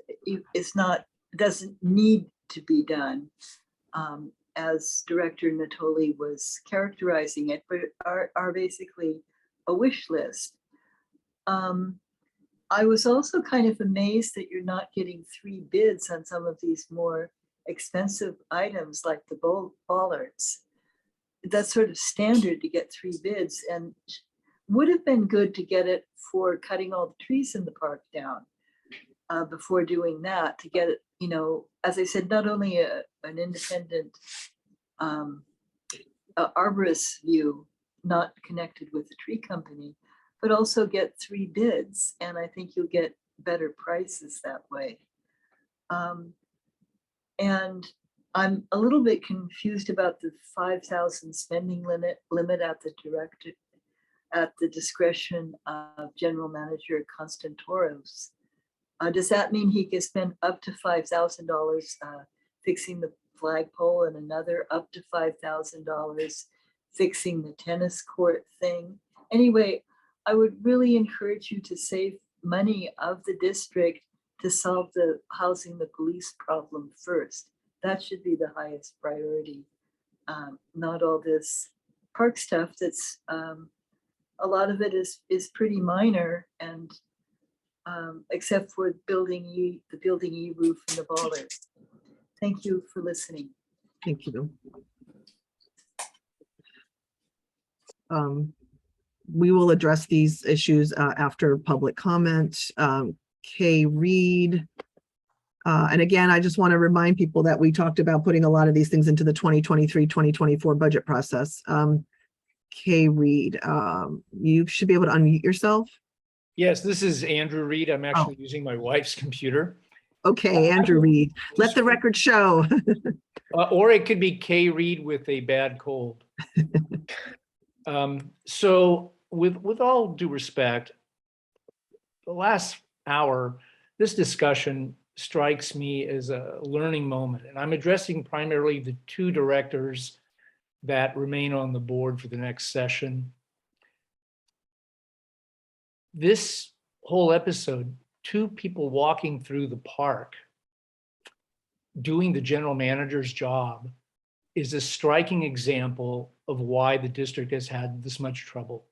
doesn't need to be done, as Director Natoli was characterizing it, but are basically a wish list. I was also kind of amazed that you're not getting 3 bids on some of these more expensive items like the bollards. That's sort of standard to get 3 bids, and would have been good to get it for cutting all the trees in the park down before doing that, to get it, as I said, not only an independent arborist view, not connected with the tree company, but also get 3 bids. And I think you'll get better prices that way. And I'm a little bit confused about the 5,000 spending limit at the discretion of General Manager Constantoros. Does that mean he can spend up to $5,000 fixing the flagpole and another up to $5,000 fixing the tennis court thing. Anyway, I would really encourage you to save money of the district to solve the housing the police problem first. That should be the highest priority. Not all this park stuff that's, a lot of it is pretty minor, and except for building E, the building E roof and the bollards. Thank you for listening. Thank you. We will address these issues after public comment. Kay Reed. And again, I just want to remind people that we talked about putting a lot of these things into the 2023-2024 budget process. Kay Reed, you should be able to unmute yourself. Yes, this is Andrew Reed. I'm actually using my wife's computer. Okay, Andrew Reed, let the record show. Or it could be Kay Reed with a bad cold. So with all due respect, the last hour, this discussion strikes me as a learning moment. And I'm addressing primarily the two directors that remain on the board for the next session. This whole episode, two people walking through the park, doing the general manager's job, is a striking example of why the district has had this much trouble.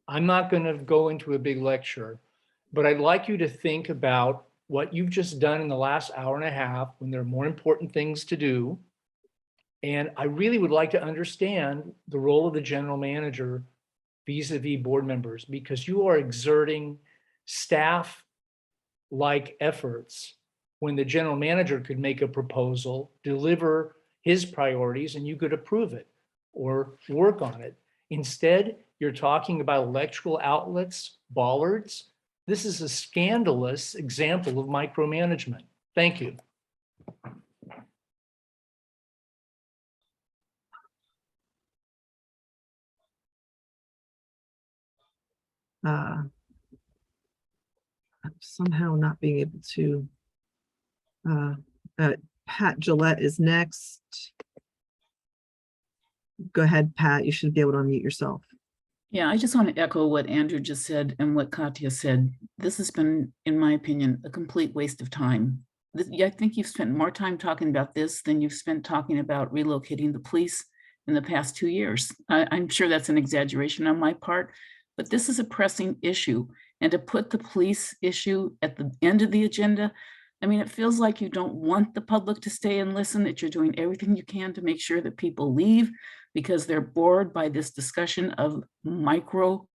I'm not going to go into a big lecture, but I'd like you to think about what you've just done in the last hour and a half when there are more important things to do. And I really would like to understand the role of the general manager vis-a-vis board members, because you are exerting staff-like efforts when the general manager could make a proposal, deliver his priorities, and you could approve it or work on it. Instead, you're talking about electrical outlets, bollards. This is a scandalous example of micromanagement. Thank you. I'm somehow not being able to. Pat Gillette is next. Go ahead, Pat. You should be able to unmute yourself. Yeah, I just want to echo what Andrew just said and what Katya said. This has been, in my opinion, a complete waste of time. I think you've spent more time talking about this than you've spent talking about relocating the police in the past 2 years. I'm sure that's an exaggeration on my part, but this is a pressing issue. And to put the police issue at the end of the agenda, I mean, it feels like you don't want the public to stay and listen, that you're doing everything you can to make sure that people leave because they're bored by this discussion of micro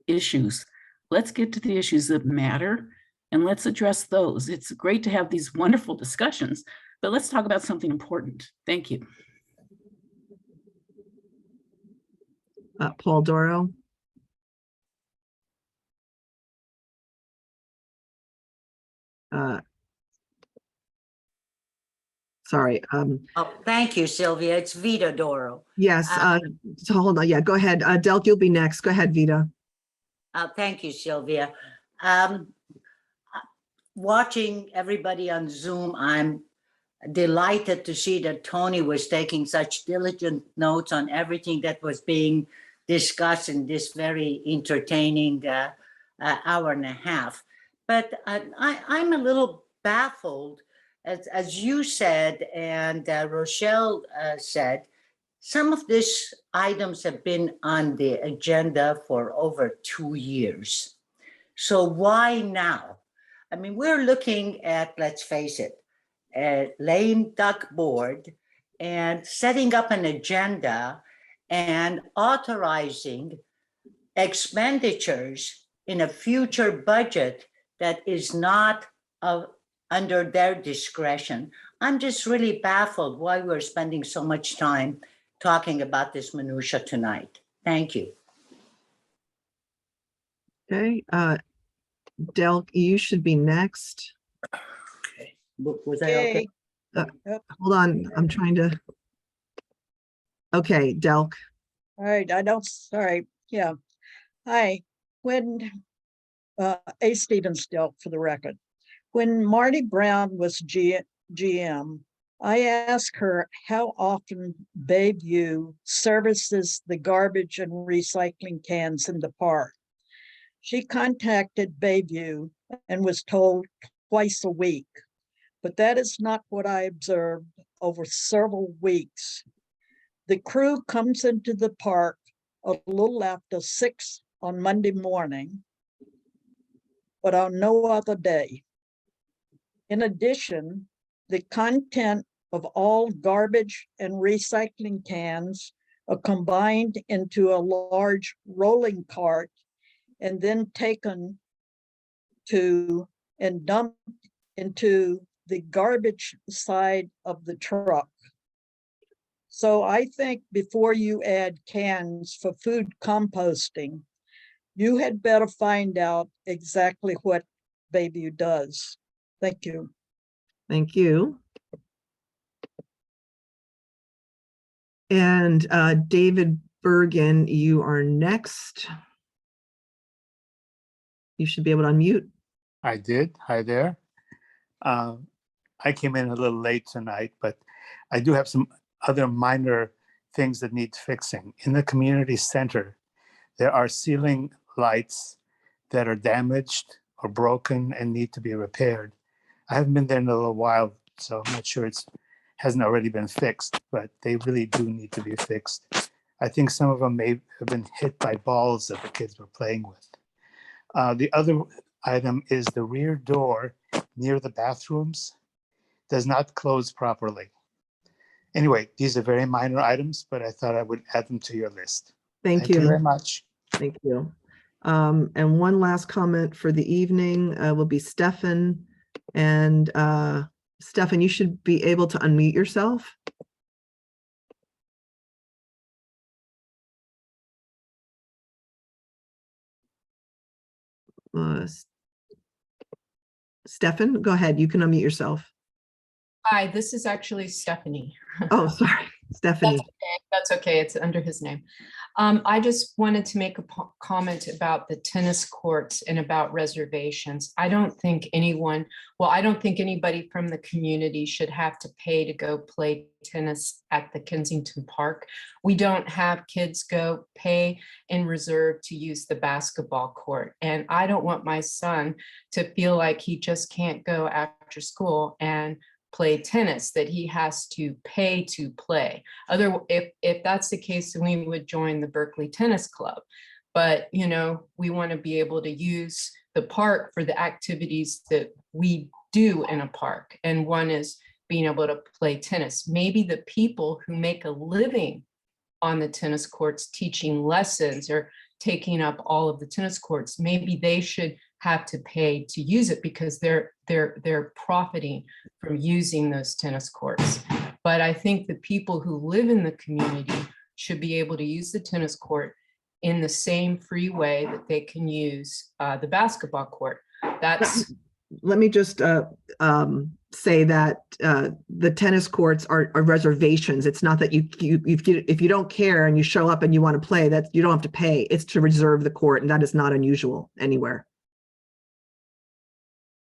issues. Let's get to the issues that matter and let's address those. It's great to have these wonderful discussions, but let's talk about something important. Thank you. Paul Doro. Sorry. Oh, thank you, Sylvia. It's Vita Doro. Yes. So hold on. Yeah, go ahead. Delk, you'll be next. Go ahead, Vita. Thank you, Sylvia. Watching everybody on Zoom, I'm delighted to see that Tony was taking such diligent notes on everything that was being discussed in this very entertaining hour and a half. But I'm a little baffled. As you said, and Rochelle said, some of these items have been on the agenda for over 2 years. So why now? I mean, we're looking at, let's face it, a lame duck board and setting up an agenda and authorizing expenditures in a future budget that is not under their discretion. I'm just really baffled why we're spending so much time talking about this minutia tonight. Thank you. Okay. Delk, you should be next. Okay. Was that okay? Hold on. I'm trying to. Okay, Delk. All right, sorry, yeah. Hi, when, A. Stevens Delk for the record. When Marty Brown was GM, I asked her how often Bayview services the garbage and recycling cans in the park. She contacted Bayview and was told twice a week, but that is not what I observed over several weeks. The crew comes into the park a little after 6 on Monday morning, but on no other day. In addition, the content of all garbage and recycling cans are combined into a large rolling cart and then taken to and dumped into the garbage side of the truck. So I think before you add cans for food composting, you had better find out exactly what Bayview does. Thank you. Thank you. And David Bergen, you are next. You should be able to unmute. I did. Hi there. I came in a little late tonight, but I do have some other minor things that need fixing. In the community center, there are ceiling lights that are damaged or broken and need to be repaired. I haven't been there in a little while, so I'm not sure it hasn't already been fixed, but they really do need to be fixed. I think some of them may have been hit by balls that the kids were playing with. The other item is the rear door near the bathrooms does not close properly. Anyway, these are very minor items, but I thought I would add them to your list. Thank you very much. Thank you. And one last comment for the evening will be Stefan. And Stefan, you should be able to unmute yourself. Stefan, go ahead. You can unmute yourself. Hi, this is actually Stephanie. Oh, sorry, Stephanie. That's okay. It's under his name. I just wanted to make a comment about the tennis courts and about reservations. I don't think anyone, well, I don't think anybody from the community should have to pay to go play tennis at the Kensington Park. We don't have kids go pay and reserve to use the basketball court. And I don't want my son to feel like he just can't go after school and play tennis, that he has to pay to play. If that's the case, then we would join the Berkeley Tennis Club. But, you know, we want to be able to use the park for the activities that we do in a park. And one is being able to play tennis. Maybe the people who make a living on the tennis courts teaching lessons or taking up all of the tennis courts, maybe they should have to pay to use it because they're profiting from using those tennis courts. But I think the people who live in the community should be able to use the tennis court in the same free way that they can use the basketball court. Let me just say that the tennis courts are reservations. It's not that if you don't care and you show up and you want to play, that you don't have to pay. It's to reserve the court, and that is not unusual anywhere.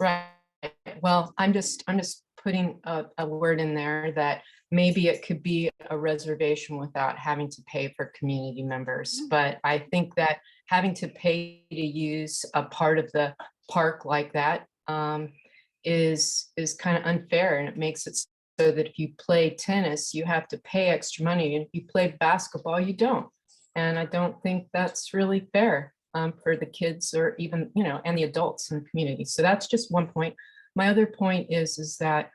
Right. Well, I'm just putting a word in there that maybe it could be a reservation without having to pay for community members. But I think that having to pay to use a part of the park like that is kind of unfair, and it makes it so that if you play tennis, you have to pay extra money, and if you play basketball, you don't. And I don't think that's really fair for the kids or even, you know, and the adults in the community. So that's just one point. My other point is that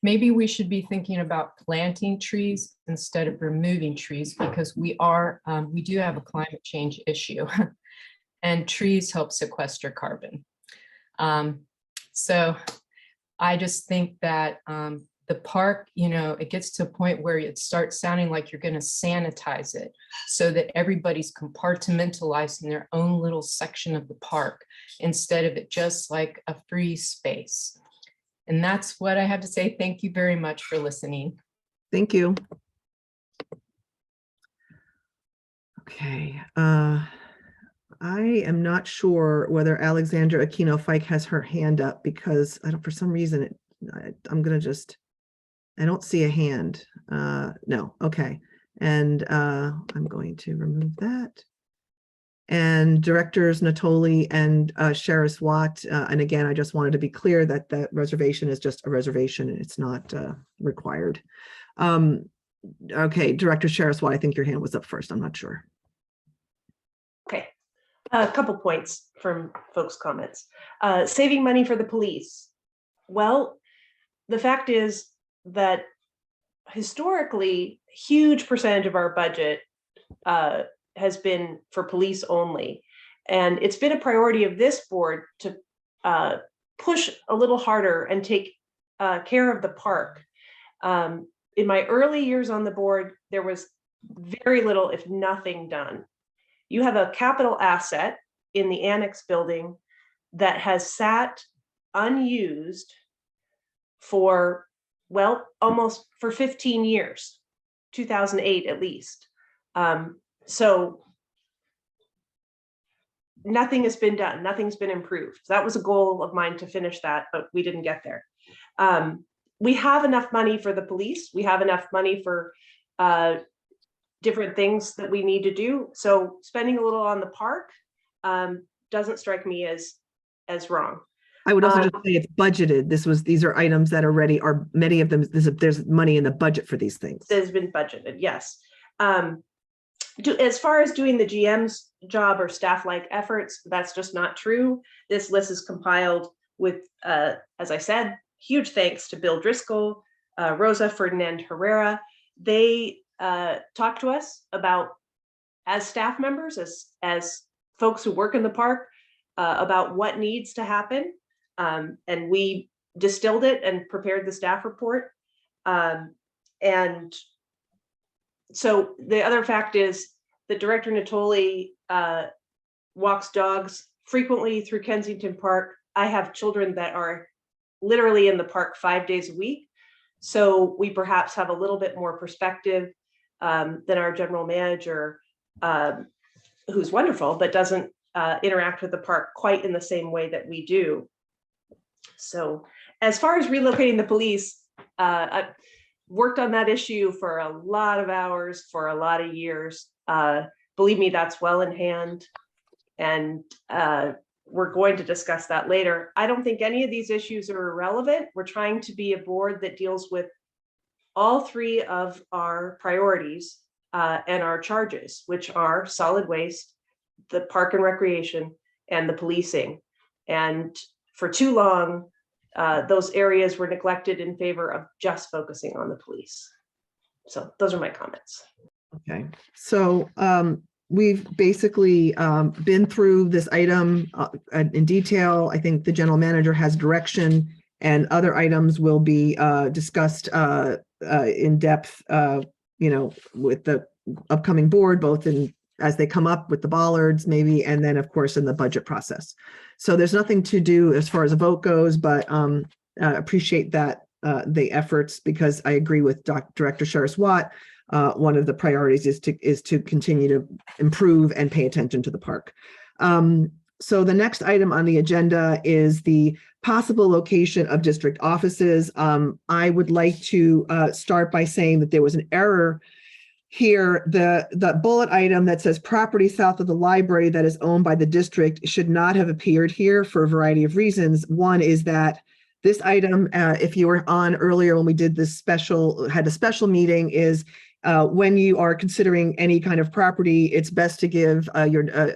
maybe we should be thinking about planting trees instead of removing trees, because we do have a climate change issue and trees help sequester carbon. So I just think that the park, you know, it gets to a point where it starts sounding like you're going to sanitize it so that everybody's compartmentalized in their own little section of the park instead of it just like a free space. And that's what I have to say. Thank you very much for listening. Thank you. Okay. I am not sure whether Alexandra Aquino Fike has her hand up because I don't, for some reason, I'm going to just I don't see a hand. No, okay. And I'm going to remove that. And Directors Natoli and Sheriff Watt. And again, I just wanted to be clear that that reservation is just a reservation and it's not required. Okay, Director Sheriff Watt, I think your hand was up first. I'm not sure. Okay, a couple points from folks' comments. Saving money for the police. Well, the fact is that historically, huge percentage of our budget has been for police only. And it's been a priority of this board to push a little harder and take care of the park. In my early years on the board, there was very little, if nothing, done. You have a capital asset in the annex building that has sat unused for, well, almost for 15 years, 2008 at least. So nothing has been done, nothing's been improved. That was a goal of mine to finish that, but we didn't get there. We have enough money for the police. We have enough money for different things that we need to do. So spending a little on the park doesn't strike me as wrong. I would also just say it's budgeted. These are items that already are, many of them, there's money in the budget for these things. There's been budgeted, yes. As far as doing the GM's job or staff-like efforts, that's just not true. This list is compiled with, as I said, huge thanks to Bill Driscoll, Rosa Ferdinand Herrera. They talk to us about, as staff members, as folks who work in the park, about what needs to happen. And we distilled it and prepared the staff report. And so the other fact is that Director Natoli walks dogs frequently through Kensington Park. I have children that are literally in the park 5 days a week. So we perhaps have a little bit more perspective than our general manager, who's wonderful, but doesn't interact with the park quite in the same way that we do. So as far as relocating the police, I worked on that issue for a lot of hours, for a lot of years. Believe me, that's well in hand. And we're going to discuss that later. I don't think any of these issues are irrelevant. We're trying to be a board that deals with all three of our priorities and our charges, which are solid waste, the park and recreation, and the policing. And for too long, those areas were neglected in favor of just focusing on the police. So those are my comments. Okay, so we've basically been through this item in detail. I think the general manager has direction, and other items will be discussed in depth, with the upcoming board, both in as they come up with the bollards maybe, and then of course in the budget process. So there's nothing to do as far as a vote goes, but appreciate that the efforts, because I agree with Director Sheriff Watt. One of the priorities is to continue to improve and pay attention to the park. So the next item on the agenda is the possible location of district offices. I would like to start by saying that there was an error here. The bullet item that says property south of the library that is owned by the district should not have appeared here for a variety of reasons. One is that this item, if you were on earlier when we did this had a special meeting, is when you are considering any kind of property, it's best to give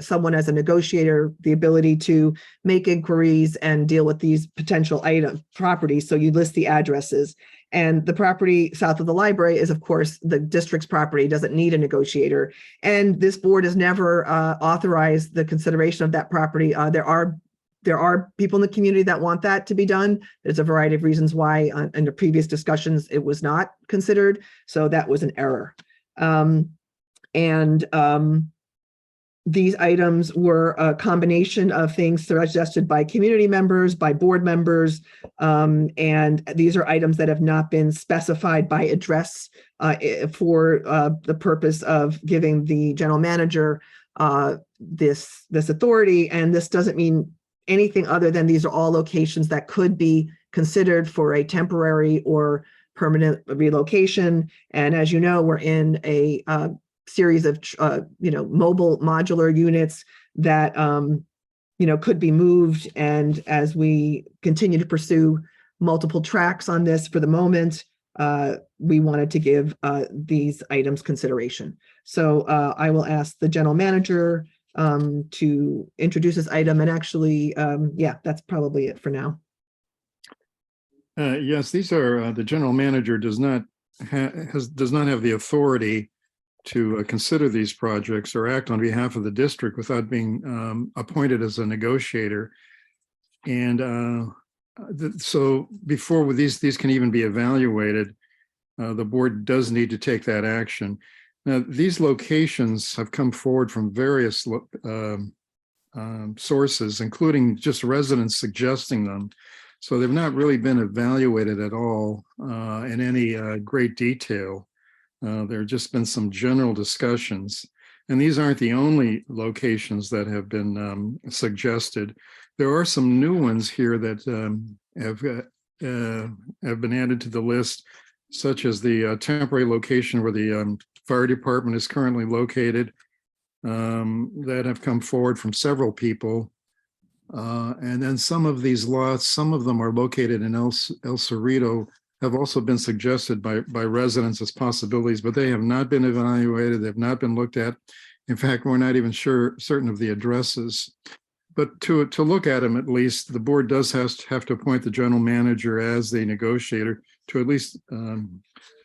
someone as a negotiator the ability to make inquiries and deal with these potential properties. So you list the addresses. And the property south of the library is, of course, the district's property, doesn't need a negotiator. And this board has never authorized the consideration of that property. There are people in the community that want that to be done. There's a variety of reasons why in the previous discussions it was not considered. So that was an error. These items were a combination of things suggested by community members, by board members, and these are items that have not been specified by address for the purpose of giving the general manager this authority. And this doesn't mean anything other than these are all locations that could be considered for a temporary or permanent relocation. And as you know, we're in a series of, mobile modular units that, could be moved. And as we continue to pursue multiple tracks on this for the moment, we wanted to give these items consideration. So I will ask the general manager to introduce this item, and actually, that's probably it for now. Yes, these are, the general manager does not have the authority to consider these projects or act on behalf of the district without being appointed as a negotiator. And so before these can even be evaluated, the board does need to take that action. Now, these locations have come forward from various sources, including just residents suggesting them. So they've not really been evaluated at all in any great detail. There have just been some general discussions. And these aren't the only locations that have been suggested. There are some new ones here that have been added to the list, such as the temporary location where the fire department is currently located, that have come forward from several people. And then some of these lots, some of them are located in El Cerrito, have also been suggested by residents as possibilities, but they have not been evaluated. They've not been looked at. In fact, we're not even certain of the addresses. But to look at them, at least, the board does have to appoint the general manager as the negotiator to at least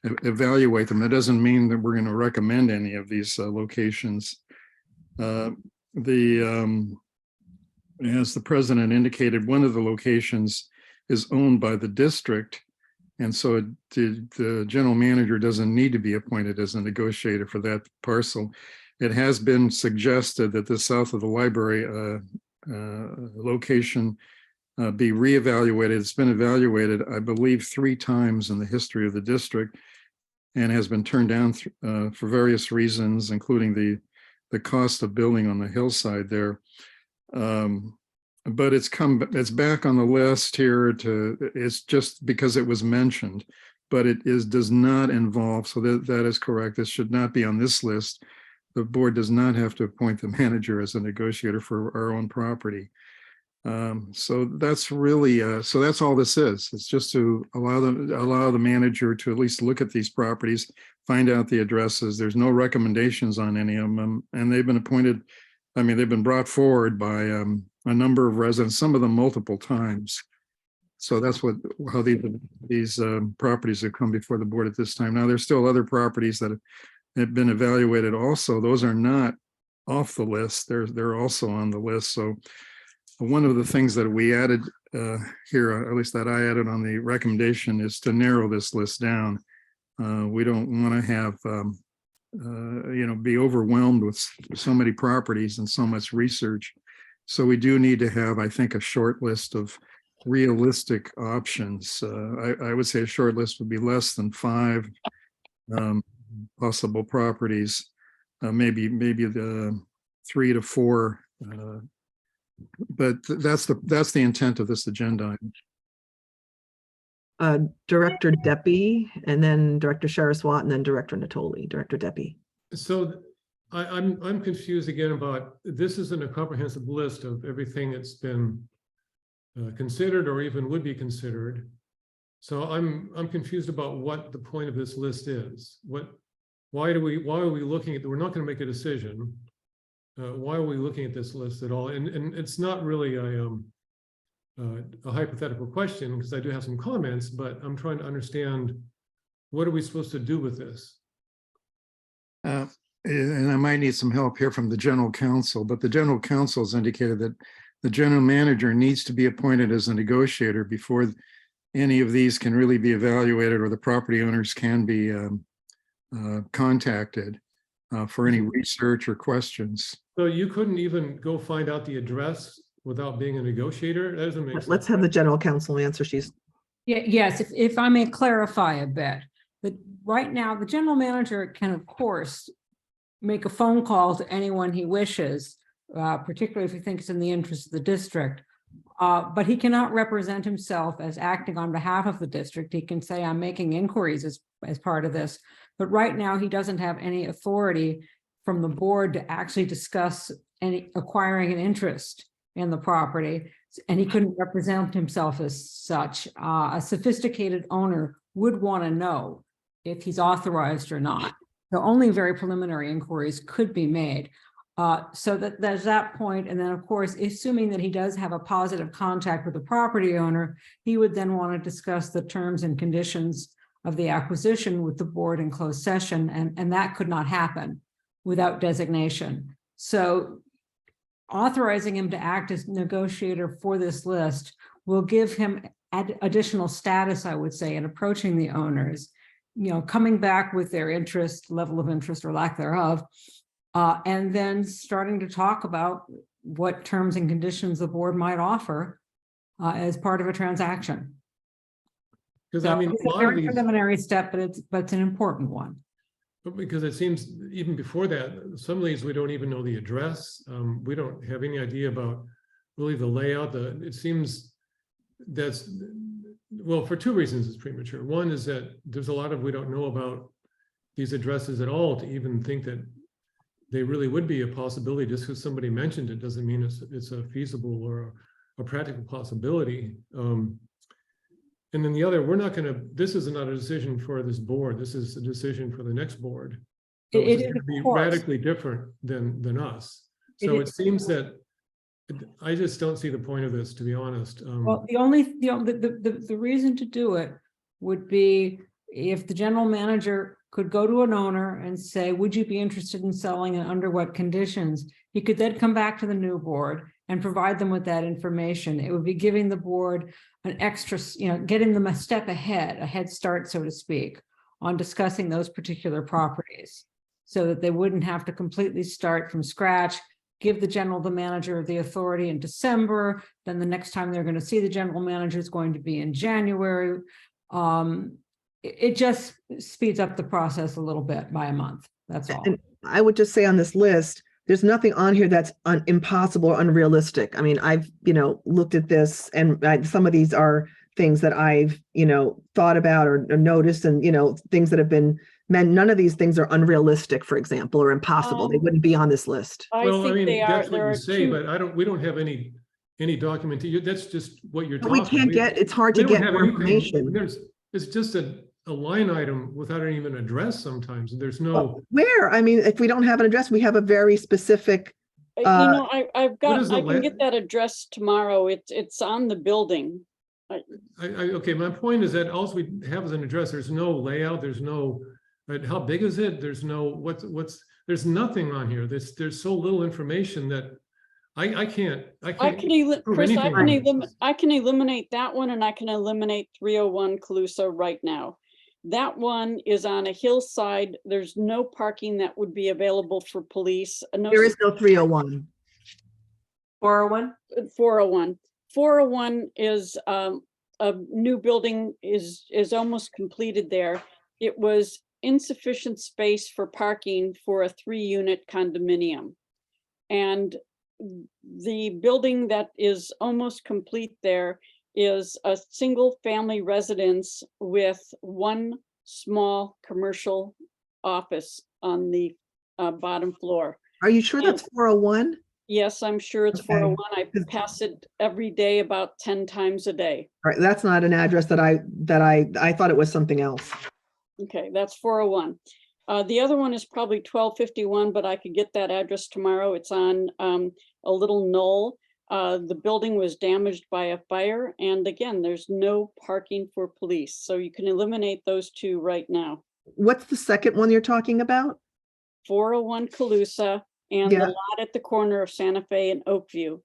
evaluate them. That doesn't mean that we're going to recommend any of these locations. As the president indicated, one of the locations is owned by the district. And so the general manager doesn't need to be appointed as a negotiator for that parcel. It has been suggested that the south of the library location be reevaluated. It's been evaluated, I believe, 3 times in the history of the district and has been turned down for various reasons, including the cost of building on the hillside there. But it's back on the list here it's just because it was mentioned, but it does not involve, so that is correct. This should not be on this list. The board does not have to appoint the manager as a negotiator for our own property. So that's really, so that's all this is. It's just to allow the manager to at least look at these properties, find out the addresses. There's no recommendations on any of them, and they've been appointed. I mean, they've been brought forward by a number of residents, some of them multiple times. So that's how these properties have come before the board at this time. Now, there's still other properties that have been evaluated also. Those are not off the list. They're also on the list. So one of the things that we added here, or at least that I added on the recommendation, is to narrow this list down. We don't want to have be overwhelmed with so many properties and so much research. So we do need to have, I think, a short list of realistic options. I would say a short list would be less than 5 possible properties, maybe the 3 to 4. But that's the intent of this agenda. Director Deppie, and then Director Saraswat, and then Director Natoli. Director Deppie. So I'm confused again about, this isn't a comprehensive list of everything that's been considered or even would be considered. So I'm confused about what the point of this list is. Why are we looking at, we're not going to make a decision. Why are we looking at this list at all? And it's not really a hypothetical question, because I do have some comments, but I'm trying to understand, what are we supposed to do with this? And I might need some help here from the general counsel, but the general counsel has indicated that the general manager needs to be appointed as a negotiator before any of these can really be evaluated, or the property owners can be contacted for any research or questions. So you couldn't even go find out the address without being a negotiator? That doesn't make sense. Let's have the general counsel answer. Yes, if I may clarify a bit, that right now the general manager can, of course, make a phone call to anyone he wishes, particularly if he thinks in the interest of the district, But he cannot represent himself as acting on behalf of the district. He can say, I'm making inquiries as part of this. But right now, he doesn't have any authority from the board to actually discuss any acquiring an interest in the property. And he couldn't represent himself as such. A sophisticated owner would want to know if he's authorized or not. So only very preliminary inquiries could be made. So that there's that point. And then, of course, assuming that he does have a positive contact with the property owner, he would then want to discuss the terms and conditions of the acquisition with the board in closed session. And that could not happen without designation. So authorizing him to act as negotiator for this list will give him additional status, I would say, in approaching the owners, coming back with their interest, level of interest or lack thereof, and then starting to talk about what terms and conditions the board might offer as part of a transaction. Because So I mean, it's a a lot of very these, preliminary step, but it's an important one. because it seems even before that, some of these, we don't even know the address. We don't have any idea about really the layout. It seems that's, well, for two reasons it's premature. One is that there's a lot of, we don't know about these addresses at all to even think that they really would be a possibility. Just because somebody mentioned it doesn't mean it's a feasible or a practical possibility. And then the other, this is not a decision for this board. This is a decision for the next board. It Which is, going to be of course. radically different than us. So it seems that I just don't see the point of this, to be honest. Well, the reason to do it would be if the general manager could go to an owner and say, would you be interested in selling and under what conditions? He could then come back to the new board and provide them with that information. It would be giving the board an extra, getting them a step ahead, a head start, so to speak, on discussing those particular properties so that they wouldn't have to completely start from scratch, give the manager the authority in December. Then the next time they're going to see the general manager is going to be in January. It just speeds up the process a little bit by a month. That's all. And I would just say on this list, there's nothing on here that's impossible or unrealistic. I mean, I've, looked at this and some of these are things that I've, thought about or noticed and, things that have been meant. None of these things are unrealistic, for example, or impossible. They wouldn't be on this list. Well, I mean, that's what you say, but we don't have any documentation. That's just what you're But talking. it's hard to get more information. It's just a line item without even an address sometimes. There's no. Where? I mean, if we don't have an address, we have a very specific. I can get that address tomorrow. It's on the building. Okay, my point is that all we have is an address. There's no layout. There's no, how big is it? There's no, there's nothing on here. There's so little information that I can't prove Chris, anything. I can eliminate that one and I can eliminate 301 Calusa right now. That one is on a hillside. There's no parking that would be available for police. There is no 301. 401? 401. 401 is a new building is almost completed there. It was insufficient space for parking for a 3-unit condominium. And the building that is almost complete there is a single family residence with one small commercial office on the bottom floor. Are you sure that's 401? Yes, I'm sure it's Okay. 401. I pass it every day about 10 times a day. All right, that's not an address that I thought it was something else. Okay, that's 401. The other one is probably 1251, but I could get that address tomorrow. It's on a little knoll. The building was damaged by a fire. And again, there's no parking for police. So you can eliminate those two right now. What's the second one you're talking about? 401 Calusa and Yeah. the lot at the corner of Santa Fe and Oakview.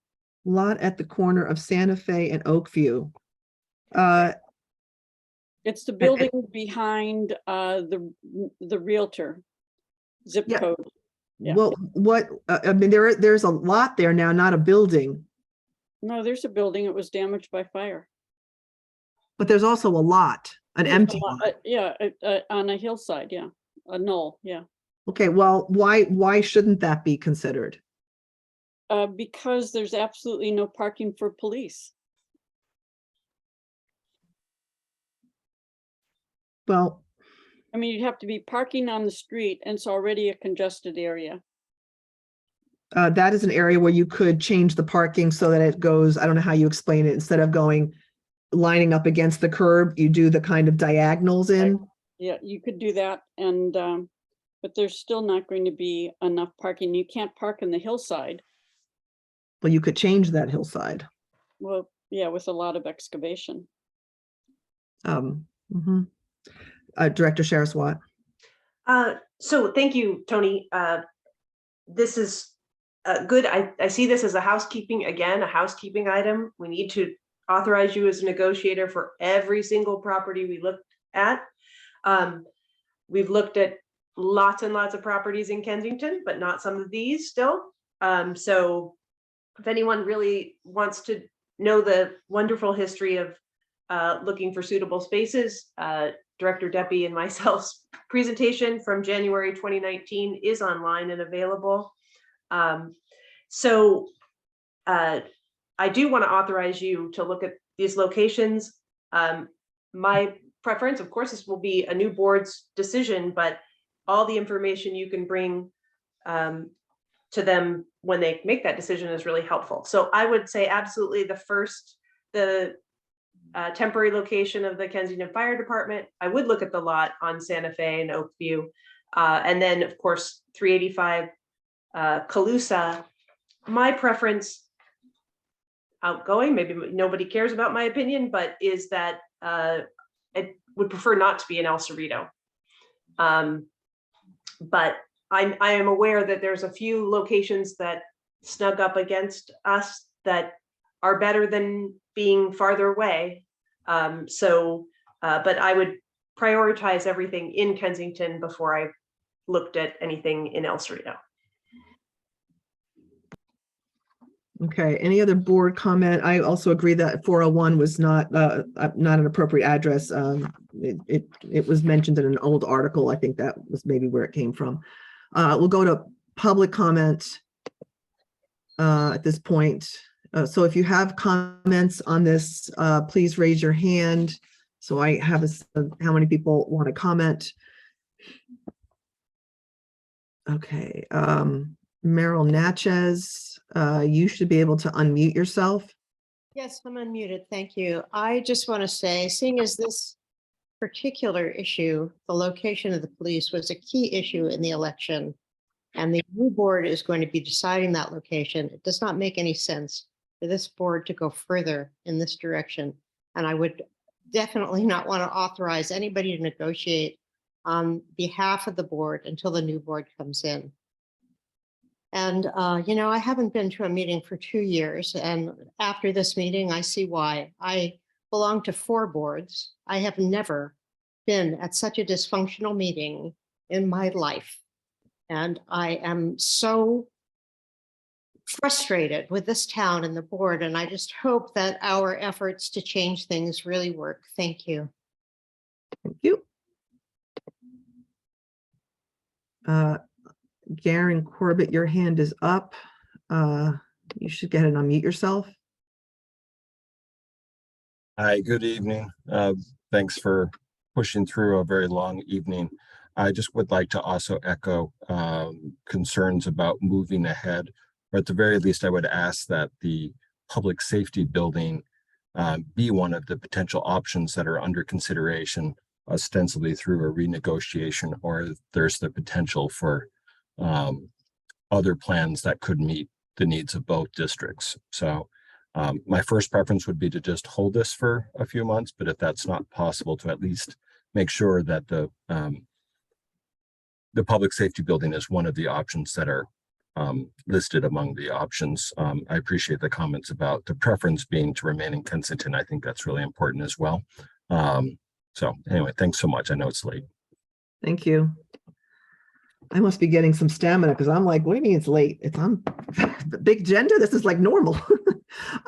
Lot at the corner of Santa Fe and Oakview. It's the building behind the Realtor zip Yeah. code. Yeah. Well, I mean, there's a lot there now, not a building, No, there's a building. It was damaged by fire. but there's also a lot, an There's empty a lot, lot. yeah, on a hillside, yeah, a knoll, yeah. Okay, well, why shouldn't that be considered? Because there's absolutely no parking for police. Well, I mean, you'd have to be parking on the street and it's already a congested area. that is an area where you could change the parking so that it goes, I don't know how you explain it, instead of going, lining up against the curb, you do the kind of diagonals in. Yeah, you could do that and, but there's still not going to be enough parking. You can't park in the hillside. Well, you could change that hillside. Well, yeah, with a lot of excavation. Mhm. Director Saraswat. So thank you, Tony. This is good. I see this as a housekeeping item. We need to authorize you as a negotiator for every single property we looked at. We've looked at lots and lots of properties in Kensington, but not some of these still. So if anyone really wants to know the wonderful history of looking for suitable spaces, Director Deppie and myself's presentation from January 2019 is online and available. So I do want to authorize you to look at these locations. My preference, of course, this will be a new board's decision, but all the information you can bring to them when they make that decision is really helpful. So I would say absolutely the temporary location of the Kensington Fire Department. I would look at the lot on Santa Fe and Oakview. And then, of course, 385 Calusa. My preference, outgoing, maybe nobody cares about my opinion, but is that I would prefer not to be in El Cerrito. But I am aware that there's a few locations that snug up against us that are better than being farther away. But I would prioritize everything in Kensington before I looked at anything in El Cerrito. Okay, any other board comment? I also agree that 401 was not an appropriate address. It was mentioned in an old article. I think that was maybe where it came from. We'll go to public comment at this point. So if you have comments on this, please raise your hand. So I have how many people want to comment. Okay, Meryl Natchez, you should be able to unmute yourself. Yes, I'm unmuted. Thank you. I just want to say, seeing as this particular issue, the location of the police was a key issue in the election, and the new board is going to be deciding that location, it does not make any sense for this board to go further in this direction. And I would definitely not want to authorize anybody to negotiate on behalf of the board until the new board comes in. And, I haven't been to a meeting for 2 years. And after this meeting, I see why. I belong to 4 boards. I have never been at such a dysfunctional meeting in my life. And I am so frustrated with this town and the board. And I just hope that our efforts to change things really work. Thank you. Thank you. Garen Corbett, your hand is up. You should go ahead and unmute yourself. Hi, good evening. Thanks for pushing through a very long evening. I just would like to also echo concerns about moving ahead, or at the very least, I would ask that the public safety building be one of the potential options that are under consideration, ostensibly through a renegotiation, or there's the potential for other plans that could meet the needs of both districts. So my first preference would be to just hold this for a few months, but if that's not possible, to at least make sure that the public safety building is one of the options that are listed among the options. I appreciate the comments about the preference being to remain in Kensington. I think that's really important as well. So anyway, thanks so much. I know it's late. Thank you. I must be getting some stamina because I'm like, what do you mean it's late? It's on the big agenda. This is like normal.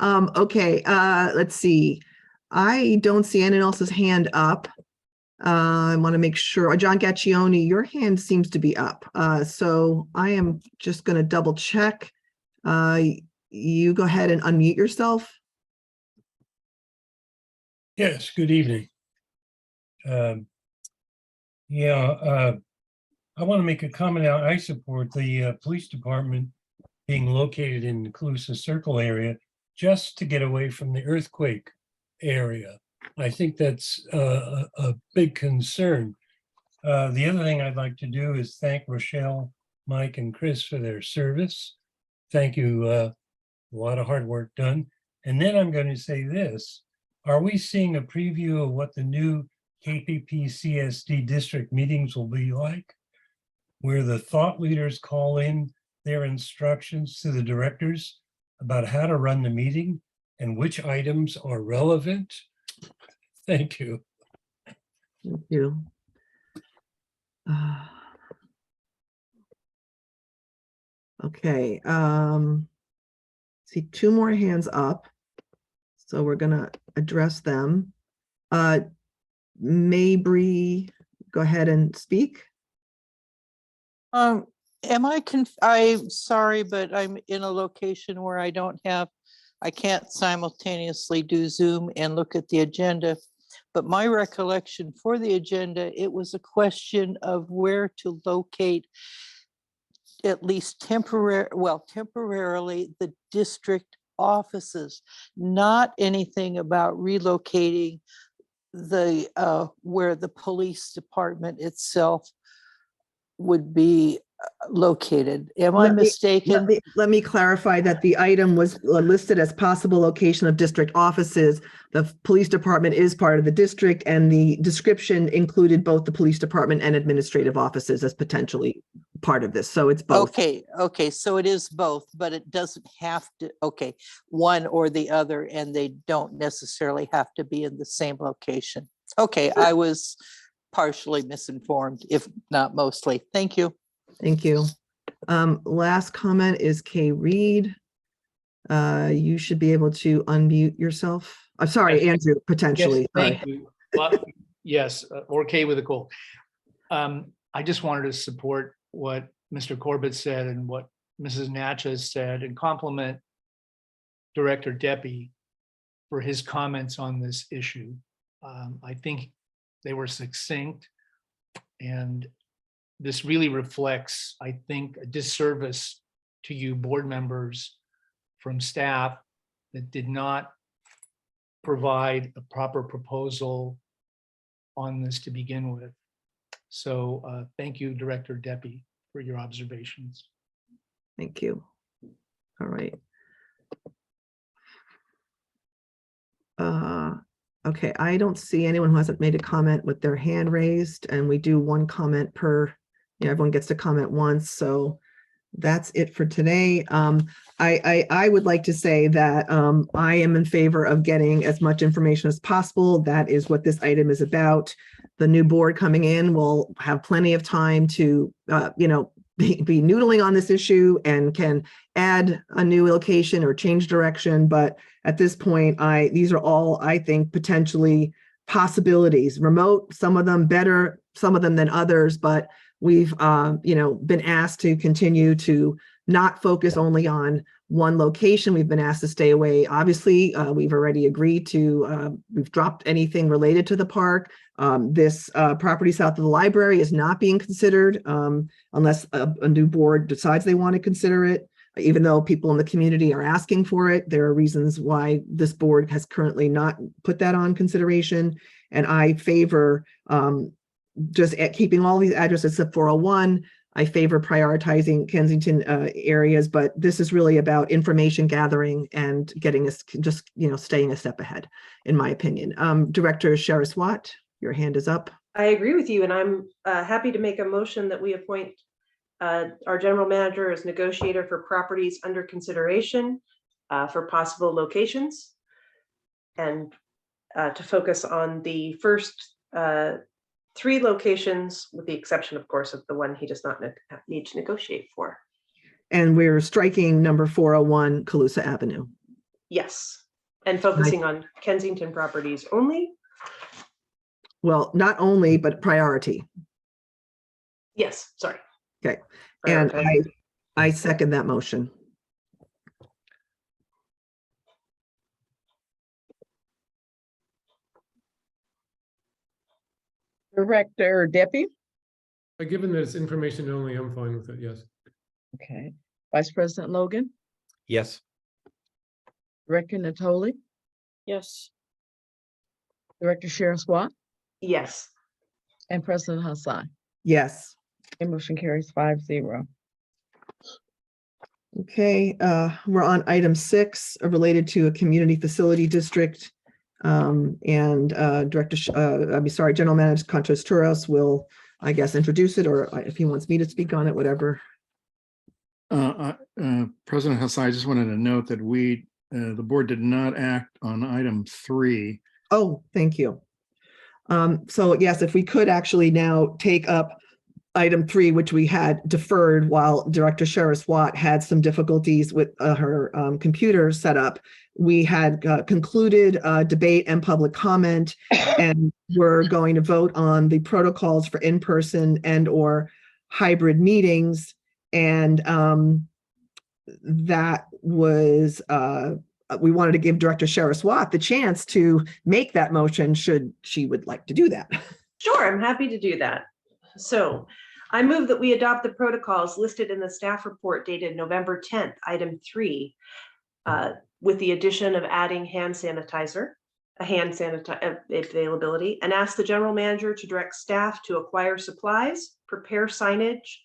Okay, let's see. I don't see anyone else's hand up. I want to make sure. John Gaccioni, your hand seems to be up. So I am just going to double check. You go ahead and unmute yourself. Yes, good evening. Yeah, I want to make a comment. I support the police department being located in the Calusa Circle area just to get away from the earthquake area. I think that's a big concern. The other thing I'd like to do is thank Rochelle, Mike, and Chris for their service. Thank you. A lot of hard work done. And then I'm going to say this. Are we seeing a preview of what the new KPPCSD district meetings will be like, where the thought leaders call in their instructions to the directors about how to run the meeting and which items are relevant? Thank you. Thank you. Okay, see two more hands up. So we're gonna address them. Mabry, go ahead and speak. I'm sorry, but I'm in a location where I can't simultaneously do Zoom and look at the agenda. But my recollection for the agenda, it was a question of where to locate at least temporarily the district offices, not anything about relocating the where the police department itself would be located. Am I mistaken? Let me clarify that the item was listed as possible location of district offices. The police department is part of the district, and the description included both the police department and administrative offices as potentially part of this. So it's both. Okay, so it is both, but it doesn't have to, one or the other, and they don't necessarily have to be in the same location. Okay, I was partially misinformed, if not mostly. Thank you. Thank you. Last comment is Kay Reed. You should be able to unmute yourself. I'm sorry, Andrew, potentially. Yes, thank you. Well, yes, or Kay with a cold. I just wanted to support what Mr. Corbett said and what Mrs. Natchez said, and compliment Director Deppie for his comments on this issue. I think they were succinct, and this really reflects, I think, a disservice to you board members from staff that did not provide a proper proposal on this to begin with. So thank you, Director Deppie, for your observations. Thank you. All right. Okay, I don't see anyone who hasn't made a comment with their hand raised, and we do one comment per, everyone gets to comment once. So that's it for today. I would like to say that I am in favor of getting as much information as possible. That is what this item is about. The new board coming in will have plenty of time to, be noodling on this issue and can add a new location or change direction. But at this point, these are all, I think, potentially possibilities. Remote, some of them better, some of them than others, but we've been asked to continue to not focus only on one location. We've been asked to stay away. Obviously, we've already agreed to, we've dropped anything related to the park. This property south of the library is not being considered unless a new board decides they want to consider it. Even though people in the community are asking for it, there are reasons why this board has currently not put that on consideration. And I favor just at keeping all these addresses except 401. I favor prioritizing Kensington areas, but this is really about information gathering and getting us just, staying a step ahead, in my opinion. Director Shariswat, your hand is up. I agree with you, and I'm happy to make a motion that we appoint our general manager as negotiator for properties under consideration for possible locations, and to focus on the first 3 locations, with the exception, of course, of the one he does not need to negotiate for. And we're striking number 401 Calusa Avenue. Yes, and focusing on Kensington properties only. Well, not only, but priority. Yes, sorry. Okay, and I second that motion. Director Deppie? Given that it's information only, I'm fine with it, yes. Okay. Vice President Logan, Yes. Director Natoli, Yes. Director Sharon Swat, Yes. and President Hassan. Yes. A motion carries 5-0. Okay, we're on item 6, related to a community facility district. And General Manager Contreras will, I guess, introduce it, or if he wants me to speak on it, whatever. President Hassan, I just wanted to note that the board did not act on item 3. Oh, thank you. So yes, if we could actually now take up item 3, which we had deferred while Director Sheriff Watt had some difficulties with her computer setup. We had concluded debate and public comment, and we're going to vote on the protocols for in-person and or hybrid meetings. And that was, we wanted to give Director Sheriff Watt the chance to make that motion should she would like to do that. Sure, I'm happy to do that. So I move that we adopt the protocols listed in the staff report dated November 10th, item 3, with the addition of adding hand sanitizer availability, and ask the general manager to direct staff to acquire supplies, prepare signage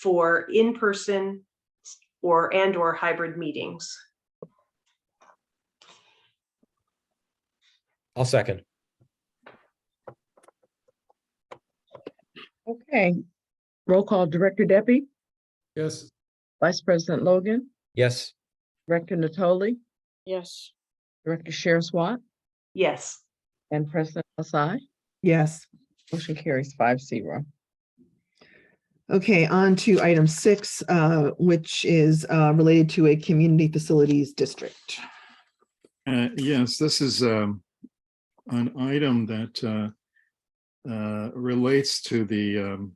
for in-person or hybrid meetings. I'll second. Okay. Roll call, Director Deppie, Yes. Vice President Logan, Yes. Director Natoli, Yes. Director Sharon Swat, Yes. and President Asai. Yes. Motion carries 5-0. Okay, on to item 6, which is related to a community facilities district. Yes, this is an item that relates to the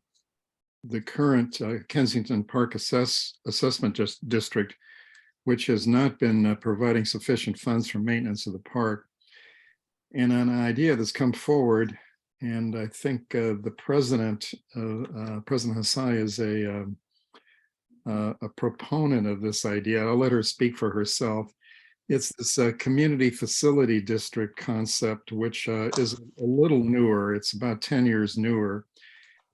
current Kensington Park Assessment District, which has not been providing sufficient funds for maintenance of the park. And an idea that's come forward, and I think the president, President Hassai, is a proponent of this idea. I'll let her speak for herself. It's this community facility district concept, which is a little newer. It's about 10 years newer,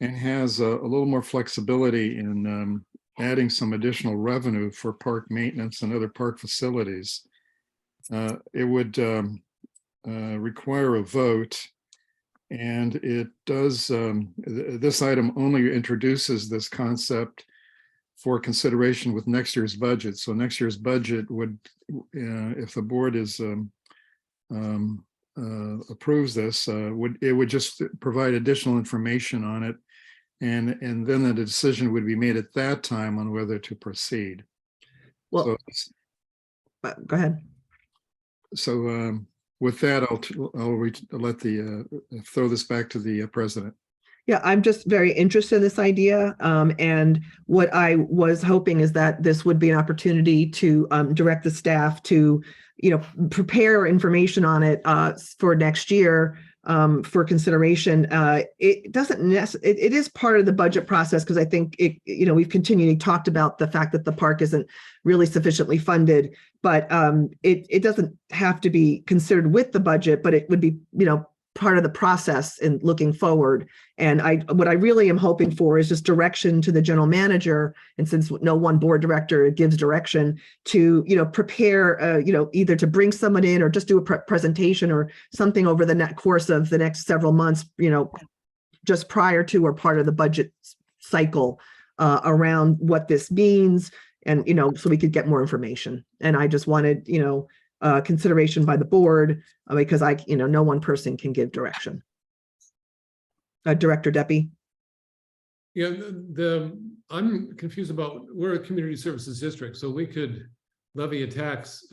and has a little more flexibility in adding some additional revenue for park maintenance and other park facilities. It would require a vote, and it does. This item only introduces this concept for consideration with next year's budget. So next year's budget would, if the board approves this, it would just provide additional information on it, and then the decision would be made at that time on whether to proceed. Well, go ahead. So with that, I'll let throw this back to the president. Yeah, I'm just very interested in this idea. And what I was hoping is that this would be an opportunity to direct the staff to, prepare information on it for next year for consideration. It doesn't it is part of the budget process, because I think we've continually talked about the fact that the park isn't really sufficiently funded, but it doesn't have to be considered with the budget, but it would be, part of the process in looking forward. And what I really am hoping for is just direction to the general manager. And since no one board director gives direction, to, prepare, either to bring someone in or just do a presentation or something over the course of the next several months, just prior to or part of the budget cycle around what this means. And, so we could get more information. And I just wanted, consideration by the board, because no one person can give direction. Director Deppie. Yeah, I'm confused about, we're a community services district, so we could levy a tax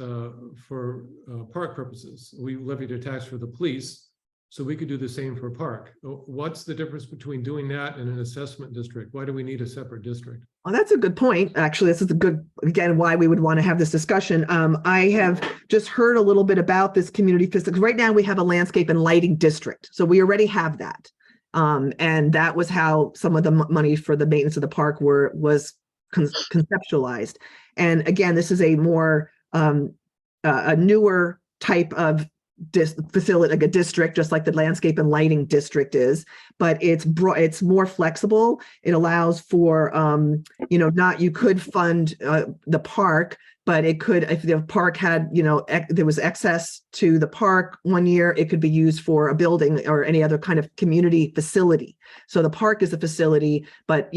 for park purposes. We levied a tax for the police, so we could do the same for park. What's the difference between doing that and an assessment district? Why do we need a separate district? Well, that's a good point. Actually, this is a good, again, why we would want to have this discussion. I have just heard a little bit about this community facility. Right now we have a landscape and lighting district. So we already have that. And that was how some of the money for the maintenance of the park was conceptualized. And again, this is a more a newer type of facility, like a district, just like the landscape and lighting district is, but it's more flexible. It allows for, you could fund the park, but it could, if the park had, there was excess to the park one year, it could be used for a building or any other kind of community facility. So the park is a facility, but,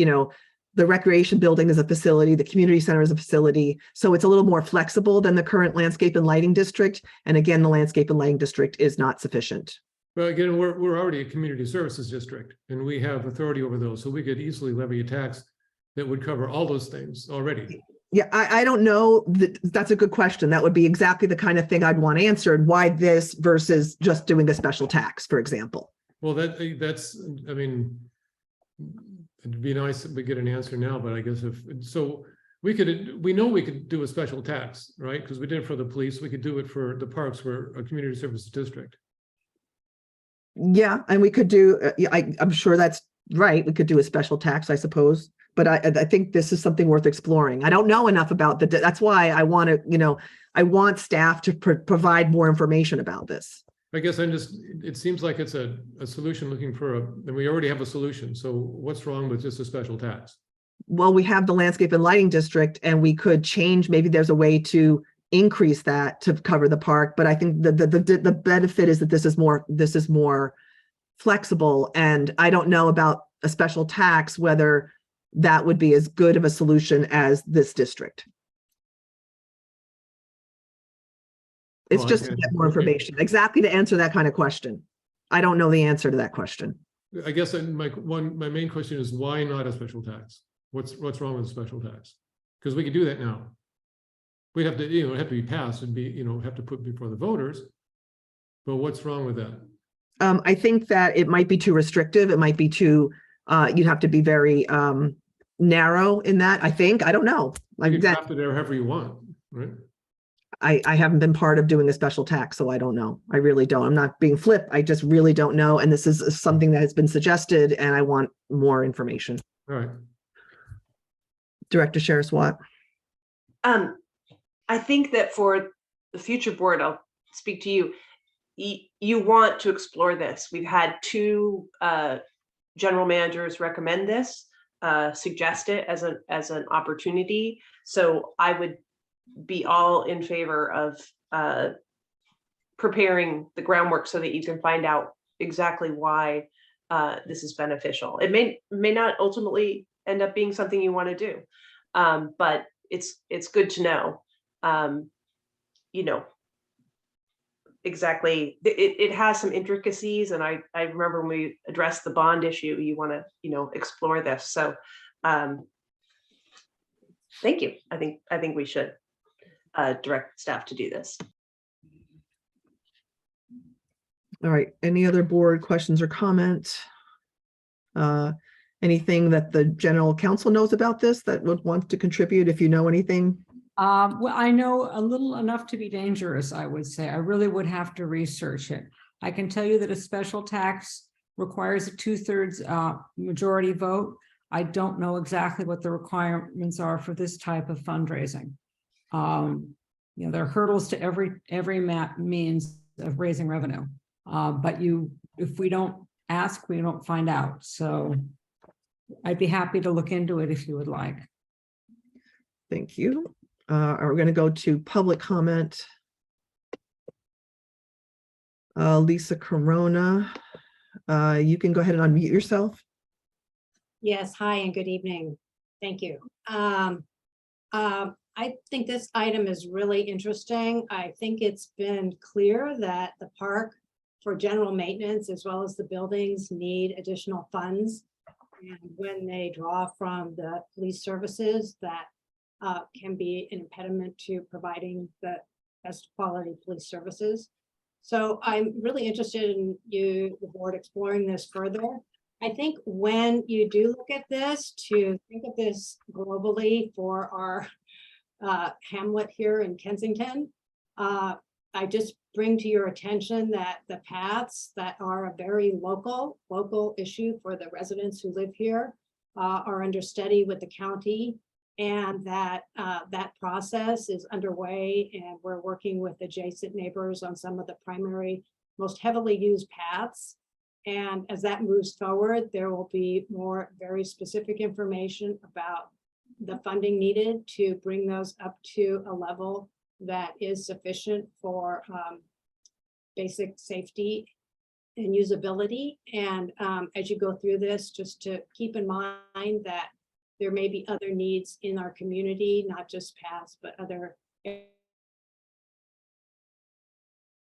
the recreation building is a facility, the community center is a facility. So it's a little more flexible than the current landscape and lighting district. And again, the landscape and lighting district is not sufficient. Well, again, we're already a community services district and we have authority over those. So we could easily levy a tax that would cover all those things already. Yeah, I don't know. That's a good question. That would be exactly the kind of thing I'd want answered. Why this versus just doing a special tax, for example? Well, that's, I mean, it'd be nice if we get an answer now, but I guess we know we could do a special tax, right? Because we did it for the police. We could do it for the parks. We're a community services district. Yeah, and we could do, I'm sure that's right. We could do a special tax, I suppose. But I think this is something worth exploring. I don't know enough about that's why I want to, I want staff to provide more information about this. I guess it seems like it's a solution looking for and we already have a solution. So what's wrong with just a special tax? Well, we have the landscape and lighting district and we could change, maybe there's a way to increase that to cover the park. But I think the benefit is that this is more flexible. And I don't know about a special tax, whether that would be as good of a solution as this district. It's just to get more information, exactly to answer that kind of question. I don't know the answer to that question. I guess my main question is why not a special tax? What's wrong with a special tax? Because we could do that now. We'd have to, it'd have to be passed and be, have to put before the voters. But what's wrong with that? I think that it might be too restrictive. It might be too, you'd have to be very narrow in that, I think. I don't know. You can draft it however you want, right? I haven't been part of doing a special tax, so I don't know. I really don't. I'm not being flip. I just really don't know. And this is something that has been suggested and I want more information. All right. Director Sheriff Watt. I think that for the future board, I'll speak to you. You want to explore this. We've had 2 general managers recommend this, suggest it as an opportunity. So I would be all in favor of preparing the groundwork so that you can find out exactly why this is beneficial. It may not ultimately end up being something you want to do, but it's good to know. Exactly. It has some intricacies, and I remember when we addressed the bond issue, you want to explore this. So thank you. I think we should direct staff to do this. All right. Any other board questions or comments? Anything that the general counsel knows about this that would want to contribute, if you know anything? Well, I know a little enough to be dangerous, I would say. I really would have to research it. I can tell you that a special tax requires a 2/3 majority vote. I don't know exactly what the requirements are for this type of fundraising. There are hurdles to every means of raising revenue. But if we don't ask, we don't find out. So I'd be happy to look into it if you would like. Thank you. Are we going to go to public comment? Lisa Corona, you can go ahead and unmute yourself. Yes, hi and good evening. Thank you. I think this item is really interesting. I think it's been clear that the park for general maintenance as well as the buildings need additional funds. And when they draw from the police services, that can be an impediment to providing the best quality police services. So I'm really interested in the board exploring this further. I think when you do look at this, to think of this globally for our hamlet here in Kensington, I just bring to your attention that the paths that are a very local issue for the residents who live here are under study with the county, and that that process is underway, and we're working with adjacent neighbors on some of the primary, most heavily used paths. And as that moves forward, there will be more very specific information about the funding needed to bring those up to a level that is sufficient for basic safety and usability. And as you go through this, just to keep in mind that there may be other needs in our community, not just paths, but other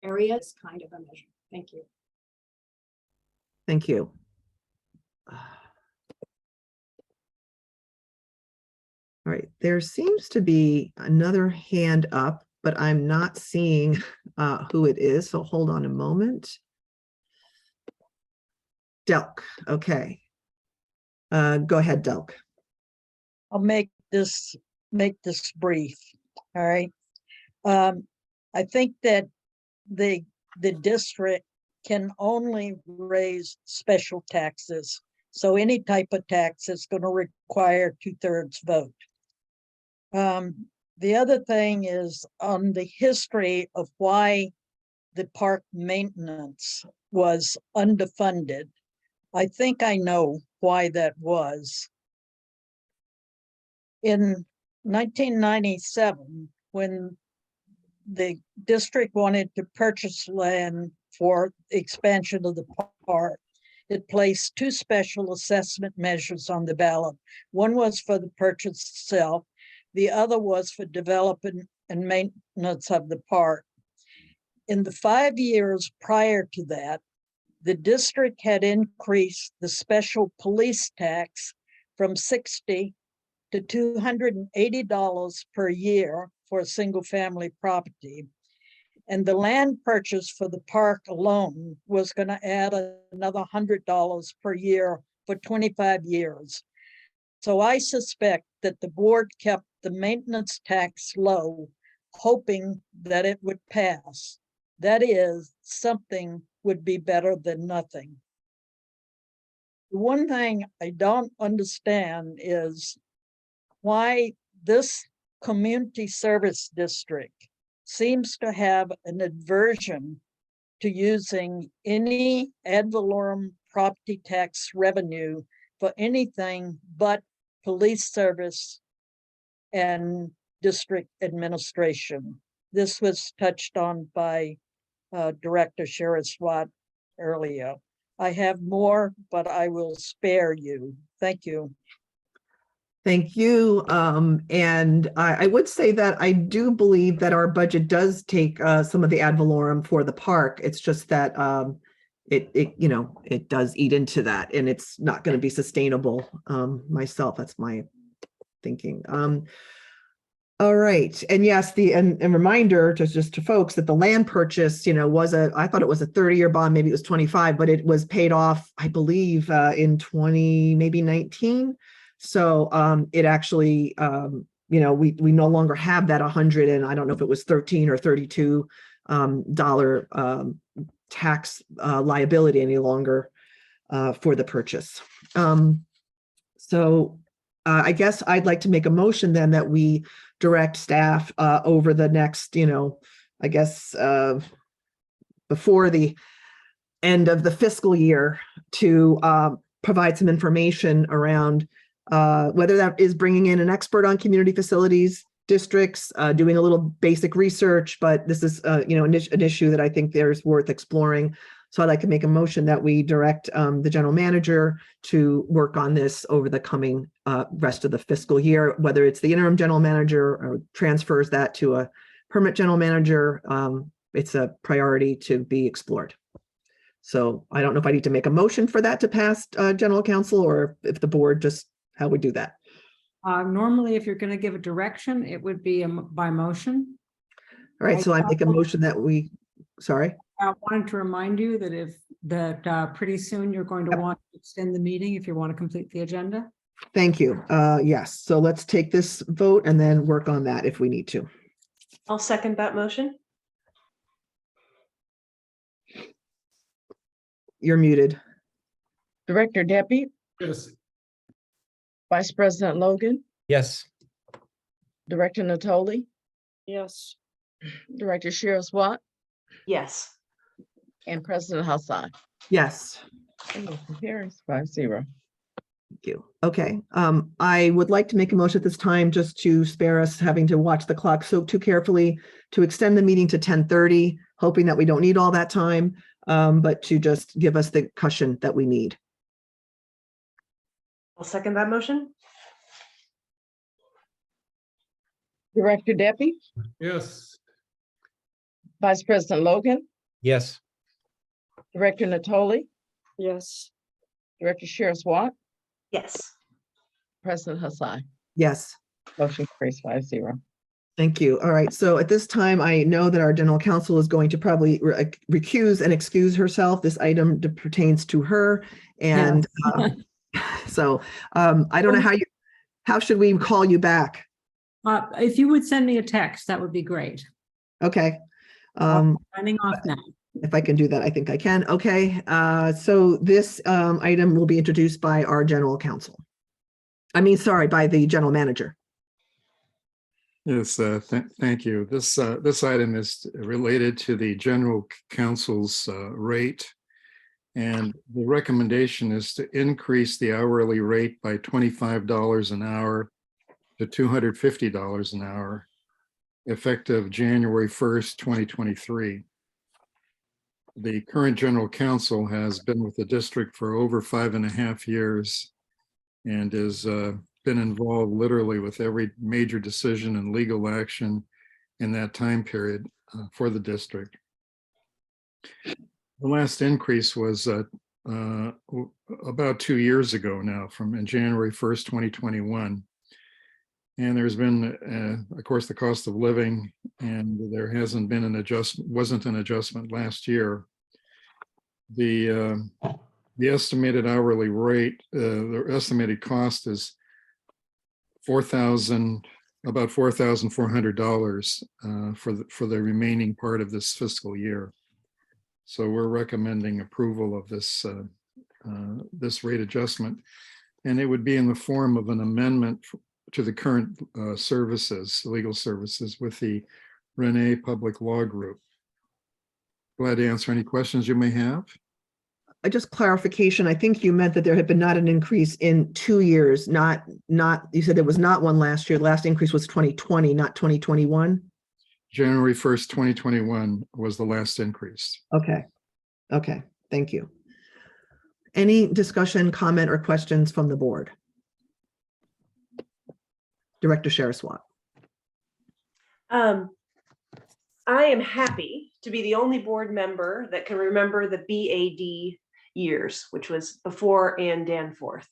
areas, kind of a measure. Thank you. Thank you. All right, there seems to be another hand up, but I'm not seeing who it is, so hold on a moment. Delk, okay. Go ahead, Delk. I'll make this brief. All right. I think that the district can only raise special taxes. So any type of tax is going to require 2/3 vote. The other thing is on the history of why the park maintenance was underfunded. I think I know why that was. In 1997, when the district wanted to purchase land for expansion of the park, it placed 2 special assessment measures on the ballot. One was for the purchase itself. The other was for development and maintenance of the park. In the 5 years prior to that, the district had increased the special police tax from $60 to $280 per year for a single family property. And the land purchase for the park alone was going to add another $100 per year for 25 years. So I suspect that the board kept the maintenance tax low, hoping that it would pass. That is, something would be better than nothing. The one thing I don't understand is why this community service district seems to have an aversion to using any ad valorem property tax revenue for anything but police service and district administration. This was touched on by Director Sheriff Swat earlier. I have more, but I will spare you. Thank you. Thank you. And I would say that I do believe that our budget does take some of the ad valorem for the park. It's just that it does eat into that, and it's not going to be sustainable. Myself, that's my thinking. All right, and yes, and reminder just to folks that the land purchase, I thought it was a 30-year bond, maybe it was 25, but it was paid off, I believe, in 2019. So it actually, we no longer have that 100, and I don't know if it was 13 or 32 dollar tax liability any longer for the purchase. So I guess I'd like to make a motion then that we direct staff over the next, I guess before the end of the fiscal year to provide some information around whether that is bringing in an expert on community facilities districts, doing a little basic research, but this is, an issue that I think there's worth exploring. So I'd like to make a motion that we direct the general manager to work on this over the coming rest of the fiscal year, whether it's the interim general manager or transfers that to a permanent general manager. It's a priority to be explored. So I don't know if I need to make a motion for that to pass general counsel, or if the board just, how we do that. Normally, if you're going to give a direction, it would be by motion. All right, so I make a motion that we, sorry. I wanted to remind you that pretty soon you're going to want to extend the meeting if you want to complete the agenda. Thank you. Yes, so let's take this vote and then work on that if we need to. I'll second that motion. You're muted. Director Debbie, Yes. Vice President Logan, Yes. Director Natoli, Yes. Director Shears Watt, Yes. and President Hassan. Yes. And motion carries 5-0. Thank you. Okay, I would like to make a motion at this time just to spare us having to watch the clock so too carefully, to extend the meeting to 10:30, hoping that we don't need all that time, but to just give us the cushion that we need. I'll second that motion. Director Debbie, Yes. Vice President Logan, Yes. Director Natoli, Yes. Director Shears Watt, Yes. President Hassan. Yes. Motion carries 5-0. Thank you. All right. So at this time, I know that our general counsel is going to probably recuse and excuse herself. This item pertains to her. And so I don't know how should we call you back? If you would send me a text, that would be great. Okay. Signing off now. If I can do that, I think I can. Okay. So this item will be introduced by our general counsel. I mean, sorry, by the general manager. Yes, thank you. This item is related to the general counsel's rate. And the recommendation is to increase the hourly rate by $25 an hour to $250 an hour, effective January 1st, 2023. The current general counsel has been with the district for over 5.5 years and has been involved literally with every major decision and legal action in that time period for the district. The last increase was about 2 years ago now, from January 1st, 2021. And there's been, of course, the cost of living, and there hasn't been wasn't an adjustment last year. The estimated hourly rate, the estimated cost is about $4,400 for the remaining part of this fiscal year. So we're recommending approval of this rate adjustment, and it would be in the form of an amendment to the current legal services with the Renee Public Law Group. Glad to answer any questions you may have. Just clarification, I think you meant that there had been not an increase in 2 years, not, you said there was not one last year. The last increase was 2020, not 2021. January 1st, 2021 was the last increase. Okay. Okay. Thank you. Any discussion, comment, or questions from the board? Director Shears-Watt. I am happy to be the only board member that can remember the BAD years, which was before Ann Danforth.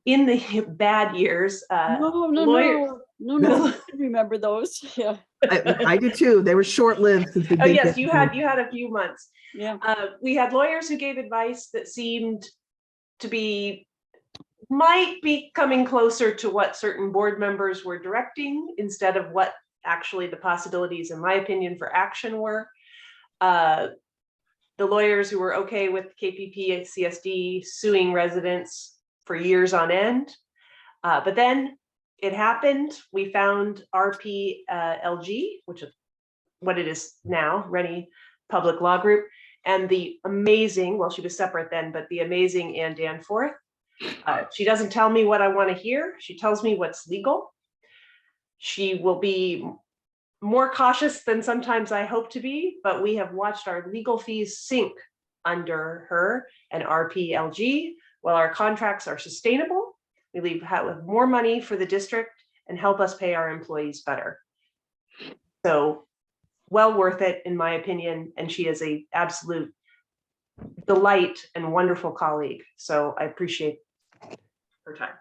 In the bad years, No, I remember those. Yeah. I do too. They were short-lived. Oh yes, you had a few months. Yeah. We had lawyers who gave advice that seemed to might be coming closer to what certain board members were directing instead of what actually the possibilities, in my opinion, for action were. The lawyers who were okay with KPPCSD suing residents for years on end. But then it happened. We found RPLG, which is what it is now, Rennie Public Law Group, and the amazing, well, she was separate then, but the amazing Ann Danforth. She doesn't tell me what I want to hear. She tells me what's legal. She will be more cautious than sometimes I hope to be, but we have watched our legal fees sink under her and RPLG. While our contracts are sustainable, we leave with more money for the district and help us pay our employees better. So well worth it, in my opinion. And she is an absolute delight and wonderful colleague. So I appreciate her time.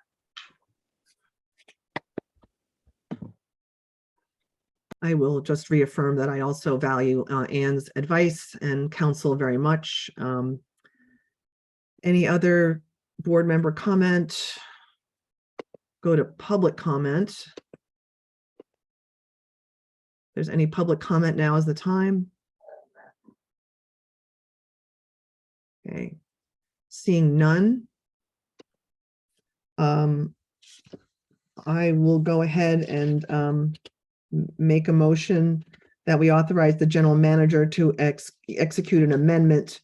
I will just reaffirm that I also value Ann's advice and counsel very much. Any other board member comment? Go to public comment. If there's any public comment, now is the time. Okay, seeing none. I will go ahead and make a motion that we authorize the general manager to execute an amendment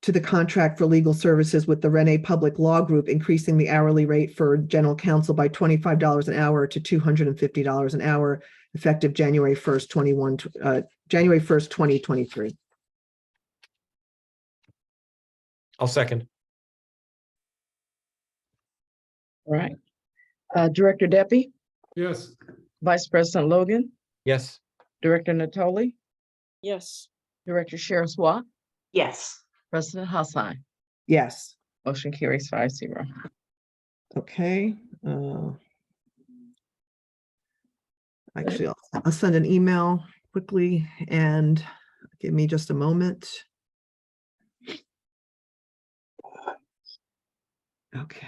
to the contract for legal services with the Renee Public Law Group, increasing the hourly rate for general counsel by $25 an hour to $250 an hour, effective January 1st, 2023. I'll second. All right. Director Deppie, Yes. Vice President Logan, Yes. Director Natoli, Yes. Director Sherris Watt, Yes. President Hassan. Yes. Motion carries 5-0. Okay. Actually, I'll send an email quickly and give me just a moment. Okay.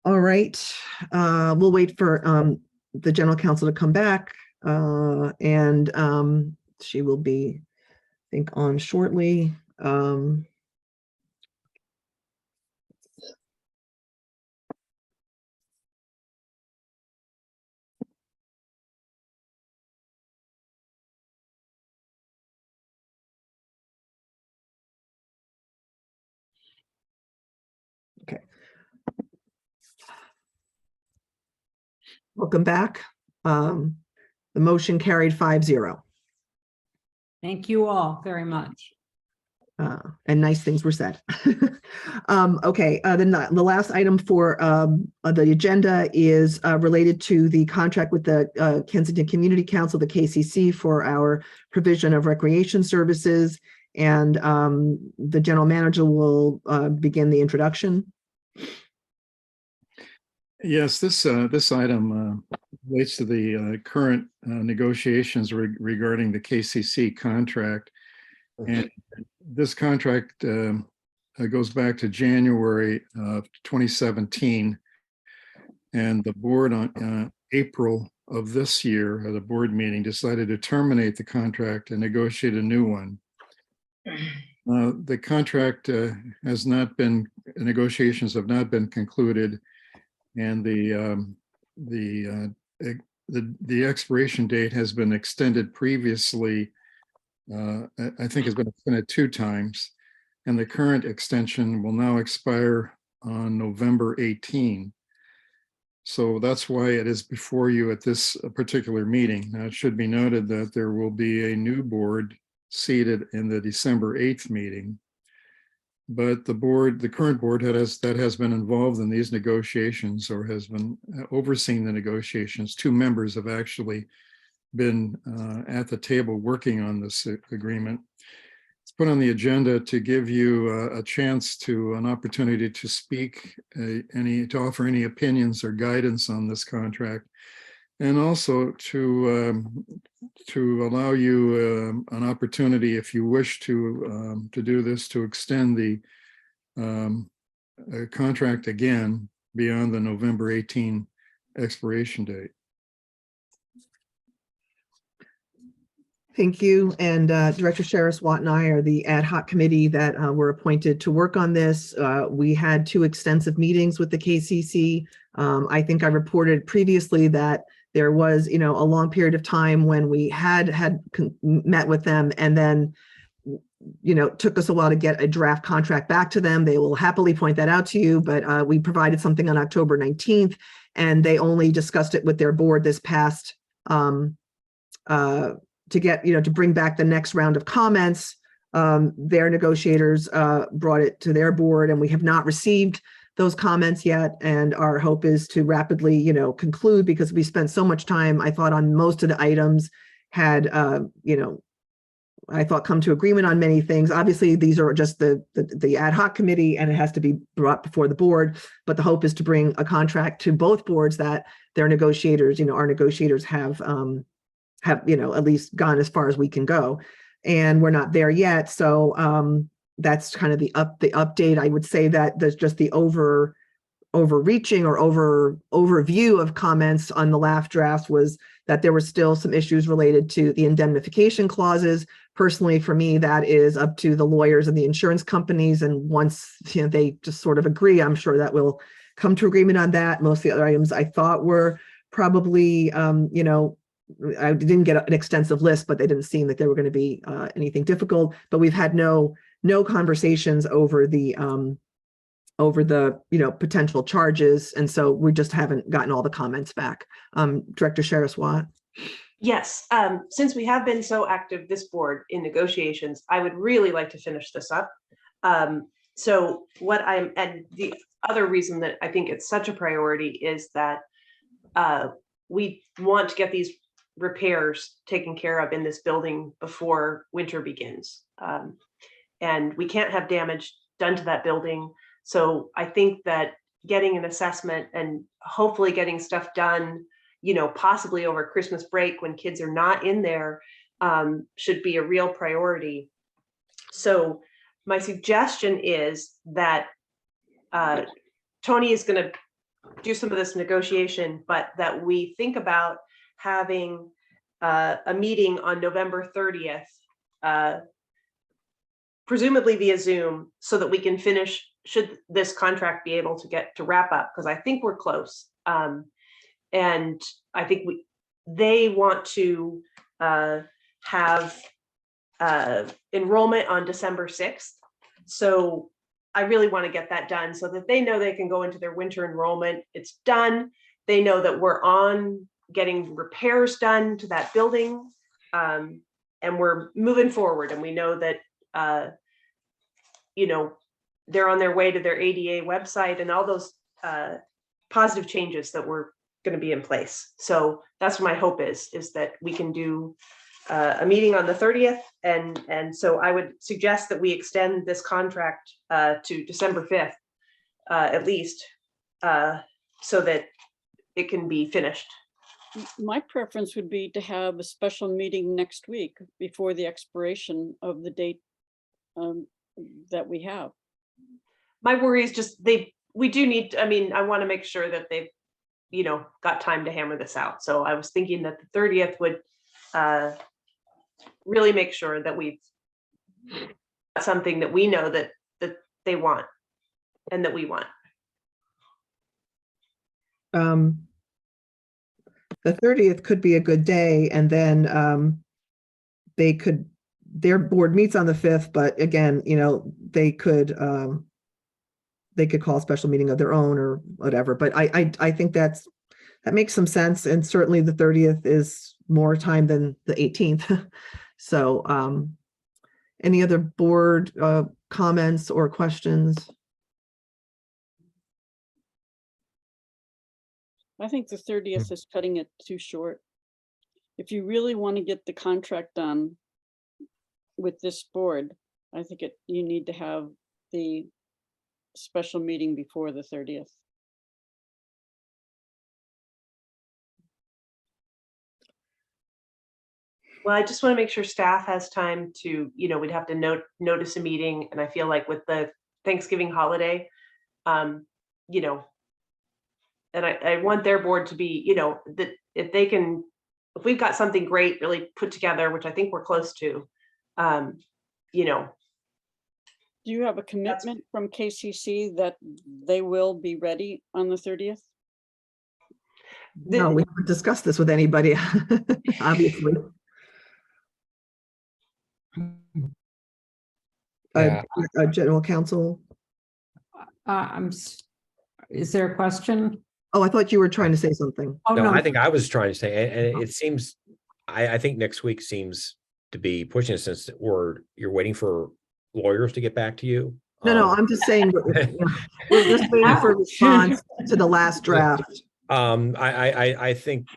All right. We'll wait for the general counsel to come back, and she will be, I think, on shortly. Okay. Welcome back. The motion carried 5-0. Thank you all very much. And nice things were said. Okay, then the last item for the agenda is related to the contract with the Kensington Community Council, the KCC, for our provision of recreation services. And the general manager will begin the introduction. Yes, this item relates to the current negotiations regarding the KCC contract. And this contract goes back to January of 2017. And the board on April of this year, at a board meeting, decided to terminate the contract and negotiate a new one. The contract has not been, negotiations have not been concluded, and the expiration date has been extended previously. I think has been extended 2 times, and the current extension will now expire on November 18. So that's why it is before you at this particular meeting. Now, it should be noted that there will be a new board seated in the December 8th meeting. But the board, the current board that has been involved in these negotiations or has been overseeing the negotiations, 2 members have actually been at the table working on this agreement. It's put on the agenda to give you a chance to, an opportunity to speak, to offer any opinions or guidance on this contract, and also to allow you an opportunity, if you wish to do this, to extend the contract again beyond the November 18 expiration date. Thank you. And Director Sherris Watt and I are the ad hoc committee that were appointed to work on this. We had 2 extensive meetings with the KCC. I think I reported previously that there was, a long period of time when we had met with them, and then, took us a while to get a draft contract back to them. They will happily point that out to you, but we provided something on October 19th, and they only discussed it with their board this past to get, to bring back the next round of comments. Their negotiators brought it to their board, and we have not received those comments yet. And our hope is to rapidly, conclude, because we spent so much time, I thought, on most of the items, had, I thought, come to agreement on many things. Obviously, these are just the ad hoc committee, and it has to be brought before the board. But the hope is to bring a contract to both boards that their negotiators, our negotiators have at least gone as far as we can go, and we're not there yet. So that's kind of the update. I would say that there's just the overreaching or overview of comments on the last draft was that there were still some issues related to the indemnification clauses. Personally, for me, that is up to the lawyers and the insurance companies. And once they just sort of agree, I'm sure that we'll come to agreement on that. Most of the other items I thought were probably, I didn't get an extensive list, but they didn't seem like they were going to be anything difficult. But we've had no conversations over the potential charges, and so we just haven't gotten all the comments back. Director Sharis-Watt. Yes, since we have been so active, this board, in negotiations, I would really like to finish this up. And the other reason that I think it's such a priority is that we want to get these repairs taken care of in this building before winter begins. And we can't have damage done to that building. So I think that getting an assessment and hopefully getting stuff done, possibly over Christmas break when kids are not in there, should be a real priority. So my suggestion is that Tony is going to do some of this negotiation, but that we think about having a meeting on November 30th, presumably via Zoom, so that we can finish, should this contract be able to get to wrap up, because I think we're close. And I think they want to have enrollment on December 6th. So I really want to get that done so that they know they can go into their winter enrollment. It's done. They know that we're on getting repairs done to that building. And we're moving forward. And we know that, they're on their way to their ADA website and all those positive changes that were going to be in place. So that's what my hope is that we can do a meeting on the 30th. And so I would suggest that we extend this contract to December 5th, at least, so that it can be finished. My preference would be to have a special meeting next week before the expiration of the date that we have. My worry is just we do need, I want to make sure that they've, got time to hammer this out. So I was thinking that the 30th would really make sure that we've got something that we know that they want and that we want. The 30th could be a good day, and then their board meets on the 5th, but again, they could call a special meeting of their own or whatever. But I think that makes some sense, and certainly the 30th is more time than the 18th. So any other board comments or questions? I think the 30th is cutting it too short. If you really want to get the contract done with this board, I think you need to have the special meeting before the 30th. Well, I just want to make sure staff has time to, we'd have to notice a meeting. And I feel like with the Thanksgiving holiday, and I want their board to be, that if we've got something great really put together, which I think we're close to, Do you have a commitment from KCC that they will be ready on the 30th? No, we haven't discussed this with anybody, obviously. Yeah. General counsel. Is there a question? Oh, I thought you were trying to say something. Oh, No, no. I think I was trying to say, and it seems, I think next week seems to be pushing it, since you're waiting for lawyers to get back to you. No, I'm just saying, we're just waiting for a response to the last draft. I think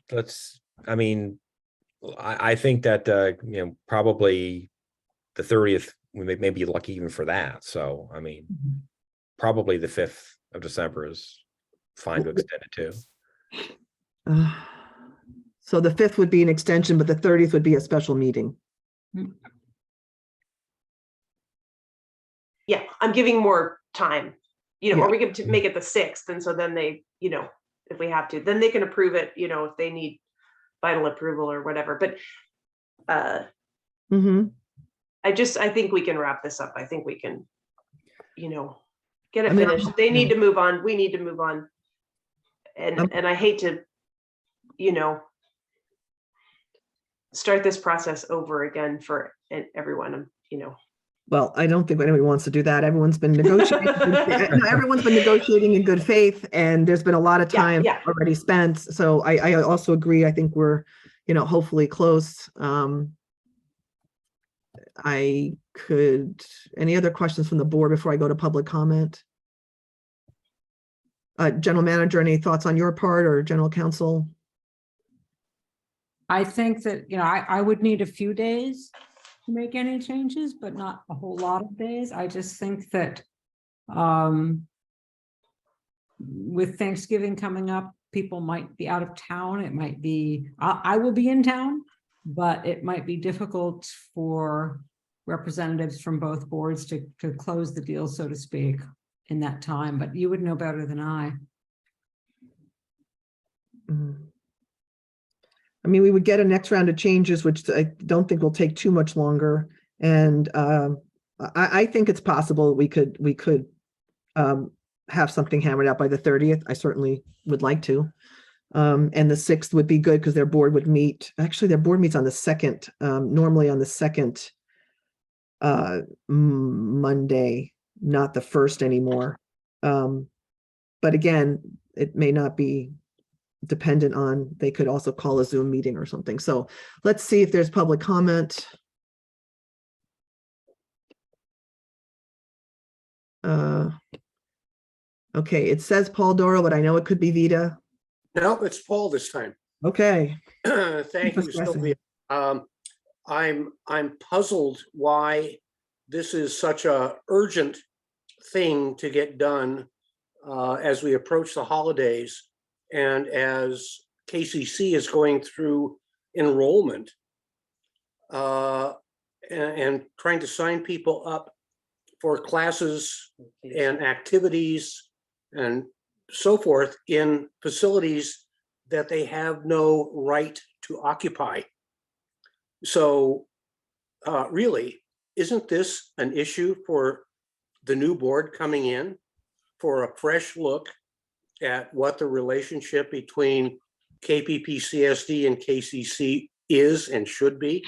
I think that, probably the 30th, we may be lucky even for that. So, probably the 5th of December is fine to extend it to. So the 5th would be an extension, but the 30th would be a special meeting. Yeah, I'm giving more time, or we could make it the 6th. And so then they, if we have to, then they can approve it, if they need final approval or whatever, but Mm-hmm. I think we can wrap this up. I think we can, get it I mean, finished. They need to move on. We need to move on. And I hate to, start this process over again for everyone, Well, I don't think anybody wants to do that. Everyone's been negotiating. No, everyone's been negotiating in good faith, and there's been a lot of time already spent. So I also agree. I think we're, hopefully close. Any other questions from the board before I go to public comment? General Manager, any thoughts on your part, or General Counsel? I think that, I would need a few days to make any changes, but not a whole lot of days. I just think that with Thanksgiving coming up, people might be out of town. It might be, I will be in town, but it might be difficult for representatives from both boards to close the deal, so to speak, in that time, but you would know better than I. I mean, we would get a next round of changes, which I don't think will take too much longer. And I think it's possible we could have something hammered out by the 30th. I certainly would like to. And the 6th would be good because their board would meet. Actually, their board meets on the 2nd, normally on the 2nd Monday, not the 1st anymore. But again, it may not be dependent on, they could also call a Zoom meeting or something. So let's see if there's public comment. Okay, it says Paul Doro, but I know it could be Vita. No, it's Paul this time. Okay. Thank you, Sylvia. I'm puzzled why this is such a urgent thing to get done as we approach the holidays and as KCC is going through enrollment and trying to sign people up for classes and activities and so forth in facilities that they have no right to occupy. So really, isn't this an issue for the new board coming in for a fresh look at what the relationship between KPPCSD and KCC is and should be?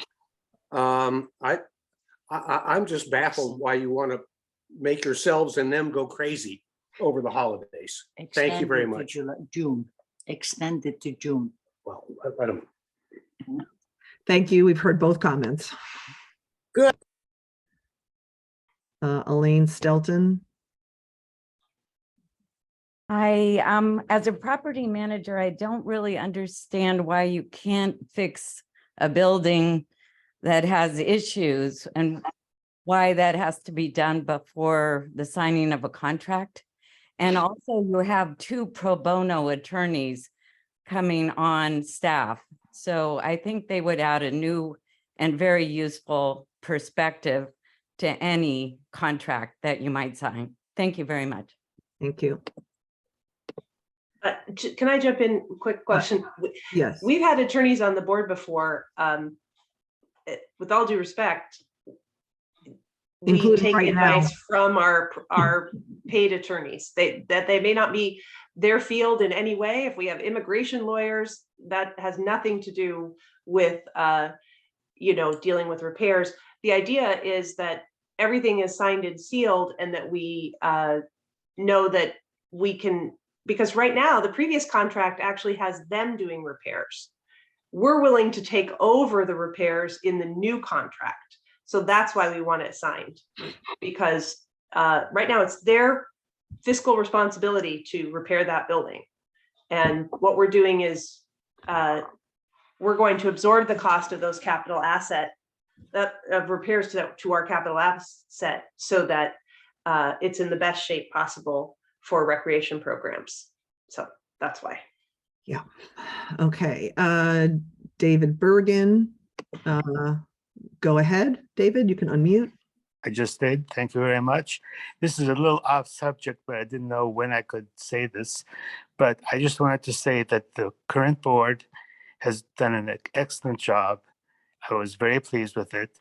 I'm just baffled why you want to make yourselves and them go crazy over the holidays. Thank you very much. June, extended to June. Well, let them. Thank you. We've heard both comments. Good. Elaine Stelton. As a property manager, I don't really understand why you can't fix a building that has issues and why that has to be done before the signing of a contract. And also you have 2 pro bono attorneys coming on staff. So I think they would add a new and very useful perspective to any contract that you might sign. Thank you very much. Thank you. Can I jump in? Quick question. Yes. We've had attorneys on the board before. With all due respect, we Including take right advice now. from our paid attorneys. They may not be their field in any way. If we have immigration lawyers, that has nothing to do with dealing with repairs. The idea is that everything is signed and sealed, and that we know that we can. Because right now, the previous contract actually has them doing repairs. We're willing to take over the repairs in the new contract. So that's why we want it signed. Because right now it's their fiscal responsibility to repair that building. And what we're doing is we're going to absorb the cost of those capital asset, of repairs to our capital asset, so that it's in the best shape possible for recreation programs. So that's why. Yeah. Okay. David Bergen, go ahead. David, you can unmute. I just did. Thank you very much. This is a little off subject, but I didn't know when I could say this. But I just wanted to say that the current board has done an excellent job. I was very pleased with it.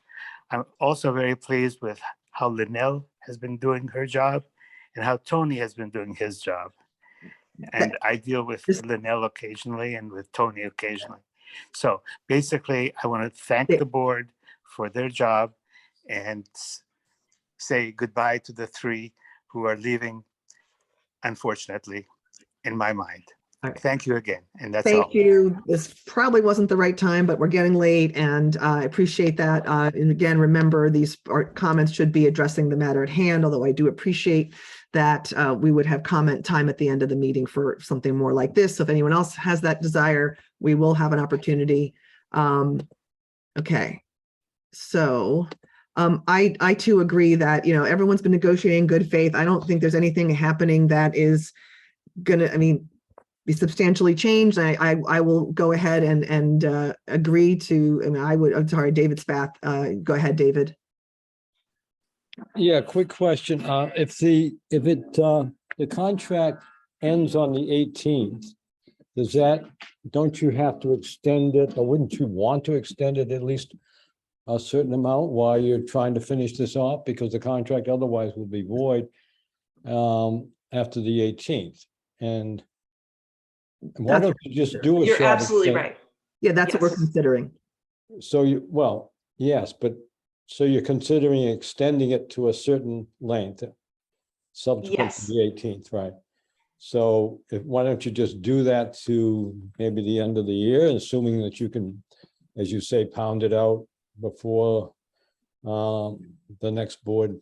I'm also very pleased with how Linnell has been doing her job and how Tony has been doing his job. And I deal with Linnell occasionally and with Tony occasionally. So basically, I want to thank the board for their job and say goodbye to the three who are leaving, unfortunately, in my mind. Thank you again. And that's all. Thank you. This probably wasn't the right time, but we're getting late, and I appreciate that. And again, remember, these comments should be addressing the matter at hand, although I do appreciate that we would have comment time at the end of the meeting for something more like this. So if anyone else has that desire, we will have an opportunity. Okay. So I too agree that, everyone's been negotiating in good faith. I don't think there's anything happening that is gonna, be substantially changed. I will go ahead and agree to, I'm sorry, David Spath. Go ahead, David. Yeah, quick question. If the contract ends on the 18th, don't you have to extend it, or wouldn't you want to extend it at least a certain amount while you're trying to finish this off? Because the contract otherwise will be void after the 18th. And why don't you just do a You're short absolutely extension? right. Yeah, that's what we're considering. So yes, but so you're considering extending it to a certain length subsequent to the 18th, right? So why don't you just do that to maybe the end of the year, assuming that you can, as you say, pound it out before the next board,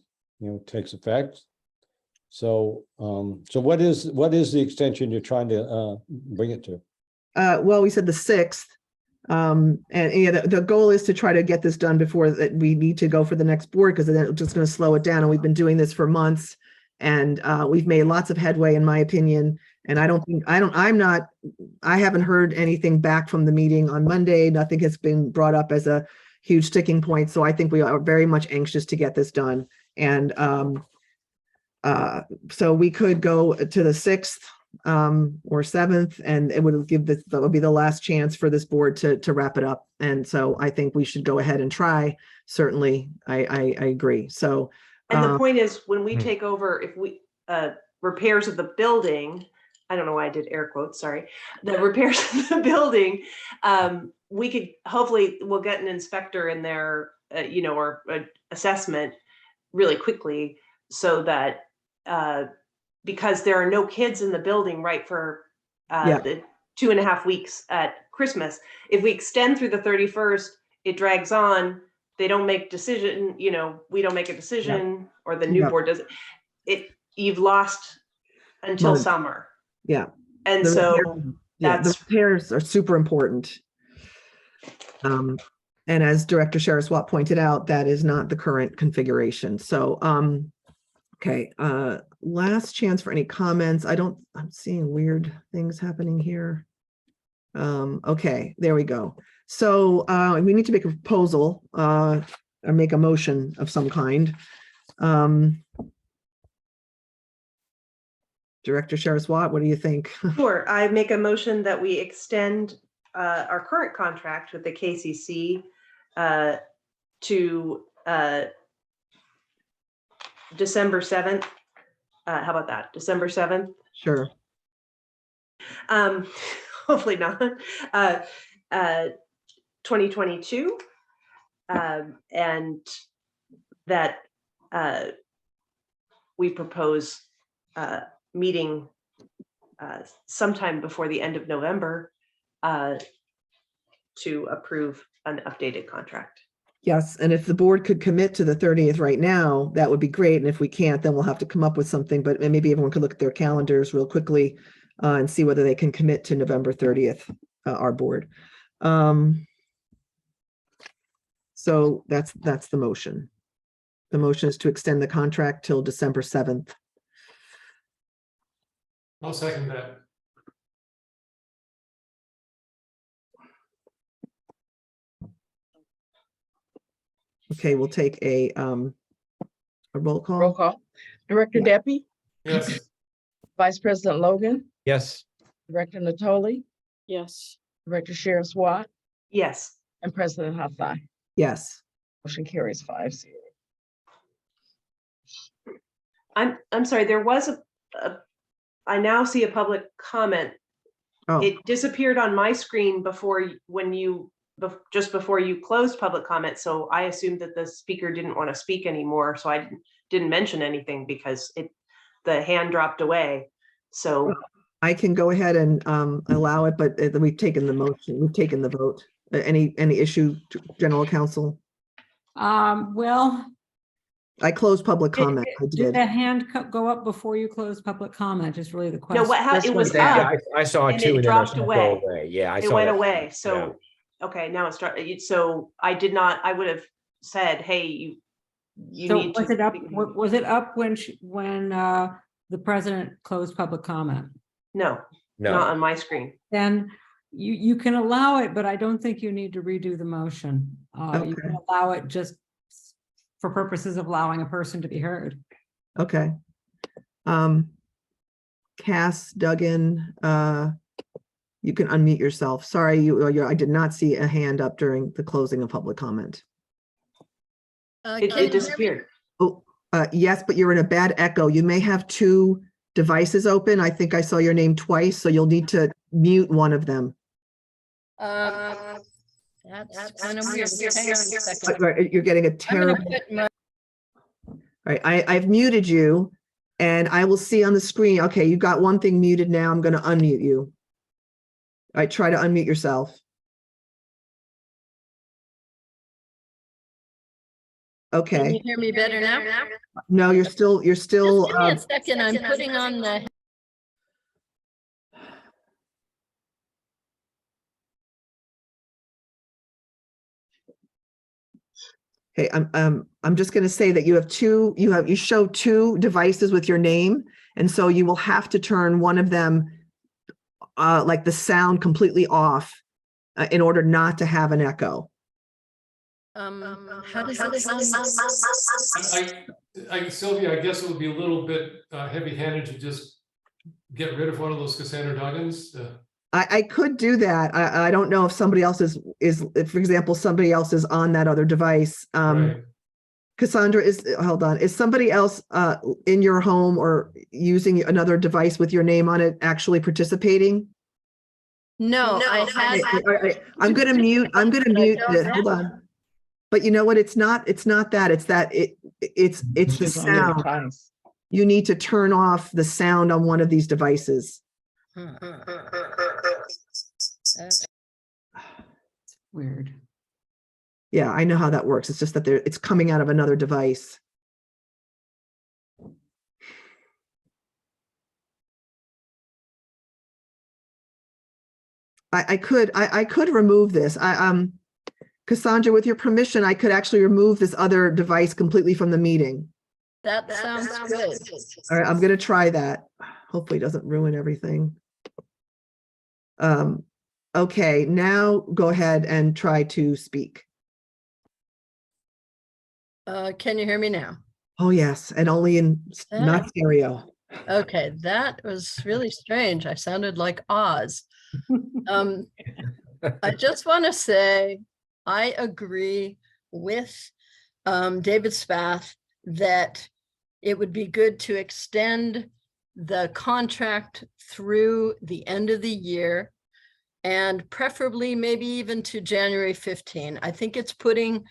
takes effect. So, what is the extension you're trying to bring it to? Well, we said the 6th. And the goal is to try to get this done before that we need to go for the next board, because then it's just going to slow it down. And we've been doing this for months, and we've made lots of headway, in my opinion. And I haven't heard anything back from the meeting on Monday. Nothing has been brought up as a huge sticking point. So I think we are very much anxious to get this done. And so we could go to the 6th or 7th, and it would that would be the last chance for this board to wrap it up. And so I think we should go ahead and try. Certainly, I agree. So, and the point is, when we take over, if we repairs of the building, I don't know why I did air quotes, sorry, the repairs of the building, we could hopefully, we'll get an inspector in there, or assessment really quickly, so that because there are no kids in the building, right, for the 2.5 weeks at Christmas. If we extend through the 31st, it drags on. They don't make decision, we don't make a decision, or the new board does it. You've lost until summer. Yeah. And the repairs are super important. And as Director Shara-Swat pointed out, that is not the current configuration. So, okay, last chance for any comments. I'm seeing weird things happening here. Okay, there we go. So we need to make a proposal or make a motion of some kind. Director Shara-Swat, what do you think? Sure, I make a motion that we extend our current contract with the KCC to December 7th. How about that? December 7th? Sure. Hopefully not. 2022. And that we propose meeting sometime before the end of November to approve an updated contract. Yes, and if the board could commit to the 30th right now, that would be great. And if we can't, then we'll have to come up with something, but maybe everyone could look at their calendars real quickly and see whether they can commit to November 30th, our board. So that's the motion. The motion is to extend the contract till December 7th. I'll second that. Okay, we'll take a roll call. Roll call. Director Deppie? Yes. Vice President Logan? Yes. Director Natoli? Yes. Director Sharon Swat, Yes. and President Hafai. Yes. Motion carries 5-0. I'm sorry, there was I now see a public comment. Oh, It disappeared on my screen just before you closed public comment. So I assumed that the speaker didn't want to speak anymore. So I didn't mention anything because the hand dropped away. So I can go ahead and allow it, but we've taken the motion, we've taken the vote. Any issue, General Counsel? Well, I closed public comment. I did did. the hand go up before you closed public comment is really the no, question. it was Yeah, up I saw it and too, it and then I dropped saw it away. go away. Yeah, I It saw went that. away. Yeah. So, okay, now it's so I would have said, hey, you So need to. was it up, was it up when the president closed public comment? No, No. not on my screen. Then you can allow it, but I don't think you need to redo the motion. You can allow it just for purposes of allowing a person to be heard. Okay. Cass, Duggan, you can unmute yourself. Sorry, I did not see a hand up during the closing of public comment. It disappeared. Oh, yes, but you're in a bad echo. You may have two devices open. I think I saw your name twice, so you'll need to mute one of them. That's kind of weird. Hang on a second. Right, you're getting a terrible. Right, I've muted you, and I will see on the screen. Okay, you've got one thing muted now. I'm going to unmute you. All right, try to unmute yourself. Okay. Can you hear me better now? No, you're still. Just give me a second. I'm putting on the. Okay, I'm just going to say that you show two devices with your name, and so you will have to turn one of them, like the sound completely off, in order not to have an echo. How does it sound? Sylvia, I guess it would be a little bit heavy-handed to just get rid of one of those Cassandra Duggins. I could do that. I don't know if somebody else is, if, for example, somebody else is on that other device. Right. Cassandra hold on. Is somebody else in your home or using another device with your name on it actually participating? No, I had. I'm going to mute it. Hold on. But you know what? It's not that. It's that it's the sound. You need to turn off the sound on one of these devices. Weird. Yeah, I know how that works. It's just that it's coming out of another device. I could remove this. Cassandra, with your permission, I could actually remove this other device completely from the meeting. That sounds good. All right, I'm going to try that. Hopefully it doesn't ruin everything. Okay, now go ahead and try to speak. Can you hear me now? Oh, yes, and only in not stereo. Okay, that was really strange. I sounded like Oz. I just want to say, I agree with David Spath that it would be good to extend the contract through the end of the year and preferably maybe even to January 15. I think it's putting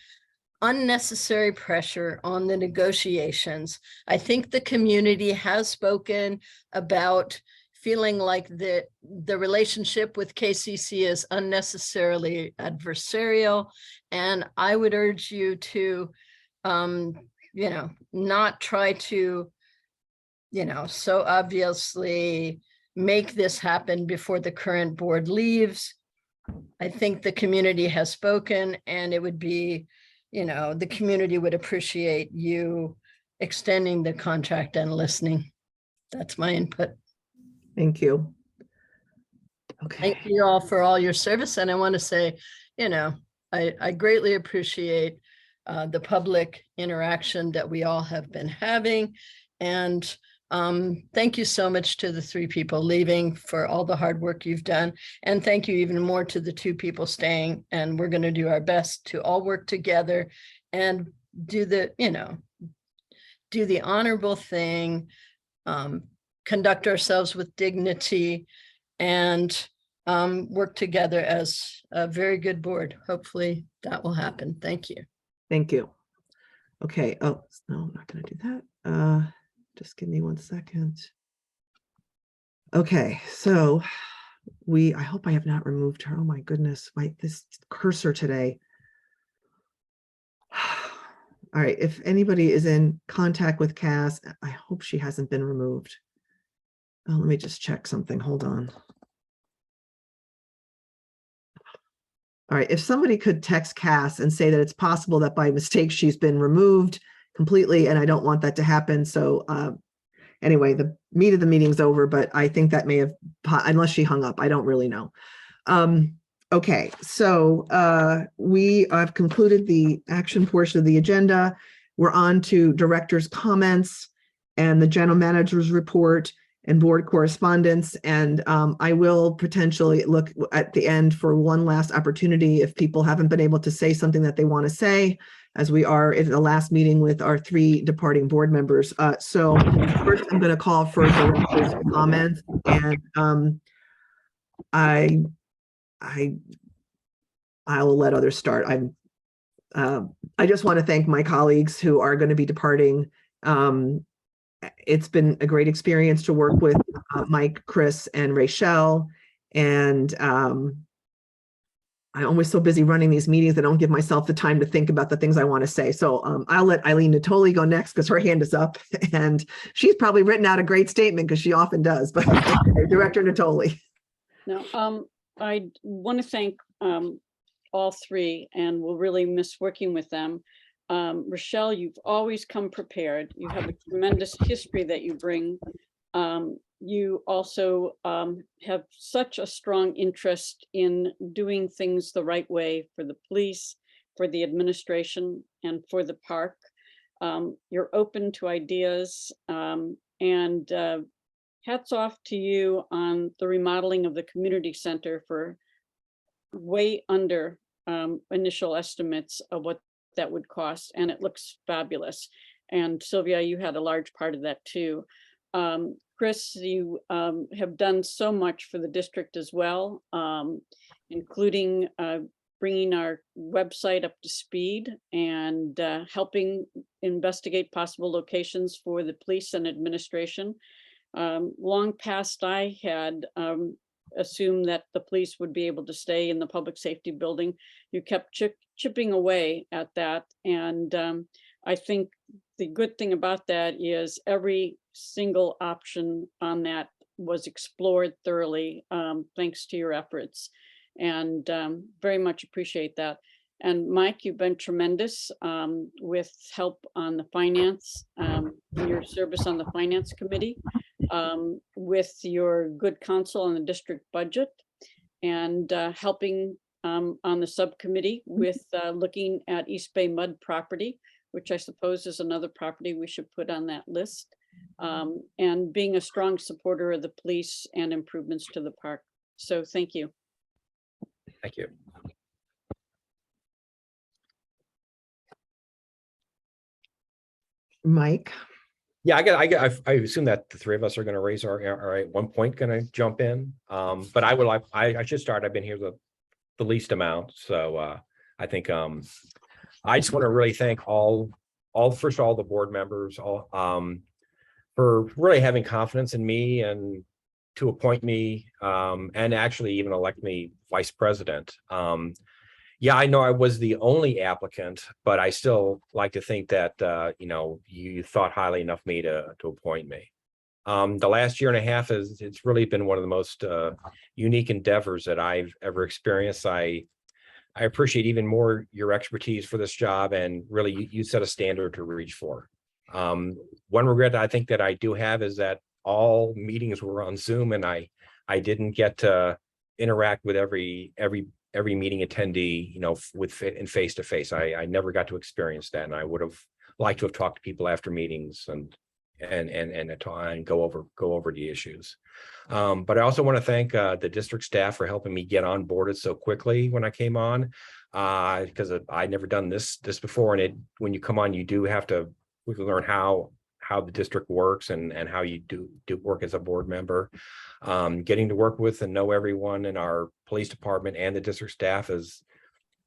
unnecessary pressure on the negotiations. I think the community has spoken about feeling like the relationship with KCC is unnecessarily adversarial. And I would urge you to, not try to, so obviously make this happen before the current board leaves. I think the community has spoken, and it would be, the community would appreciate you extending the contract and listening. That's my input. Thank you. Okay. Thank you all for all your service. And I want to say, I greatly appreciate the public interaction that we all have been having. And Thank you so much to the 3 people leaving for all the hard work you've done. And thank you even more to the 2 people staying. And we're going to do our best to all work together and do the, do the honorable thing, conduct ourselves with dignity, and work together as a very good board. Hopefully that will happen. Thank you. Thank you. Okay. Oh, no, I'm not going to do that. Just give me 1 second. Okay, so I hope I have not removed her. Oh my goodness, this cursor today. All right, if anybody is in contact with Cass, I hope she hasn't been removed. Let me just check something. Hold on. All right, if somebody could text Cass and say that it's possible that by mistake she's been removed completely, and I don't want that to happen. So anyway, the meat of the meeting's over, but I think that may have, unless she hung up, I don't really know. Okay, so we have concluded the action portion of the agenda. We're on to director's comments and the general manager's report and board correspondence. And I will potentially look at the end for one last opportunity if people haven't been able to say something that they want to say, as we are in the last meeting with our 3 departing board members. So first I'm going to call for director's comments, and I will let others start. I just want to thank my colleagues who are going to be departing. It's been a great experience to work with Mike, Chris, and Rachel. And I'm always so busy running these meetings that I don't give myself the time to think about the things I want to say. So I'll let Eileen Natoli go next because her hand is up. And she's probably written out a great statement because she often does. But Director Natoli. No, I want to thank all 3, and we'll really miss working with them. Rochelle, you've always come prepared. You have a tremendous history that you bring. You also have such a strong interest in doing things the right way for the police, for the administration, and for the park. You're open to ideas, and hats off to you on the remodeling of the community center for way under initial estimates of what that would cost, and it looks fabulous. And Sylvia, you had a large part of that too. Chris, you have done so much for the district as well, including bringing our website up to speed and helping investigate possible locations for the police and administration. Long past I had assumed that the police would be able to stay in the public safety building. You kept chipping away at that. And I think the good thing about that is every single option on that was explored thoroughly, thanks to your efforts, and very much appreciate that. And Mike, you've been tremendous with help on the finance, your service on the finance committee, with your good counsel on the district budget, and helping on the subcommittee with looking at East Bay Mud property, which I suppose is another property we should put on that list, and being a strong supporter of the police and improvements to the park. So thank you. Thank you. Mike. Yeah, I assume that the 3 of us are going to raise our at one point going to jump in. But I should start. I've been here the least amount. So I think I just want to really thank first of all the board members for really having confidence in me and to appoint me and actually even elect me vice president. Yeah, I know I was the only applicant, but I still like to think that, you thought highly enough of me to appoint me. The last year and a half it's really been one of the most unique endeavors that I've ever experienced. I appreciate even more your expertise for this job, and really you set a standard to reach for. One regret I think that I do have is that all meetings were on Zoom, and I didn't get to interact with every meeting attendee, in face to face. I never got to experience that, and I would have liked to have talked to people after meetings and and go over the issues. But I also want to thank the district staff for helping me get on boarded so quickly when I came on, because I'd never done this before, and when you come on, you do have to learn how the district works and how you do work as a board member. Getting to work with and know everyone in our police department and the district staff is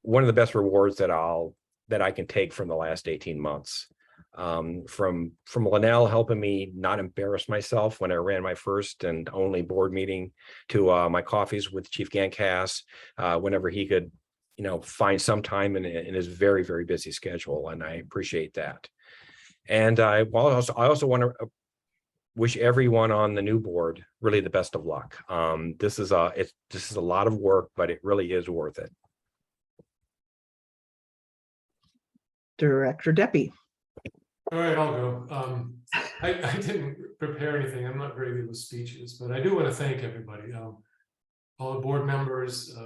one of the best rewards that I can take from the last 18 months. From Linnell helping me not embarrass myself when I ran my first and only board meeting, to my coffees with Chief Gancass whenever he could, find some time in his very, very busy schedule, and I appreciate that. And I also want to wish everyone on the new board really the best of luck. This is a lot of work, but it really is worth it. Director Deppie. All right, I'll go. I didn't prepare anything. I'm not very good with speeches, but I do want to thank everybody. All the board members,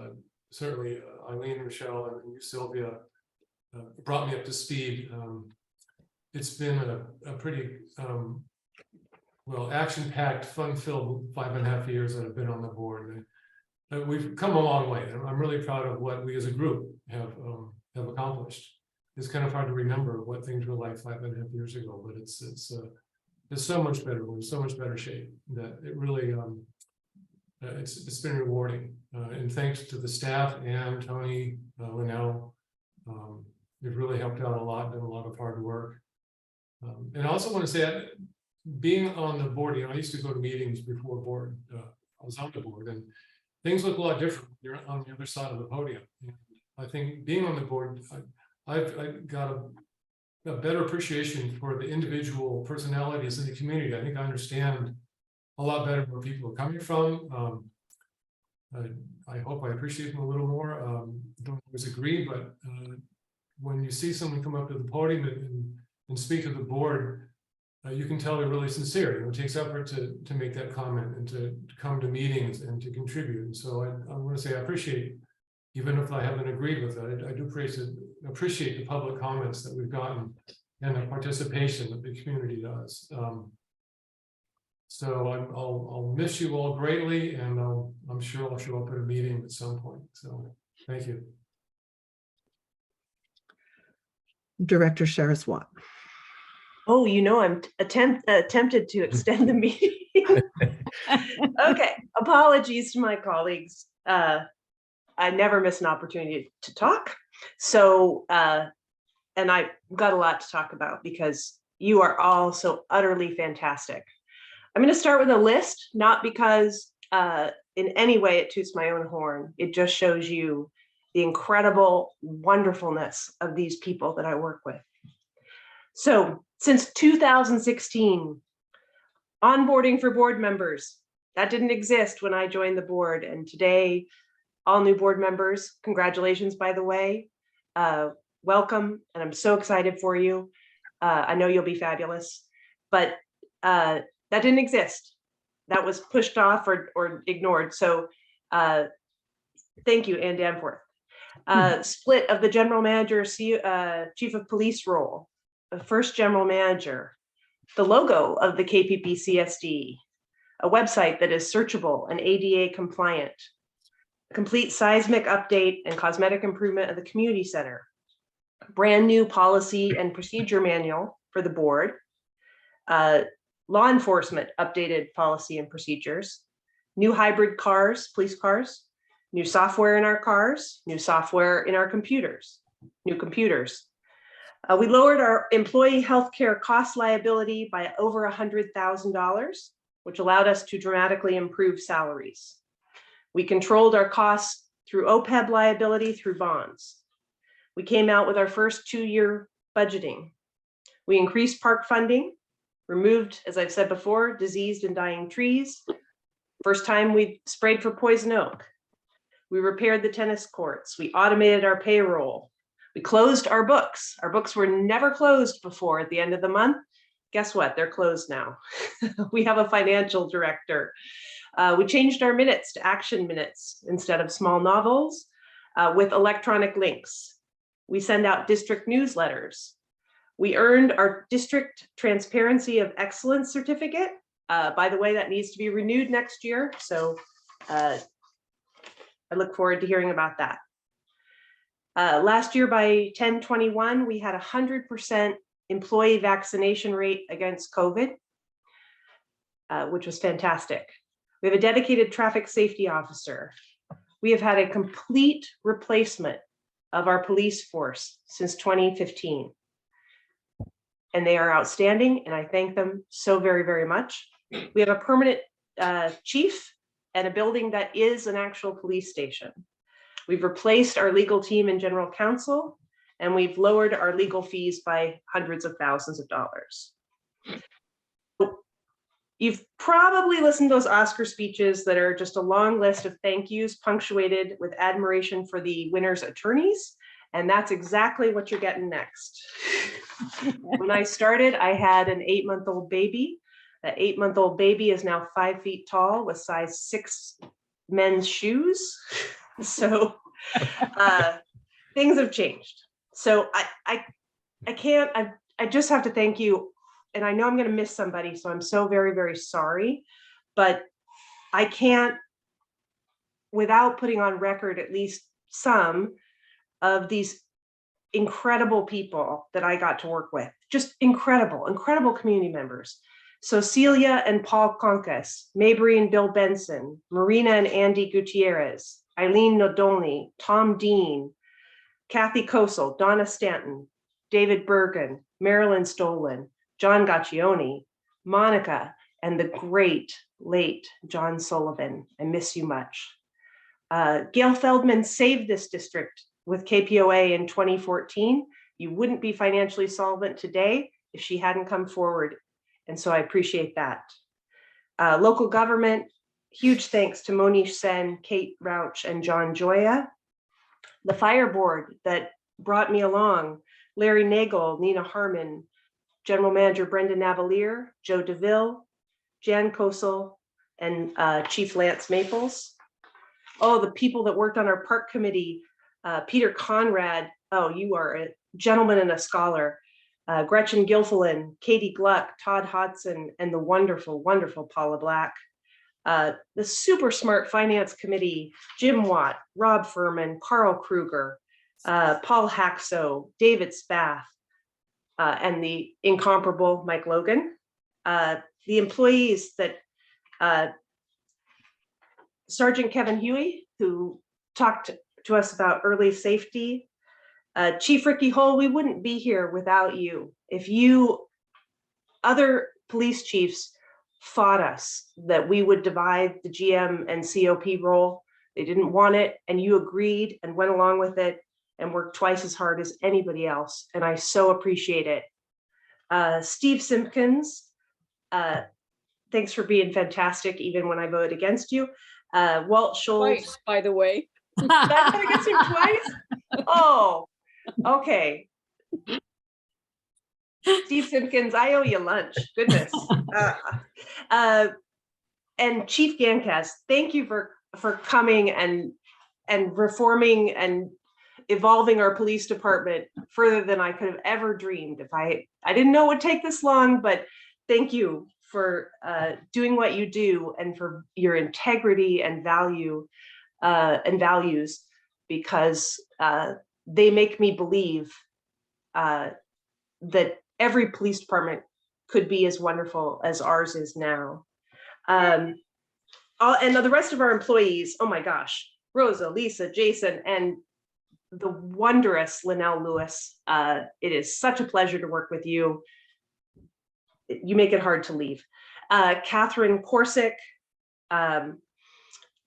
certainly Eileen, Michelle, and you, Sylvia, brought me up to speed. It's been a pretty action-packed, fun-filled 5.5 years that I've been on the board. And we've come a long way. I'm really proud of what we as a group have accomplished. It's kind of hard to remember what things were like 5.5 years ago, but it's so much better. We're in so much better shape that it really it's been rewarding. And thanks to the staff and Tony, Linnell, they've really helped out a lot, done a lot of hard work. And I also want to say, being on the board, I used to go to meetings before board. I was on the board, and things look a lot different. You're on the other side of the podium. And I think being on the board, I've got a better appreciation for the individual personalities in the community. I think I understand a lot better where people are coming from. I hope I appreciate them a little more. Don't always agree, but when you see someone come up to the podium and speak to the board, you can tell they're really sincere. It takes effort to make that comment and to come to meetings and to contribute. And so I want to say I appreciate, even if I haven't agreed with it, I do appreciate the public comments that we've gotten and the participation that the community does. So I'll miss you all greatly, and I'm sure I'll show up at a meeting at some point. So thank you. Director Saraswat. Oh, I'm tempted to extend the meeting. Okay, apologies to my colleagues. I never miss an opportunity to talk. So, and I got a lot to talk about because you are all so utterly fantastic. I'm going to start with a list, not because in any way it toots my own horn. It just shows you the incredible wonderfulness of these people that I work with. So since 2016, onboarding for board members, that didn't exist when I joined the board. And today, all new board members, congratulations, by the way, welcome. And I'm so excited for you. I know you'll be fabulous, but that didn't exist. That was pushed off or ignored. So thank you, Ann Danforth. Split of the general manager, chief of police role, the first general manager, the logo of the KPPCSD, a website that is searchable and ADA compliant, a complete seismic update and cosmetic improvement of the community center, brand new policy and procedure manual for the board, law enforcement updated policy and procedures, new hybrid cars, police cars, new software in our cars, new software in our computers, new computers. We lowered our employee healthcare cost liability by over $100,000, which allowed us to dramatically improve salaries. We controlled our costs through OPEB liability through bonds. We came out with our first 2-year budgeting. We increased park funding, removed, as I've said before, diseased and dying trees. First time we sprayed for poison oak. We repaired the tennis courts. We automated our payroll. We closed our books. Our books were never closed before at the end of the month. Guess what? They're closed now. We have a financial director. We changed our minutes to action minutes instead of small novels with electronic links. We send out district newsletters. We earned our District Transparency of Excellence certificate. By the way, that needs to be renewed next year. So I look forward to hearing about that. Last year by 10/21, we had 100% employee vaccination rate against COVID, which was fantastic. We have a dedicated traffic safety officer. We have had a complete replacement of our police force since 2015. And they are outstanding, and I thank them so very, very much. We have a permanent chief and a building that is an actual police station. We've replaced our legal team and general counsel, and we've lowered our legal fees by hundreds of thousands of dollars. You've probably listened to those Oscar speeches that are just a long list of thank yous punctuated with admiration for the winner's attorneys. And that's exactly what you're getting next. When I started, I had an 8-month-old baby. That 8-month-old baby is now 5 feet tall with size 6 men's shoes. So things have changed. So I just have to thank you. And I know I'm going to miss somebody, so I'm so very, very sorry. But I can't, without putting on record at least some of these incredible people that I got to work with, just incredible, incredible community members. So Celia and Paul Conkas, Mabry and Bill Benson, Marina and Andy Gutierrez, Eileen Nodolny, Tom Dean, Kathy Kosel, Donna Stanton, David Bergen, Marilyn Stolen, John Gaccioni, Monica, and the great late John Sullivan. I miss you much. Gail Feldman saved this district with KPOA in 2014. You wouldn't be financially solvent today if she hadn't come forward. And so I appreciate that. Local government, huge thanks to Monish Sen, Kate Rauch, and John Joya. The fire board that brought me along, Larry Nagel, Nina Harmon, General Manager Brendan Navalier, Joe DeVille, Jan Kosel, and Chief Lance Maples. Oh, the people that worked on our park committee, Peter Conrad. Oh, you are a gentleman and a scholar. Gretchen Gilfillan, Katie Gluck, Todd Hodson, and the wonderful, wonderful Paula Black. The super smart finance committee, Jim Watt, Rob Furman, Carl Kruger, Paul Haxo, David Spath, and the incomparable Mike Logan. The employees that Sergeant Kevin Huey, who talked to us about early safety, Chief Ricky Hull, we wouldn't be here without you. If you, other police chiefs, fought us that we would divide the GM and COP role, they didn't want it, and you agreed and went along with it and worked twice as hard as anybody else, and I so appreciate it. Steve Simpkins, thanks for being fantastic even when I voted against you. Walt Scholes. Twice, by the way. I voted against him twice? Oh, okay. Steve Simpkins, I owe you lunch. Goodness. And Chief Gancas, thank you for coming and reforming and evolving our police department further than I could have ever dreamed. If I didn't know it would take this long, but thank you for doing what you do and for your integrity and value and values, because they make me believe that every police department could be as wonderful as ours is now. And the rest of our employees, oh my gosh, Rosa, Lisa, Jason, and the wondrous Linnell Lewis. It is such a pleasure to work with you. You make it hard to leave. Catherine Korsick.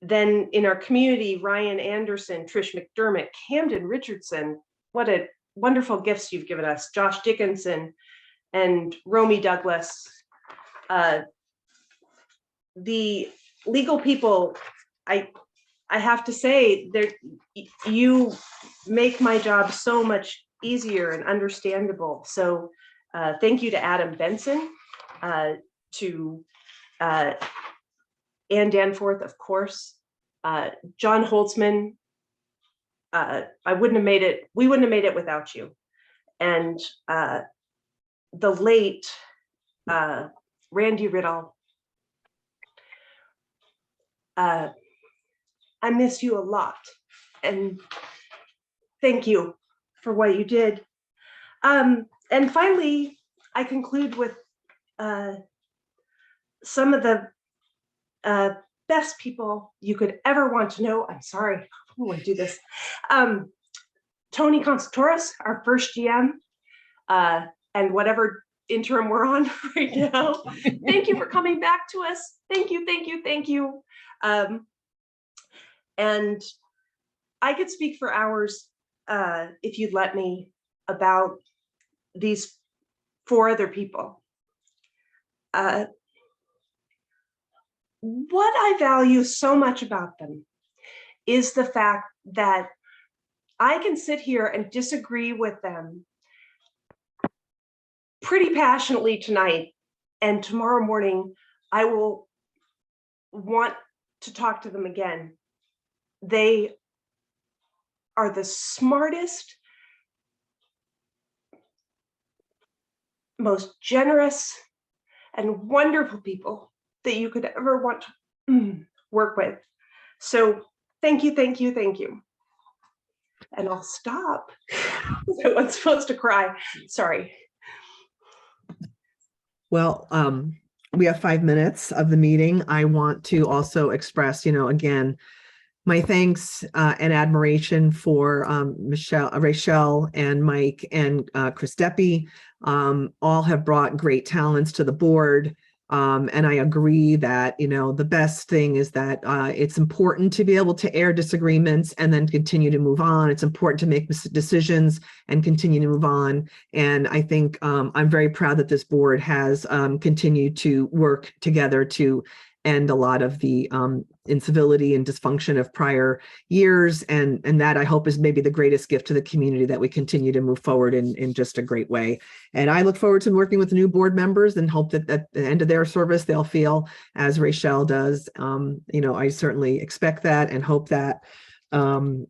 Then in our community, Ryan Anderson, Trish McDermott, Camden Richardson. What a wonderful gifts you've given us. Josh Dickinson and Romy Douglas. The legal people, I have to say, you make my job so much easier and understandable. So thank you to Adam Benson, to Ann Danforth, of course, John Holtzman. We wouldn't have made it without you. And the late Randy Riddle. I miss you a lot, and thank you for what you did. And finally, I conclude with some of the best people you could ever want to know. I'm sorry, I don't want to do this. Tony Constantouros, our first GM, and whatever interim we're on right now. Thank you for coming back to us. Thank you, thank you, thank you. And I could speak for hours, if you'd let me, about these 4 other people. What I value so much about them is the fact that I can sit here and disagree with them pretty passionately tonight, and tomorrow morning I will want to talk to them again. They are the smartest, most generous, and wonderful people that you could ever want to work with. So thank you, thank you, thank you. And I'll stop. I was supposed to cry. Sorry. Well, we have 5 minutes of the meeting. I want to also express, again, my thanks and admiration for Rachel and Mike and Chris Deppe. All have brought great talents to the board. And I agree that, the best thing is that it's important to be able to air disagreements and then continue to move on. It's important to make decisions and continue to move on. And I think I'm very proud that this board has continued to work together to end a lot of the incivility and dysfunction of prior years. And that, I hope, is maybe the greatest gift to the community, that we continue to move forward in just a great way. And I look forward to working with the new board members and hope that at the end of their service, they'll feel as Rachel does. I certainly expect that and hope that, look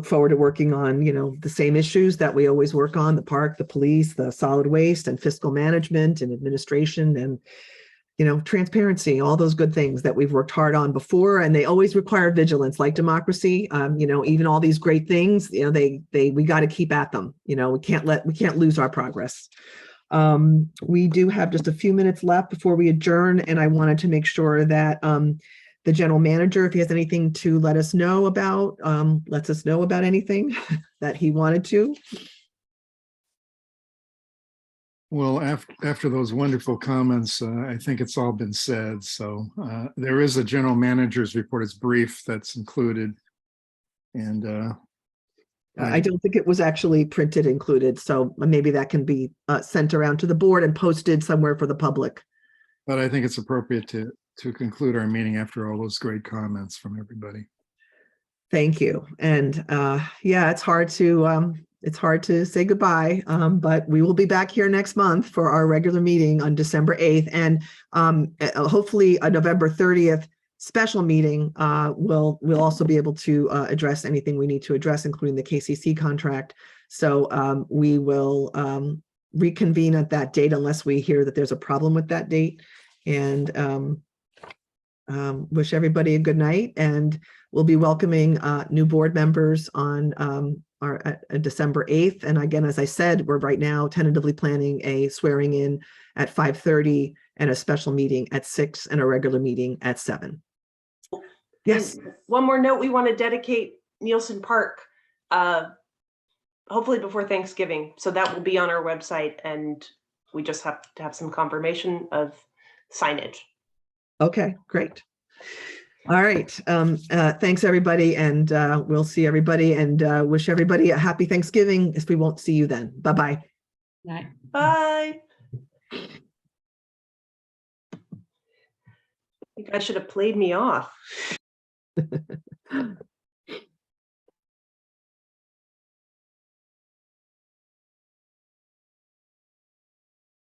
forward to working on, the same issues that we always work on: the park, the police, the solid waste, and fiscal management and administration, and transparency, all those good things that we've worked hard on before, and they always require vigilance, like democracy. Even all these great things, we got to keep at them. We can't lose our progress. We do have just a few minutes left before we adjourn, and I wanted to make sure that the general manager, if he has anything to let us know about, lets us know about anything that he wanted to. Well, after those wonderful comments, I think it's all been said. So there is a general manager's report. It's brief, that's included. And I don't think it was actually printed included. So maybe that can be sent around to the board and posted somewhere for the public. But I think it's appropriate to conclude our meeting after all those great comments from everybody. Thank you. And yeah, it's hard to say goodbye, but we will be back here next month for our regular meeting on December 8th. And hopefully a November 30th special meeting. We'll also be able to address anything we need to address, including the KCC contract. So we will reconvene at that date unless we hear that there's a problem with that date. And wish everybody a good night. And we'll be welcoming new board members on our December 8th. And again, as I said, we're right now tentatively planning a swearing in at 5:30 and a special meeting at 6 and a regular meeting at 7. Yes. And one more note, we want to dedicate Nielsen Park, hopefully before Thanksgiving. So that will be on our website, and we just have to have some confirmation of signage. Okay, great. All right. Thanks, everybody. And we'll see everybody, and wish everybody a happy Thanksgiving if we won't see you then. Bye-bye. Right. Bye. You guys should have played me off.